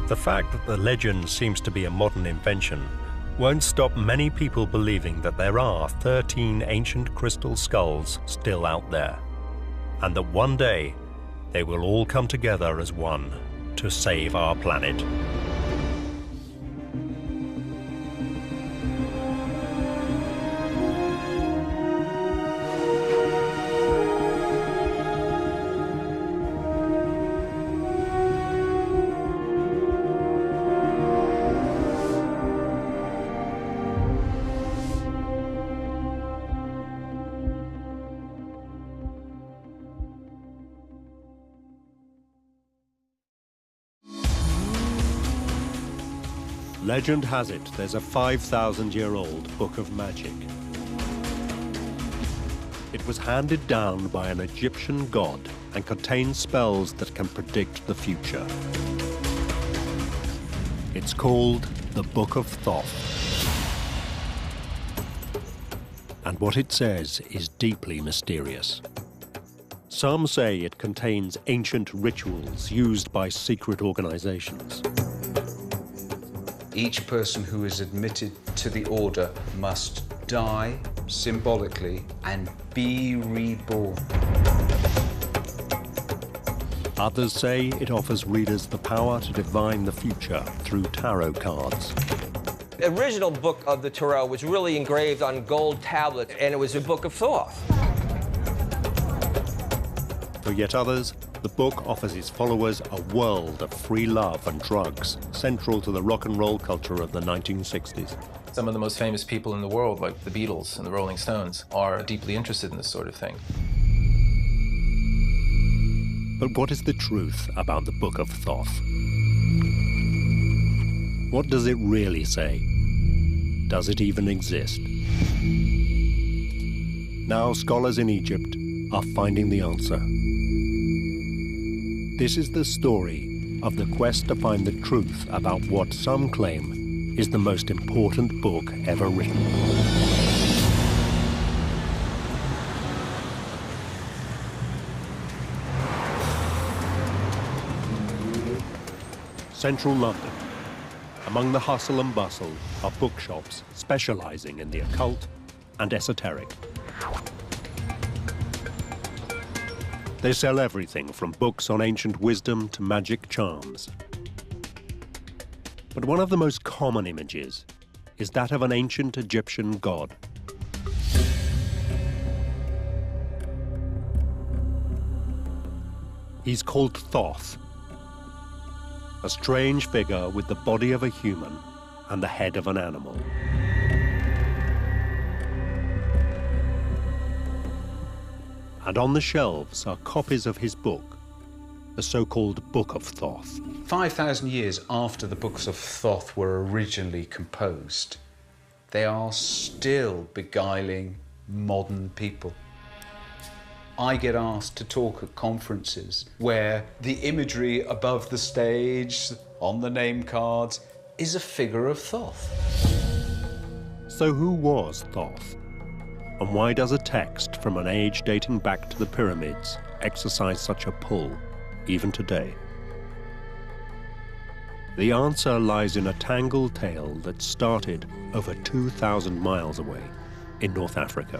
The fact that the legend seems to be a modern invention won't stop many people believing that there are 13 ancient crystal skulls still out there, and that one day they will all come together as one to save our planet. Legend has it there's a 5,000-year-old book of magic It was handed down by an Egyptian god and contains spells that can predict the future. It's called the Book of Thoth. And what it says is deeply mysterious. Some say it contains ancient rituals used by secret organizations. Each person who is admitted to the order must die symbolically and be reborn. Others say it offers readers the power to divine the future through tarot cards. The original book of the tarot was really engraved on gold tablets, and it was a Book of Thoth. For yet others, the book offers its followers a world of free love and drugs, central to the rock and roll culture of the 1960s. Some of the most famous people in the world, like the Beatles and the Rolling Stones, are deeply interested in this sort of thing. But what is the truth about the Book of Thoth? What does it really say? Does it even exist? Now scholars in Egypt are finding the answer. This is the story of the quest to find the truth about what some claim is the most important book ever written. Central London. Among the hustle and bustle are bookshops specializing in the occult and esoteric. They sell everything from books on ancient wisdom to magic charms. But one of the most common images is that of an ancient Egyptian god. He's called Thoth, a strange figure with the body of a human and the head of an animal. And on the shelves are copies of his book, the so-called Book of Thoth. 5,000 years after the Books of Thoth were originally composed, they are still beguiling modern people. I get asked to talk at conferences where the imagery above the stage, on the name cards, is a figure of Thoth. So who was Thoth? And why does a text from an age dating back to the pyramids exercise such a pull, even today? The answer lies in a tangled tale that started over 2,000 miles away in North Africa.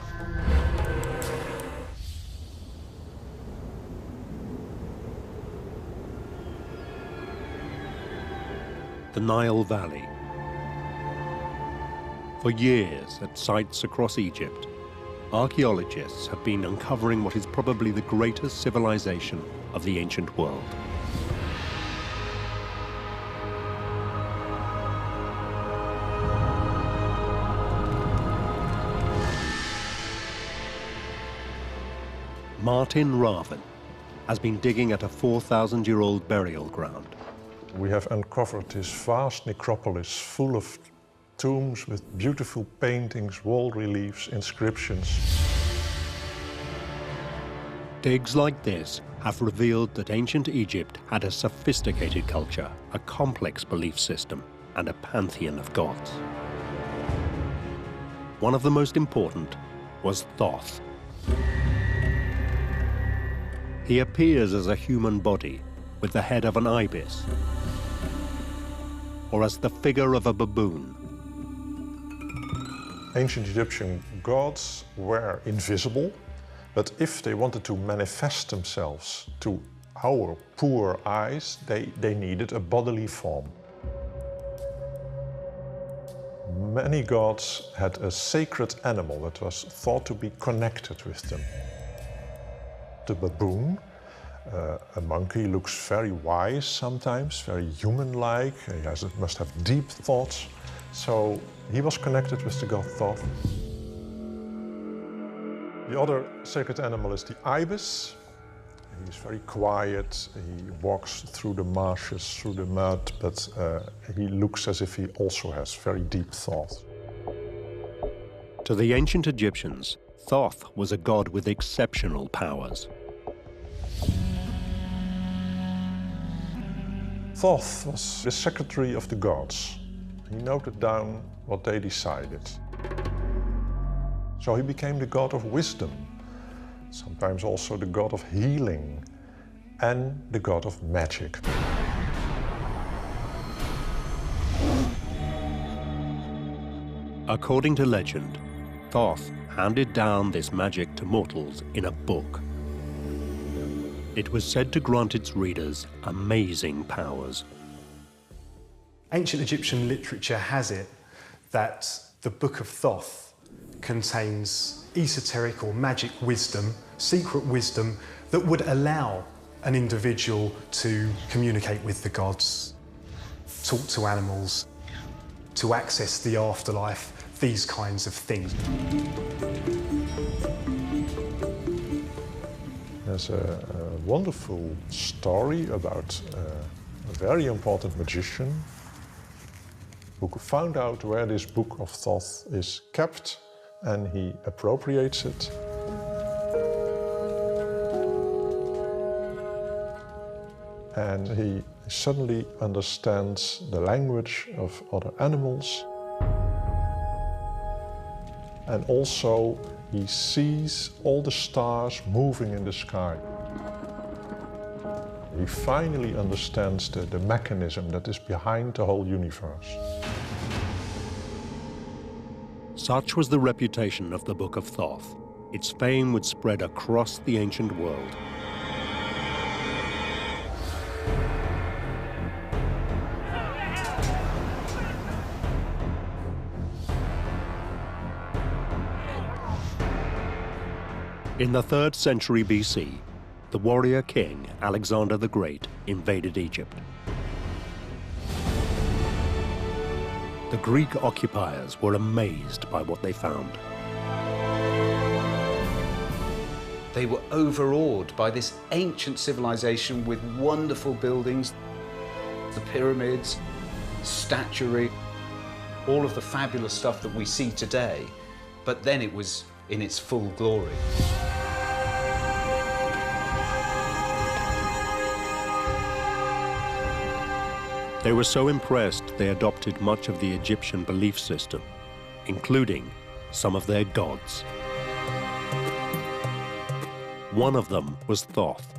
The Nile Valley. For years, at sites across Egypt, archaeologists have been uncovering what is probably the greatest civilization of the ancient world. Martin Raven has been digging at a 4,000-year-old burial ground. We have uncovered this vast necropolis full of tombs with beautiful paintings, wall reliefs, inscriptions. Digs like this have revealed that ancient Egypt had a sophisticated culture, a complex belief system, and a pantheon of gods. One of the most important was Thoth. He appears as a human body with the head of an ibis, or as the figure of a baboon. Ancient Egyptian gods were invisible, but if they wanted to manifest themselves to our poor eyes, they needed a bodily form. Many gods had a sacred animal that was thought to be connected with them. The baboon, a monkey, looks very wise sometimes, very human-like. He must have deep thoughts. So he was connected with the god Thoth. The other sacred animal is the ibis. He's very quiet. He walks through the marshes, through the mud, but he looks as if he also has very deep thought. To the ancient Egyptians, Thoth was a god with exceptional powers. Thoth was the secretary of the gods. He noted down what they decided. So he became the god of wisdom, sometimes also the god of healing, and the god of magic. According to legend, Thoth handed down this magic to mortals in a book. It was said to grant its readers amazing powers. Ancient Egyptian literature has it that the Book of Thoth contains esoteric or magic wisdom, secret wisdom, that would allow an individual to communicate with the gods, talk to animals, to access the afterlife, these kinds of things. There's a wonderful story about a very important magician who found out where this Book of Thoth is kept, and he appropriates it. And he suddenly understands the language of other animals. And also he sees all the stars moving in the sky. He finally understands the mechanism that is behind the whole universe. Such was the reputation of the Book of Thoth. Its fame would spread across the ancient world. In the 3rd century BC, the warrior king Alexander the Great invaded Egypt. The Greek occupiers were amazed by what they found. They were overawed by this ancient civilization with wonderful buildings, the pyramids, statuary, all of the fabulous stuff that we see today, but then it was in its full glory. They were so impressed they adopted much of the Egyptian belief system, including some of their gods. One of them was Thoth.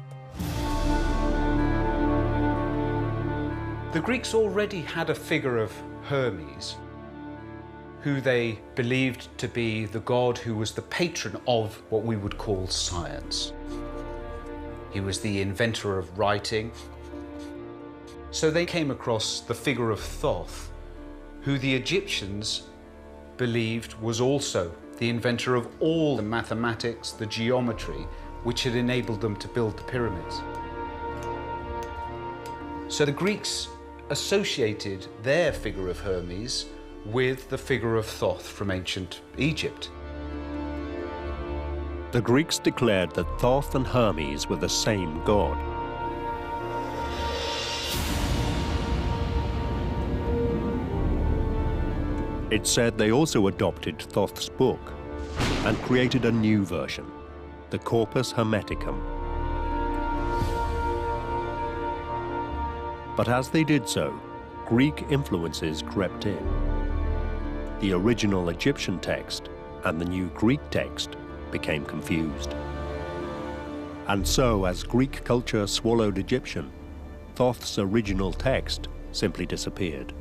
The Greeks already had a figure of Hermes, who they believed to be the god who was the patron of what we would call science. He was the inventor of writing. So they came across the figure of Thoth, who the Egyptians believed was also the inventor of all the mathematics, the geometry, which had enabled them to build the pyramids. So the Greeks associated their figure of Hermes with the figure of Thoth from ancient Egypt. The Greeks declared that Thoth and Hermes were the same god. It said they also adopted Thoth's book and created a new version, the Corpus Hermeticum. But as they did so, Greek influences crept in. The original Egyptian text and the new Greek text became confused. And so, as Greek culture swallowed Egyptian, Thoth's original text simply disappeared.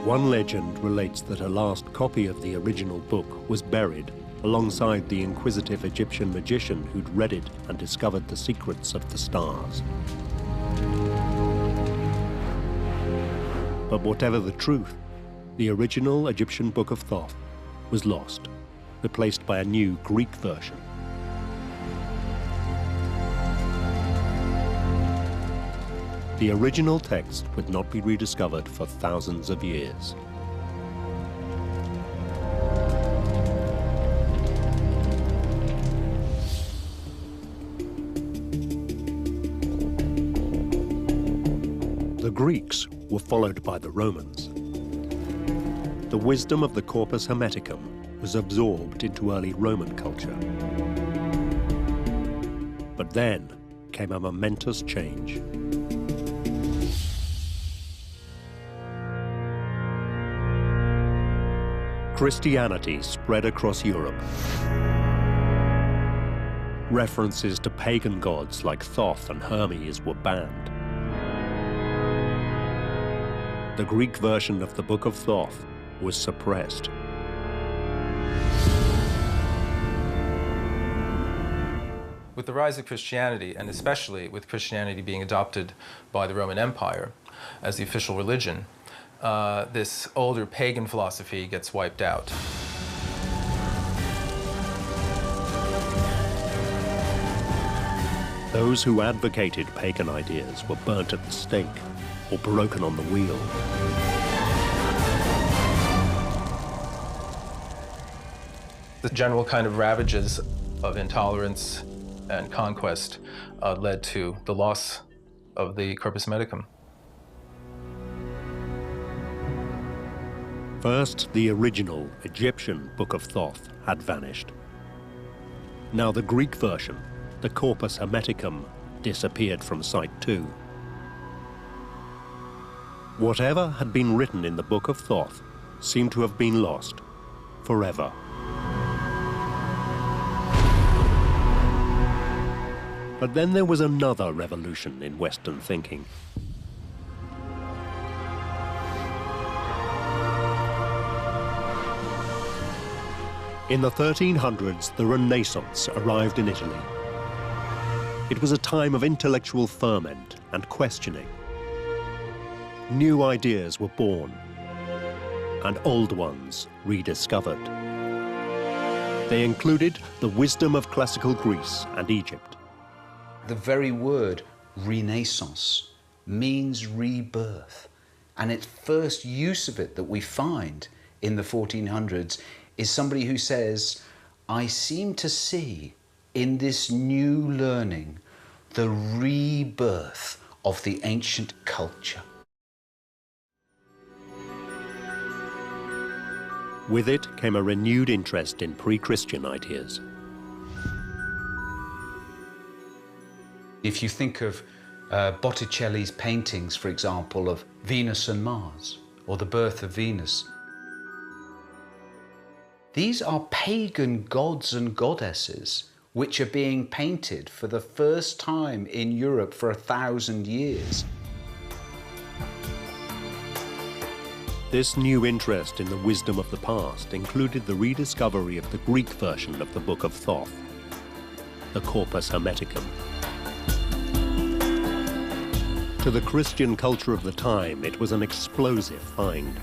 One legend relates that a last copy of the original book was buried alongside the inquisitive Egyptian magician who'd read it and discovered the secrets of the stars. But whatever the truth, the original Egyptian Book of Thoth was lost, replaced by a new Greek version. The original text would not be rediscovered for thousands of years. The Greeks were followed by the Romans. The wisdom of the Corpus Hermeticum was absorbed into early Roman culture. But then came a momentous change. Christianity spread across Europe. References to pagan gods like Thoth and Hermes were banned. The Greek version of the Book of Thoth was suppressed. With the rise of Christianity, and especially with Christianity being adopted by the Roman Empire as the official religion, this older pagan philosophy gets wiped out. Those who advocated pagan ideas were burnt at the stake or broken on the wheel. The general kind of ravages of intolerance and conquest led to the loss of the Corpus Hermeticum. First, the original Egyptian Book of Thoth had vanished. Now the Greek version, the Corpus Hermeticum, disappeared from sight too. Whatever had been written in the Book of Thoth seemed to have been lost forever. But then there was another revolution in Western thinking. In the 1300s, the Renaissance arrived in Italy. It was a time of intellectual ferment and questioning. New ideas were born, and old ones rediscovered. They included the wisdom of classical Greece and Egypt. The very word Renaissance means rebirth, and its first use of it that we find in the 1400s is somebody who says, I seem to see in this new learning the rebirth of the ancient culture. With it came a renewed interest in pre-Christian ideas. If you think of Botticelli's paintings, for example, of Venus and Mars, or the birth of Venus, these are pagan gods and goddesses which are being painted for the first time in Europe for 1,000 years. This new interest in the wisdom of the past included the rediscovery of the Greek version of the Book of Thoth, the Corpus Hermeticum. To the Christian culture of the time, it was an explosive find.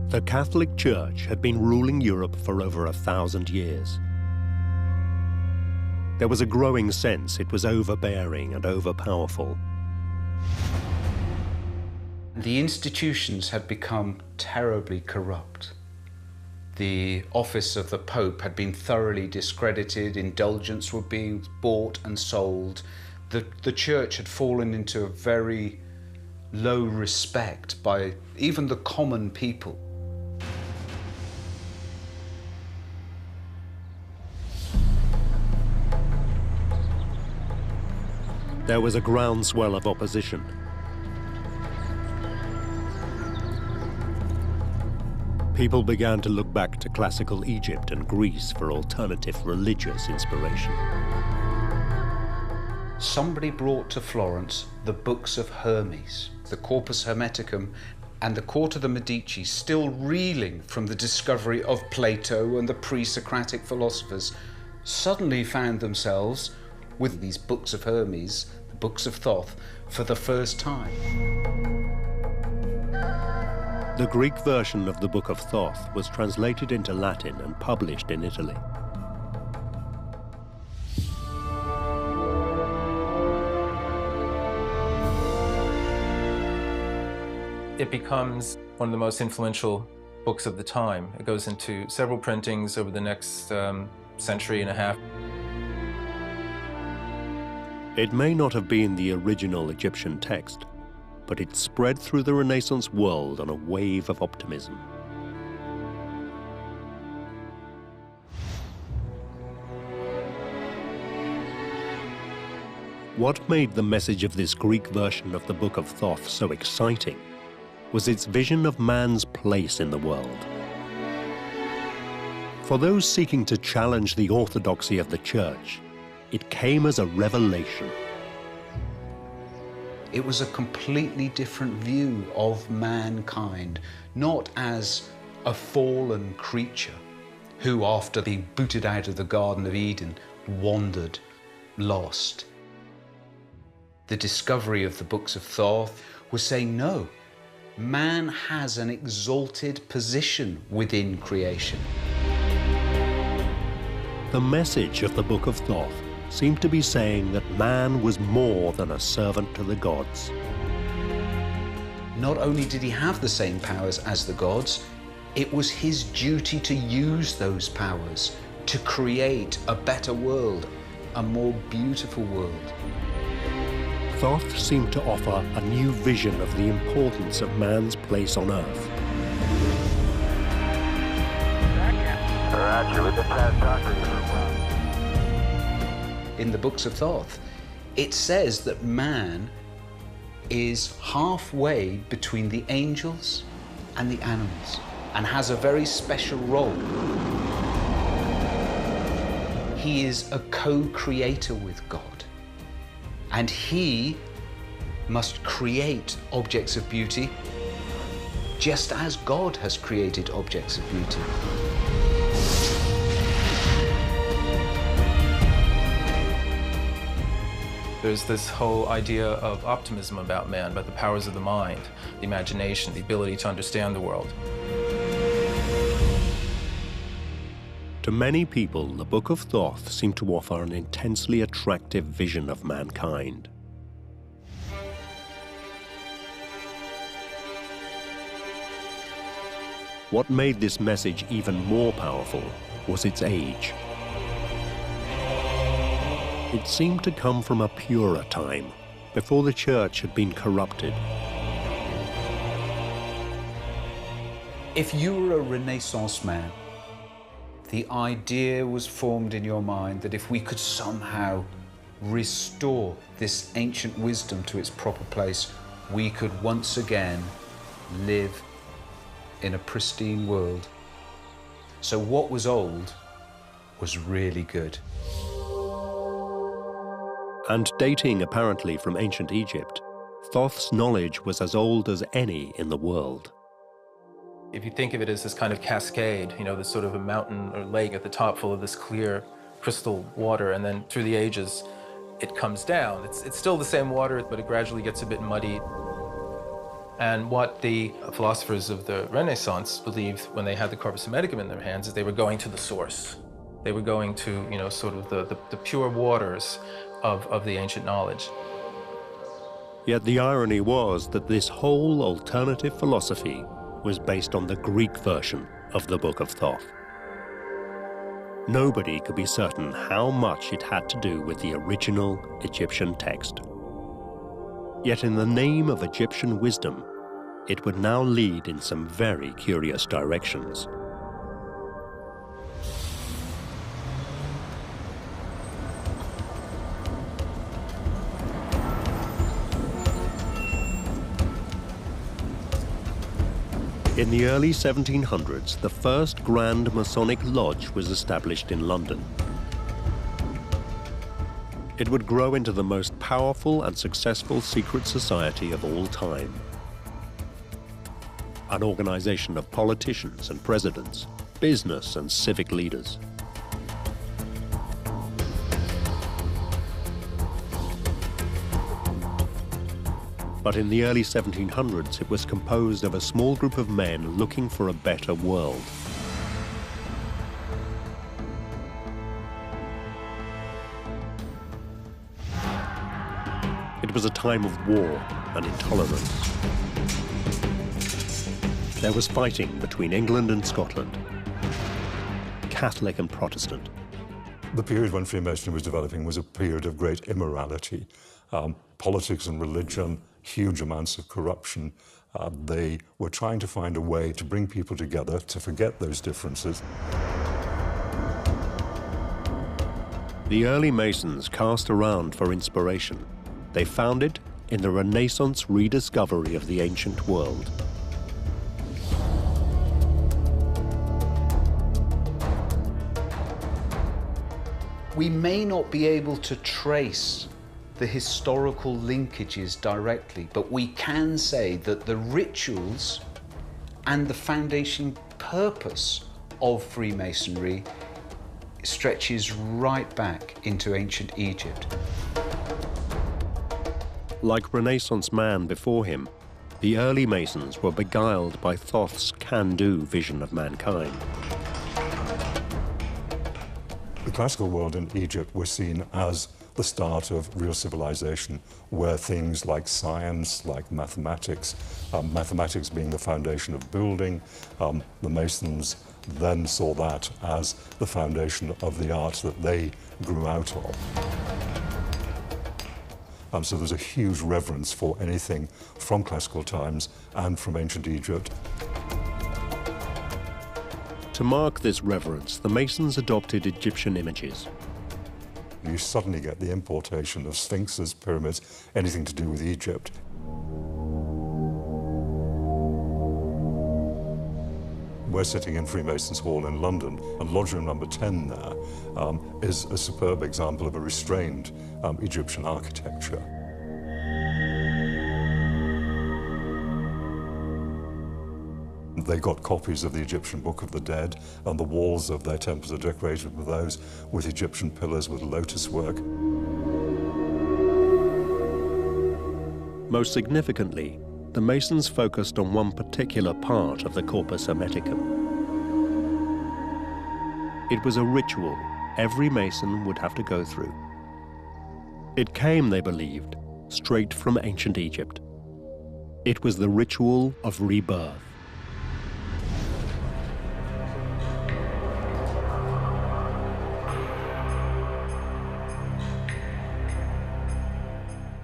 The Catholic Church had been ruling Europe for over 1,000 years. There was a growing sense it was overbearing and overpowerful. The institutions had become terribly corrupt. The office of the Pope had been thoroughly discredited, indulgence were being bought and sold. The Church had fallen into a very low respect by even the common people. There was a groundswell of opposition. People began to look back to classical Egypt and Greece for alternative religious inspiration. Somebody brought to Florence the books of Hermes, the Corpus Hermeticum, and the court of the Medici, still reeling from the discovery of Plato and the pre-Socratic philosophers, suddenly found themselves with these books of Hermes, the books of Thoth, for the first time. The Greek version of the Book of Thoth was translated into Latin and published in Italy. It becomes one of the most influential books of the time. It goes into several printings over the next century and a half. It may not have been the original Egyptian text, but it spread through the Renaissance world on a wave of optimism. What made the message of this Greek version of the Book of Thoth so exciting was its vision of man's place in the world. For those seeking to challenge the orthodoxy of the Church, it came as a revelation. It was a completely different view of mankind, not as a fallen creature who, after being booted out of the Garden of Eden, wandered lost. The discovery of the books of Thoth was saying, no, man has an exalted position within creation. The message of the Book of Thoth seemed to be saying that man was more than a servant to the gods. Not only did he have the same powers as the gods, it was his duty to use those powers to create a better world, a more beautiful world. Thoth seemed to offer a new vision of the importance of man's place on Earth. In the books of Thoth, it says that man is halfway between the angels and the animals and has a very special role. He is a co-creator with God. And he must create objects of beauty just as God has created objects of beauty. There's this whole idea of optimism about man, about the powers of the mind, the imagination, the ability to understand the world. To many people, the Book of Thoth seemed to offer an intensely attractive vision of mankind. What made this message even more powerful was its age. It seemed to come from a purer time, before the Church had been corrupted. If you were a Renaissance man, the idea was formed in your mind that if we could somehow restore this ancient wisdom to its proper place, we could once again live in a pristine world. So what was old was really good. And dating apparently from ancient Egypt, Thoth's knowledge was as old as any in the world. If you think of it as this kind of cascade, you know, this sort of a mountain or lake at the top full of this clear crystal water, and then through the ages, it comes down. It's still the same water, but it gradually gets a bit muddy. And what the philosophers of the Renaissance believed when they had the Corpus Hermeticum in their hands is they were going to the source. They were going to, you know, sort of the pure waters of the ancient knowledge. Yet the irony was that this whole alternative philosophy was based on the Greek version of the Book of Thoth. Nobody could be certain how much it had to do with the original Egyptian text. Yet in the name of Egyptian wisdom, it would now lead in some very curious directions. In the early 1700s, the first Grand Masonic Lodge was established in London. It would grow into the most powerful and successful secret society of all time. An organization of politicians and presidents, business and civic leaders. But in the early 1700s, it was composed of a small group of men looking for a better world. It was a time of war and intolerance. there was fighting between England and Scotland, Catholic and Protestant. The period when Freemasonry was developing was a period of great immorality. Politics and religion, huge amounts of corruption. They were trying to find a way to bring people together, to forget those differences. The early Masons cast around for inspiration. They found it in the Renaissance rediscovery of the ancient world. We may not be able to trace the historical linkages directly, but we can say that the rituals and the foundation purpose of Freemasonry stretches right back into ancient Egypt. Like Renaissance man before him, the early Masons were beguiled by Thoth's can-do vision of mankind. The classical world in Egypt was seen as the start of real civilization, where things like science, like mathematics, mathematics being the foundation of building, the Masons then saw that as the foundation of the art that they grew out of. So there's a huge reverence for anything from classical times and from ancient Egypt. To mark this reverence, the Masons adopted Egyptian images. You suddenly get the importation of sphinxes, pyramids, anything to do with Egypt. We're sitting in Freemasons Hall in London, and lodge room number 10 there is a superb example of a restrained Egyptian architecture. They got copies of the Egyptian Book of the Dead, and the walls of their temples are decorated with those, with Egyptian pillars with lotus work. Most significantly, the Masons focused on one particular part of the Corpus Hermeticum. It was a ritual every Mason would have to go through. It came, they believed, straight from ancient Egypt. It was the ritual of rebirth.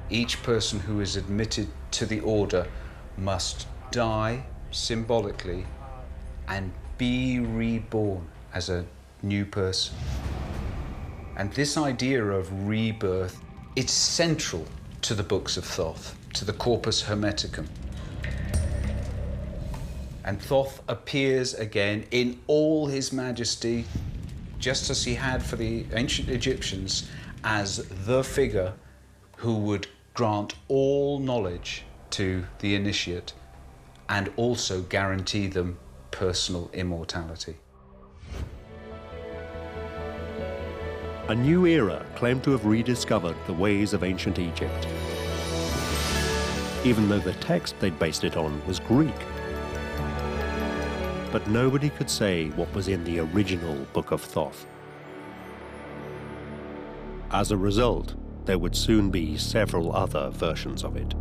Each person who is admitted to the order must die symbolically and be reborn as a new person. And this idea of rebirth, it's central to the books of Thoth, to the Corpus Hermeticum. And Thoth appears again in all his majesty, just as he had for the ancient Egyptians, as the figure who would grant all knowledge to the initiate and also guarantee them personal immortality. A new era claimed to have rediscovered the ways of ancient Egypt, even though the text they'd based it on was Greek. But nobody could say what was in the original Book of Thoth. As a result, there would soon be several other versions of it.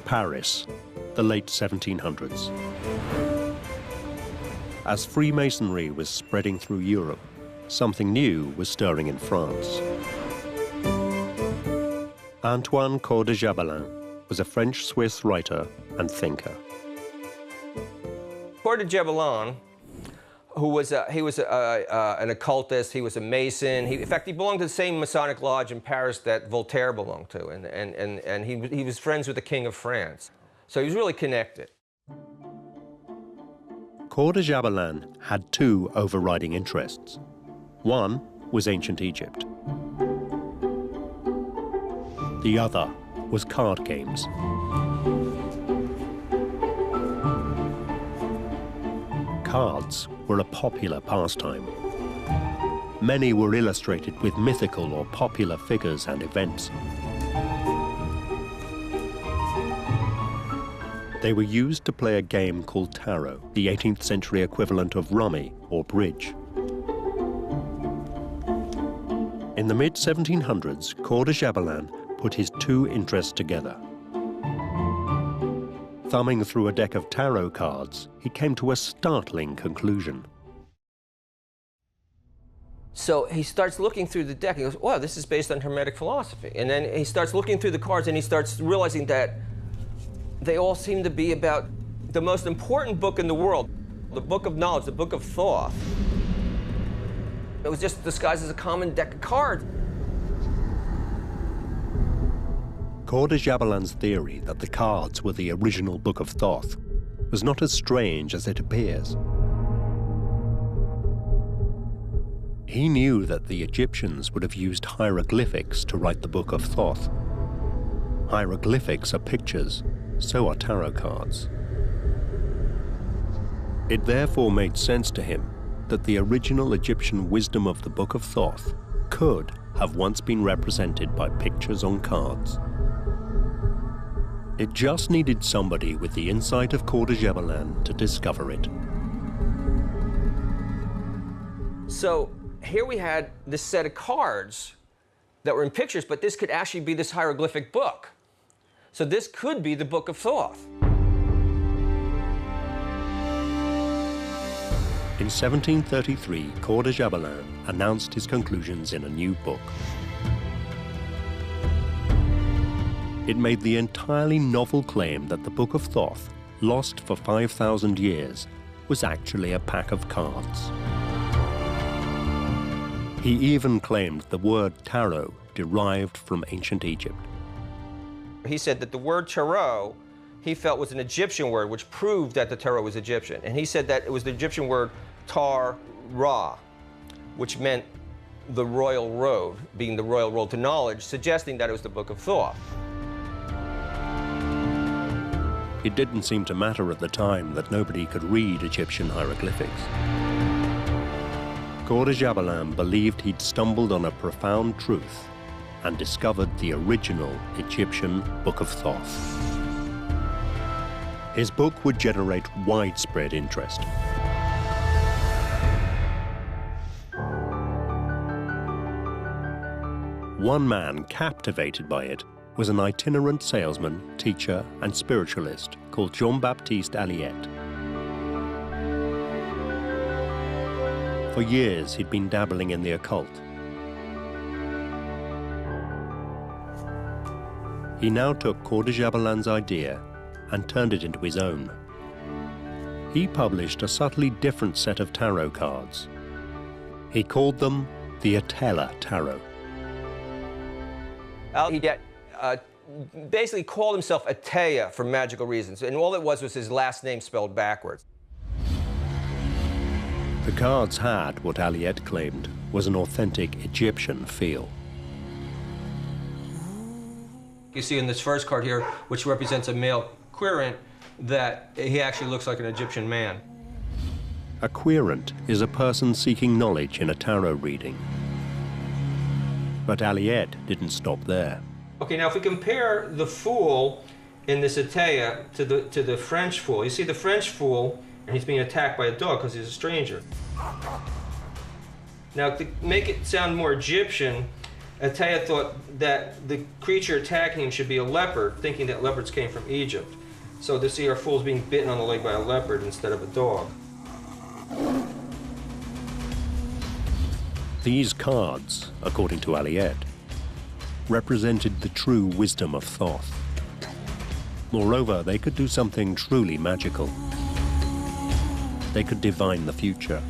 Paris, the late 1700s. As Freemasonry was spreading through Europe, something new was stirring in France. Antoine Coeur de Gébelin was a French-Swiss writer and thinker. Coeur de Gébelin, who was an occultist, he was a Mason. In fact, he belonged to the same Masonic lodge in Paris that Voltaire belonged to, and he was friends with the King of France. So he was really connected. Coeur de Gébelin had two overriding interests. One was ancient Egypt. The other was card games. Cards were a popular pastime. Many were illustrated with mythical or popular figures and events. They were used to play a game called tarot, the 18th century equivalent of rummy or bridge. In the mid-1700s, Coeur de Gébelin put his two interests together. Thumbing through a deck of tarot cards, he came to a startling conclusion. So he starts looking through the deck and he goes, wow, this is based on Hermetic philosophy. And then he starts looking through the cards and he starts realizing that they all seem to be about the most important book in the world, the book of knowledge, the book of thought. It was just disguised as a common deck of cards. Coeur de Gébelins' theory that the cards were the original Book of Thoth was not as strange as it appears. He knew that the Egyptians would have used hieroglyphics to write the Book of Thoth. Hieroglyphics are pictures, so are tarot cards. It therefore made sense to him that the original Egyptian wisdom of the Book of Thoth could have once been represented by pictures on cards. It just needed somebody with the insight of Coeur de Gébelin to discover it. So here we had this set of cards that were in pictures, but this could actually be this hieroglyphic book. So this could be the Book of Thoth. In 1733, Coeur de Gébelin announced his conclusions in a new book. It made the entirely novel claim that the Book of Thoth, lost for 5,000 years, was actually a pack of cards. He even claimed the word tarot derived from ancient Egypt. He said that the word tarot, he felt was an Egyptian word, which proved that the tarot was Egyptian. And he said that it was the Egyptian word tar-ra, which meant the royal road, being the royal road to knowledge, suggesting that it was the Book of Thoth. It didn't seem to matter at the time that nobody could read Egyptian hieroglyphics. Coeur de Gébelin believed he'd stumbled on a profound truth and discovered the original Egyptian Book of Thoth. His book would generate widespread interest. One man captivated by it was an itinerant salesman, teacher, and spiritualist called Jean-Baptiste Wyatt. For years, he'd been dabbling in the occult. He now took Coeur de Gébelin's idea and turned it into his own. He published a subtly different set of tarot cards. He called them the Atella Tarot. Wyatt basically called himself Atea for magical reasons, and all it was his last name spelled backwards. The cards had what Wyatt claimed was an authentic Egyptian feel. You see in this first card here, which represents a male querent, that he actually looks like an Egyptian man. A querent is a person seeking knowledge in a tarot reading. But Wyatt didn't stop there. Okay, now if we compare the Fool in this Atea to the French Fool, you see the French Fool, and he's being attacked by a dog because he's a stranger. Now, to make it sound more Egyptian, Atea thought that the creature attacking him should be a leopard, thinking that leopards came from Egypt. So to see our Fool's being bitten on the leg by a leopard instead of a dog. These cards, according to Wyatt, represented the true wisdom of Thoth. Moreover, they could do something truly magical. They could divine the future.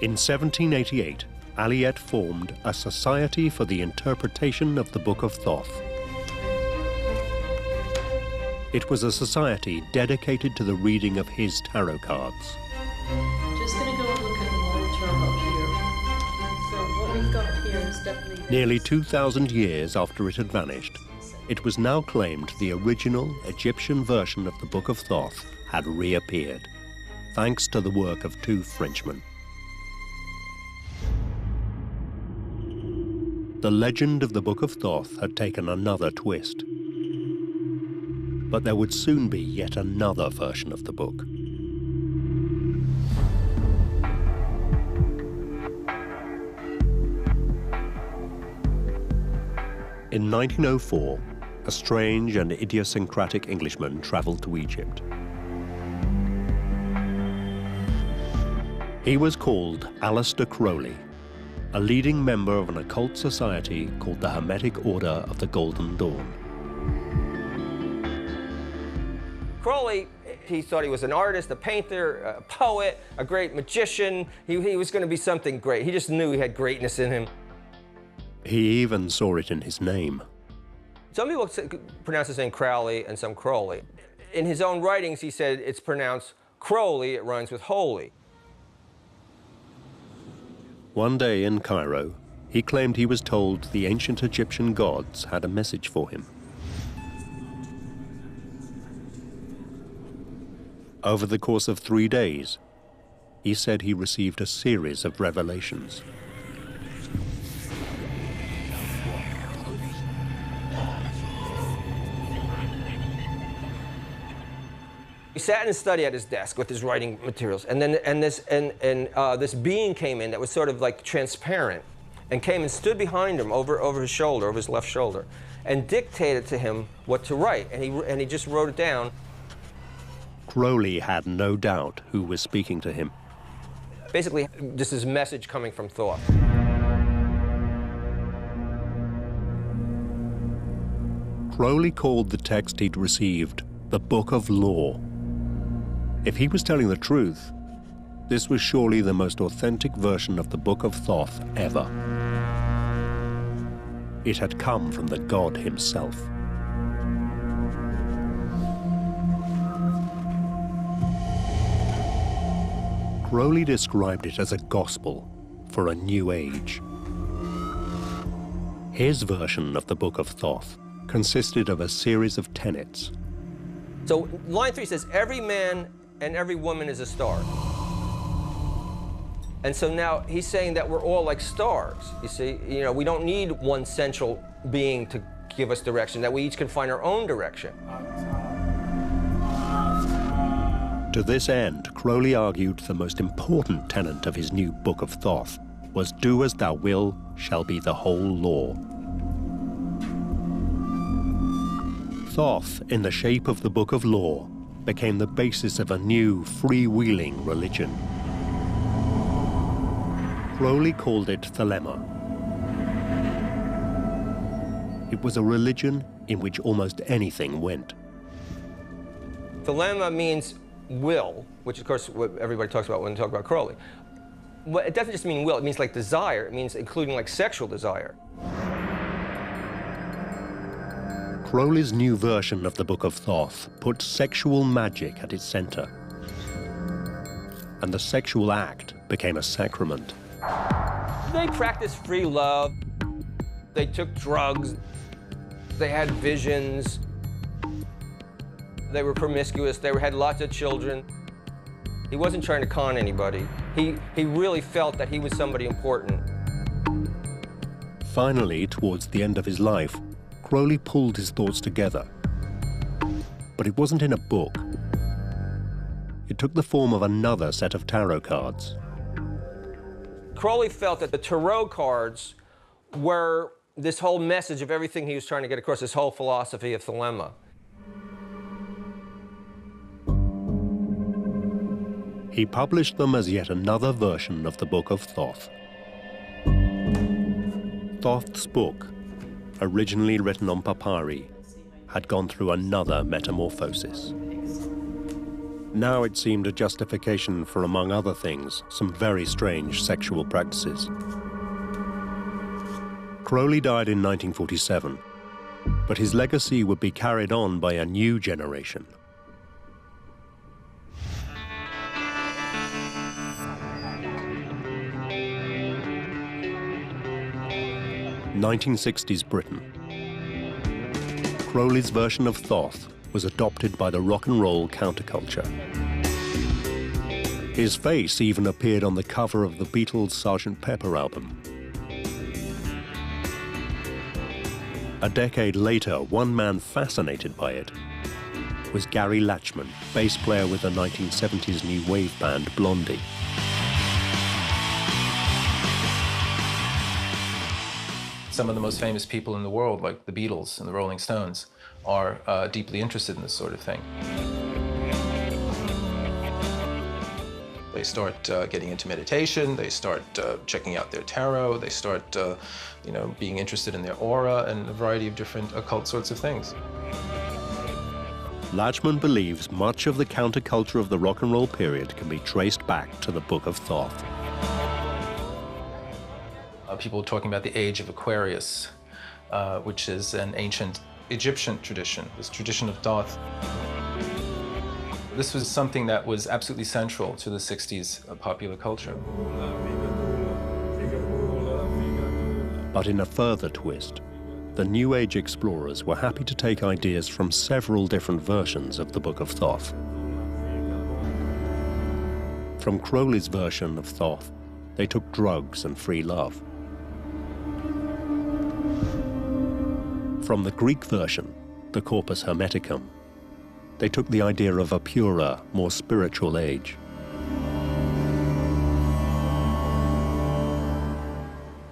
In 1788, Wyatt formed a Society for the Interpretation of the Book of Thoth. It was a society dedicated to the reading of his tarot cards. Just going to go and look at the long-term up here. So what we've got here is definitely... Nearly 2,000 years after it had vanished, it was now claimed the original Egyptian version of the Book of Thoth had reappeared, thanks to the work of two Frenchmen. The legend of the Book of Thoth had taken another twist. But there would soon be yet another version of the book. In 1904, a strange and idiosyncratic Englishman traveled to Egypt. He was called Aleister Crowley, a leading member of an occult society called the Hermetic Order of the Golden Dawn. Crowley, he thought he was an artist, a painter, a poet, a great magician. He was going to be something great. He just knew he had greatness in him. He even saw it in his name. Some people pronounce his name Crowley and some Crowley. In his own writings, he said it's pronounced Crowley, it rhymes with holy. One day in Cairo, he claimed he was told the ancient Egyptian gods had a message for him. Over the course of 3 days, he said he received a series of revelations. He sat in his study at his desk with his writing materials, and then this being came in that was sort of like transparent, and came and stood behind him over his shoulder, over his left shoulder, and dictated to him what to write, and he just wrote it down. Crowley had no doubt who was speaking to him. Basically, just this message coming from Thoth. Crowley called the text he'd received the Book of Law. If he was telling the truth, this was surely the most authentic version of the Book of Thoth ever. It had come from the god himself. Crowley described it as a gospel for a new age. His version of the Book of Thoth consisted of a series of tenets. So line 3 says, every man and every woman is a star. And so now he's saying that we're all like stars. You see, we don't need one central being to give us direction, that we each can find our own direction. To this end, Crowley argued the most important tenet of his new Book of Thoth was, "Do as thou will shall be the whole law." Thoth, in the shape of the Book of Law, became the basis of a new, freewheeling religion. Crowley called it Thelema. It was a religion in which almost anything went. Thelema means will, which of course what everybody talks about when they talk about Crowley. But it doesn't just mean will, it means like desire. It means including like sexual desire. Crowley's new version of the Book of Thoth put sexual magic at its center. And the sexual act became a sacrament. They practiced free love. They took drugs. They had visions. They were promiscuous. They had lots of children. He wasn't trying to con anybody. He really felt that he was somebody important. Finally, towards the end of his life, Crowley pulled his thoughts together. But it wasn't in a book. It took the form of another set of tarot cards. Crowley felt that the tarot cards were this whole message of everything he was trying to get across, this whole philosophy of Thelema. He published them as yet another version of the Book of Thoth. Thoth's book, originally written on papyri, had gone through another metamorphosis. Now it seemed a justification for, among other things, some very strange sexual practices. Crowley died in 1947, but his legacy would be carried on by a new generation. 1960s Britain. Crowley's version of Thoth was adopted by the rock and roll counterculture. His face even appeared on the cover of the Beatles' Sgt. Pepper album. A decade later, one man fascinated by it was Gary Latchman, bass player with the 1970s new wave band Blondie. Some of the most famous people in the world, like the Beatles and the Rolling Stones, are deeply interested in this sort of thing. They start getting into meditation, they start checking out their tarot, they start being interested in their aura and a variety of different occult sorts of things. Lachman believes much of the counterculture of the rock and roll period can be traced back to the Book of Thoth. People are talking about the Age of Aquarius, which is an ancient Egyptian tradition, this tradition of Thoth. This was something that was absolutely central to the 60s popular culture. But in a further twist, the New Age explorers were happy to take ideas from several different versions of the Book of Thoth. From Crowley's version of Thoth, they took drugs and free love. From the Greek version, the Corpus Hermeticum, they took the idea of a purer, more spiritual age.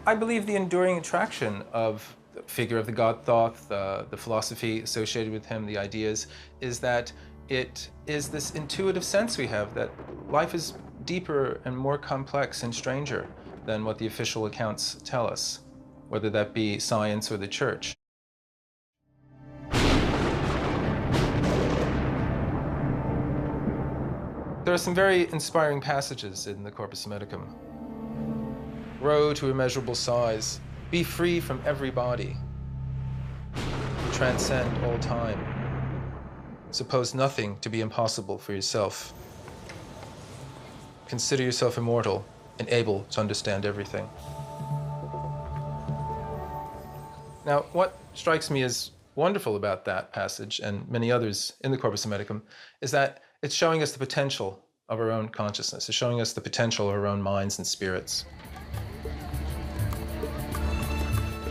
I believe the enduring attraction of the figure of the god Thoth, the philosophy associated with him, the ideas, is that it is this intuitive sense we have that life is deeper and more complex and stranger than what the official accounts tell us, whether that be science or the church. There are some very inspiring passages in the Corpus Hermeticum. Grow to immeasurable size, be free from every body, transcend all time, suppose nothing to be impossible for yourself. Consider yourself immortal and able to understand everything. Now, what strikes me as wonderful about that passage and many others in the Corpus Hermeticum is that it's showing us the potential of our own consciousness. It's showing us the potential of our own minds and spirits.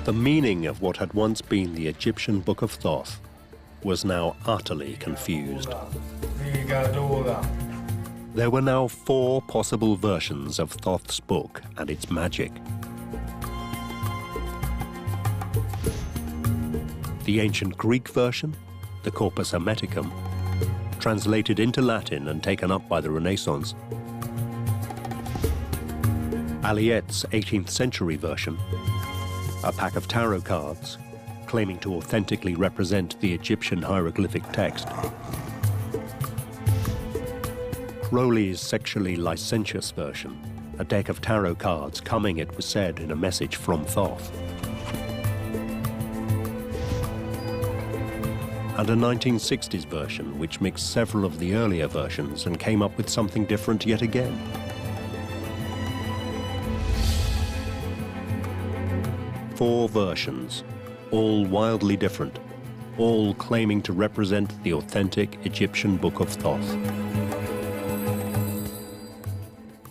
The meaning of what had once been the Egyptian Book of Thoth was now utterly confused. There were now 4 possible versions of Thoth's book and its magic. The ancient Greek version, the Corpus Hermeticum, translated into Latin and taken up by the Renaissance. Aliette's 18th century version, a pack of tarot cards claiming to authentically represent the Egyptian hieroglyphic text. Crowley's sexually licentious version, a deck of tarot cards coming, it was said, in a message from Thoth. And a 1960s version which mixed several of the earlier versions and came up with something different yet again. Four versions, all wildly different, all claiming to represent the authentic Egyptian Book of Thoth.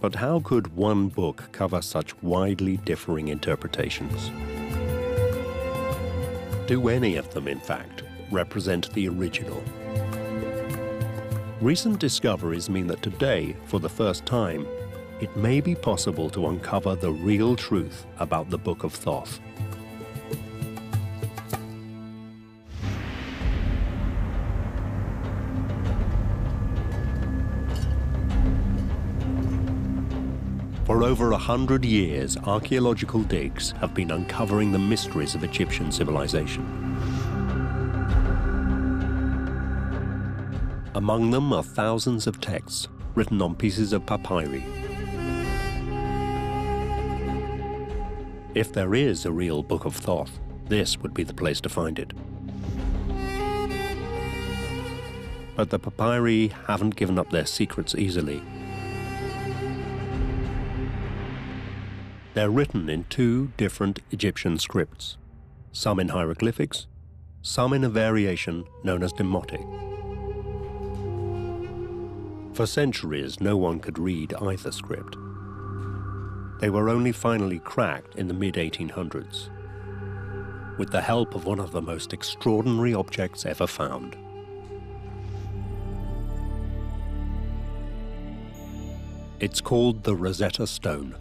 But how could one book cover such widely differing interpretations? Do any of them, in fact, represent the original? Recent discoveries mean that today, for the first time, it may be possible to uncover the real truth about the Book of Thoth. For over 100 years, archaeological digs have been uncovering the mysteries of Egyptian civilization. Among them are thousands of texts written on pieces of papyri. If there is a real Book of Thoth, this would be the place to find it. But the papyri haven't given up their secrets easily. They're written in two different Egyptian scripts, some in hieroglyphics, some in a variation known as demotic. For centuries, no one could read either script. They were only finally cracked in the mid-1800s, with the help of one of the most extraordinary objects ever found. It's called the Rosetta Stone.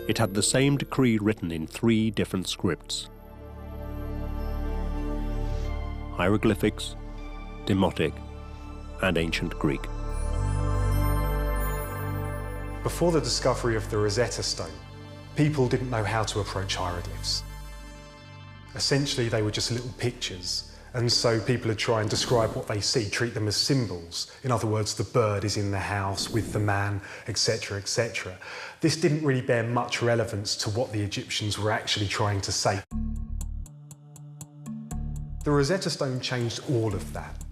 It had the same decree written in 3 different scripts: hieroglyphics, Demotic, and ancient Greek. Before the discovery of the Rosetta Stone, people didn't know how to approach hieroglyphs. Essentially, they were just little pictures, and so people would try and describe what they see, treat them as symbols. In other words, the bird is in the house with the man, etc., etc. This didn't really bear much relevance to what the Egyptians were actually trying to say. The Rosetta Stone changed all of that.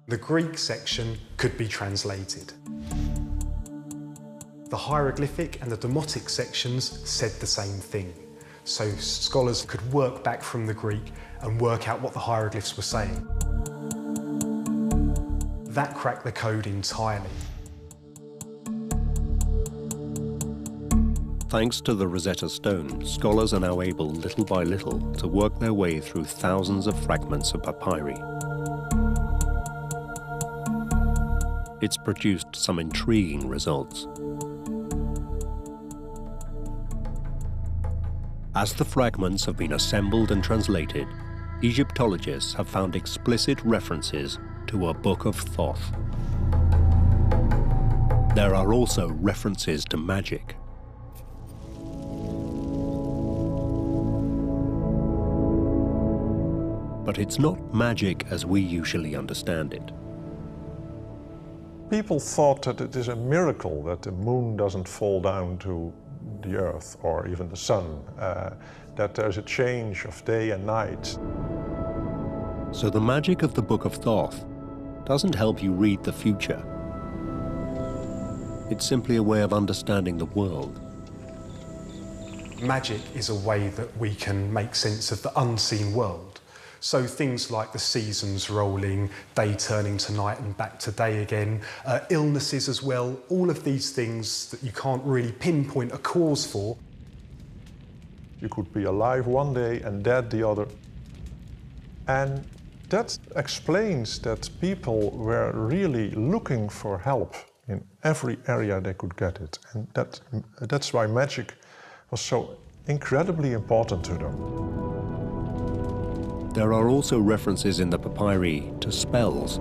The Greek section could be translated. The hieroglyphic and the demotic sections said the same thing. So scholars could work back from the Greek and work out what the hieroglyphs were saying. That cracked the code entirely. Thanks to the Rosetta Stone, scholars are now able, little by little, to work their way through thousands of fragments of papyri. It's produced some intriguing results. As the fragments have been assembled and translated, Egyptologists have found explicit references to a Book of Thoth. There are also references to magic. But it's not magic as we usually understand it. People thought that it is a miracle that the moon doesn't fall down to the earth or even the sun, that there's a change of day and night. So the magic of the Book of Thoth doesn't help you read the future. It's simply a way of understanding the world. Magic is a way that we can make sense of the unseen world. So things like the seasons rolling, day turning to night and back to day again, illnesses as well, all of these things that you can't really pinpoint a cause for. You could be alive one day and dead the other. And that explains that people were really looking for help in every area they could get it. And that's why magic was so incredibly important to them. There are also references in the papyri to spells.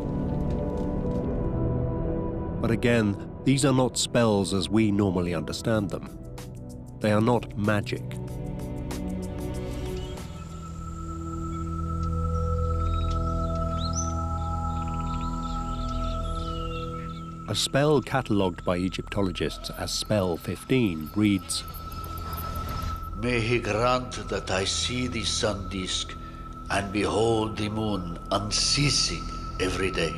But again, these are not spells as we normally understand them. They are not magic. A spell catalogued by Egyptologists as Spell 15 reads, "May he grant that I see the sun disk and behold the moon unceasing every day."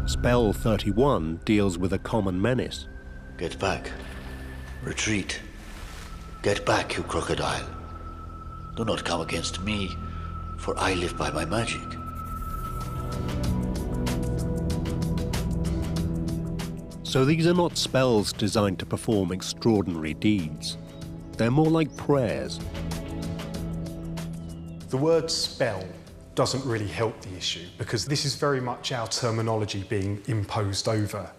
Spell 31 deals with a common menace. "Get back. Retreat. Get back, you crocodile. Do not come against me, for I live by my magic." So these are not spells designed to perform extraordinary deeds. They're more like prayers. The word spell doesn't really help the issue because this is very much our terminology being imposed over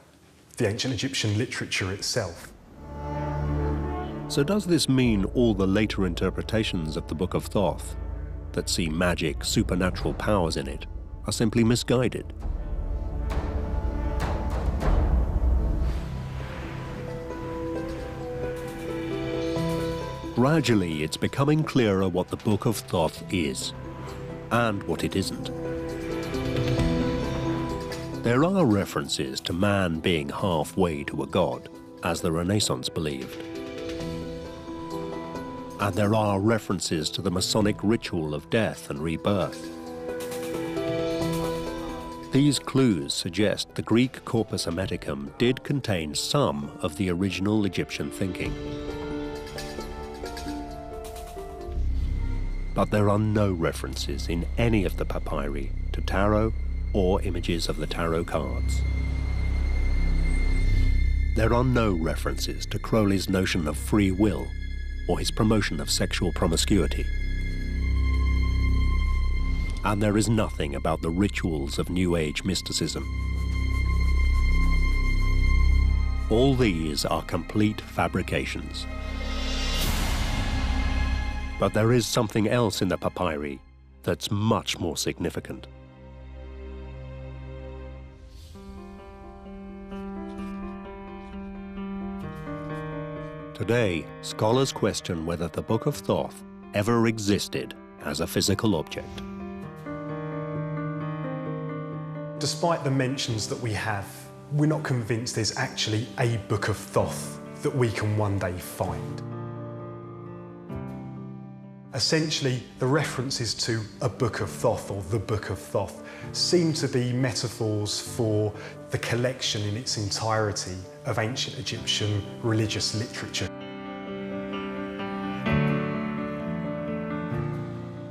the ancient Egyptian literature itself. So does this mean all the later interpretations of the Book of Thoth that see magic, supernatural powers in it, are simply misguided? Gradually, it's becoming clearer what the Book of Thoth is, and what it isn't. There are references to man being halfway to a god, as the Renaissance believed. And there are references to the Masonic ritual of death and rebirth. These clues suggest the Greek Corpus Hermeticum did contain some of the original Egyptian thinking. But there are no references in any of the papyri to tarot or images of the tarot cards. There are no references to Crowley's notion of free will or his promotion of sexual promiscuity. And there is nothing about the rituals of New Age mysticism. All these are complete fabrications. But there is something else in the papyri that's much more significant. Today, scholars question whether the Book of Thoth ever existed as a physical object. Despite the mentions that we have, we're not convinced there's actually a Book of Thoth that we can one day find. Essentially, the references to a Book of Thoth or the Book of Thoth seem to be metaphors for the collection in its entirety of ancient Egyptian religious literature.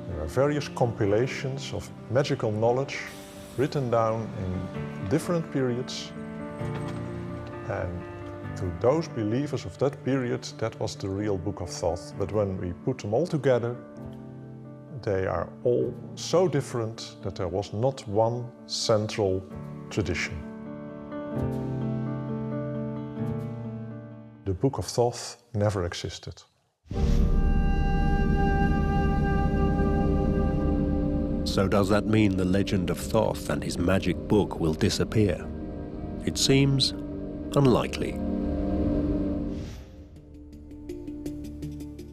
There are various compilations of magical knowledge written down in different periods, and to those believers of that period, that was the real Book of Thoth. But when we put them all together, they are all so different that there was not one central tradition. The Book of Thoth never existed. So does that mean the legend of Thoth and his magic book will disappear? It seems unlikely.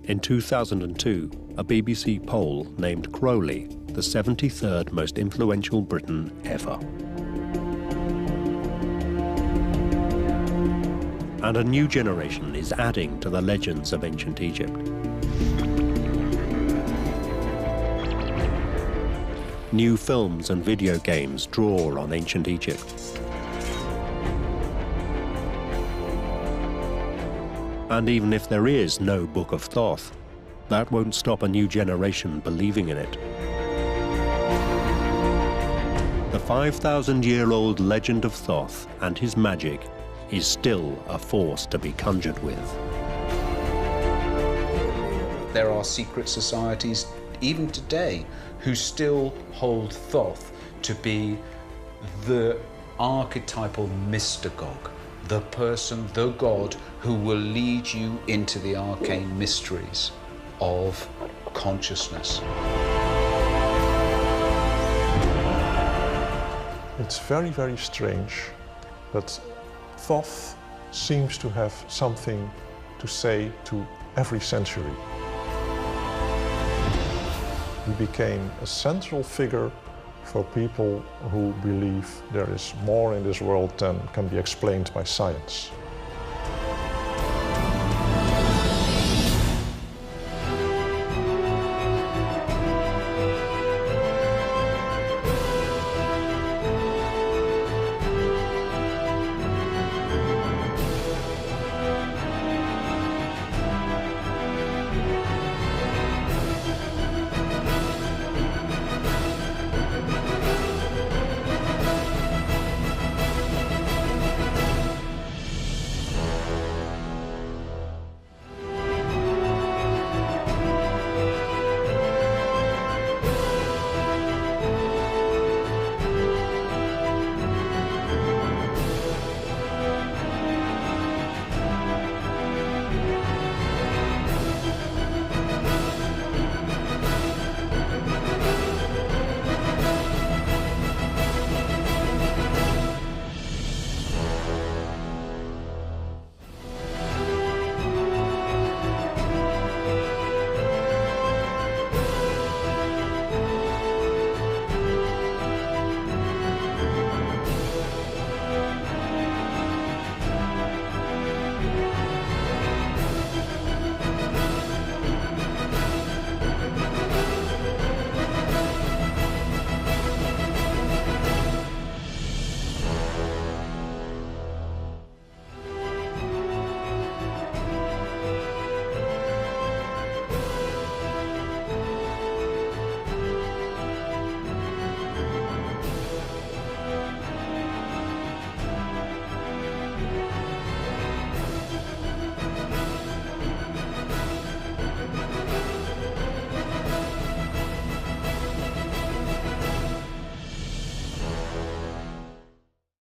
In 2002, a BBC poll named Crowley the 73rd most influential Briton ever. And a new generation is adding to the legends of ancient Egypt. New films and video games draw on ancient Egypt. And even if there is no Book of Thoth, that won't stop a new generation believing in it. The 5,000-year-old legend of Thoth and his magic is still a force to be conjured with. There are secret societies, even today, who still hold Thoth to be the archetypal mystagogue, the person, the god, who will lead you into the arcane mysteries of consciousness. It's very, very strange, but Thoth seems to have something to say to every century. He became a central figure for people who believe there is more in this world than can be explained by science.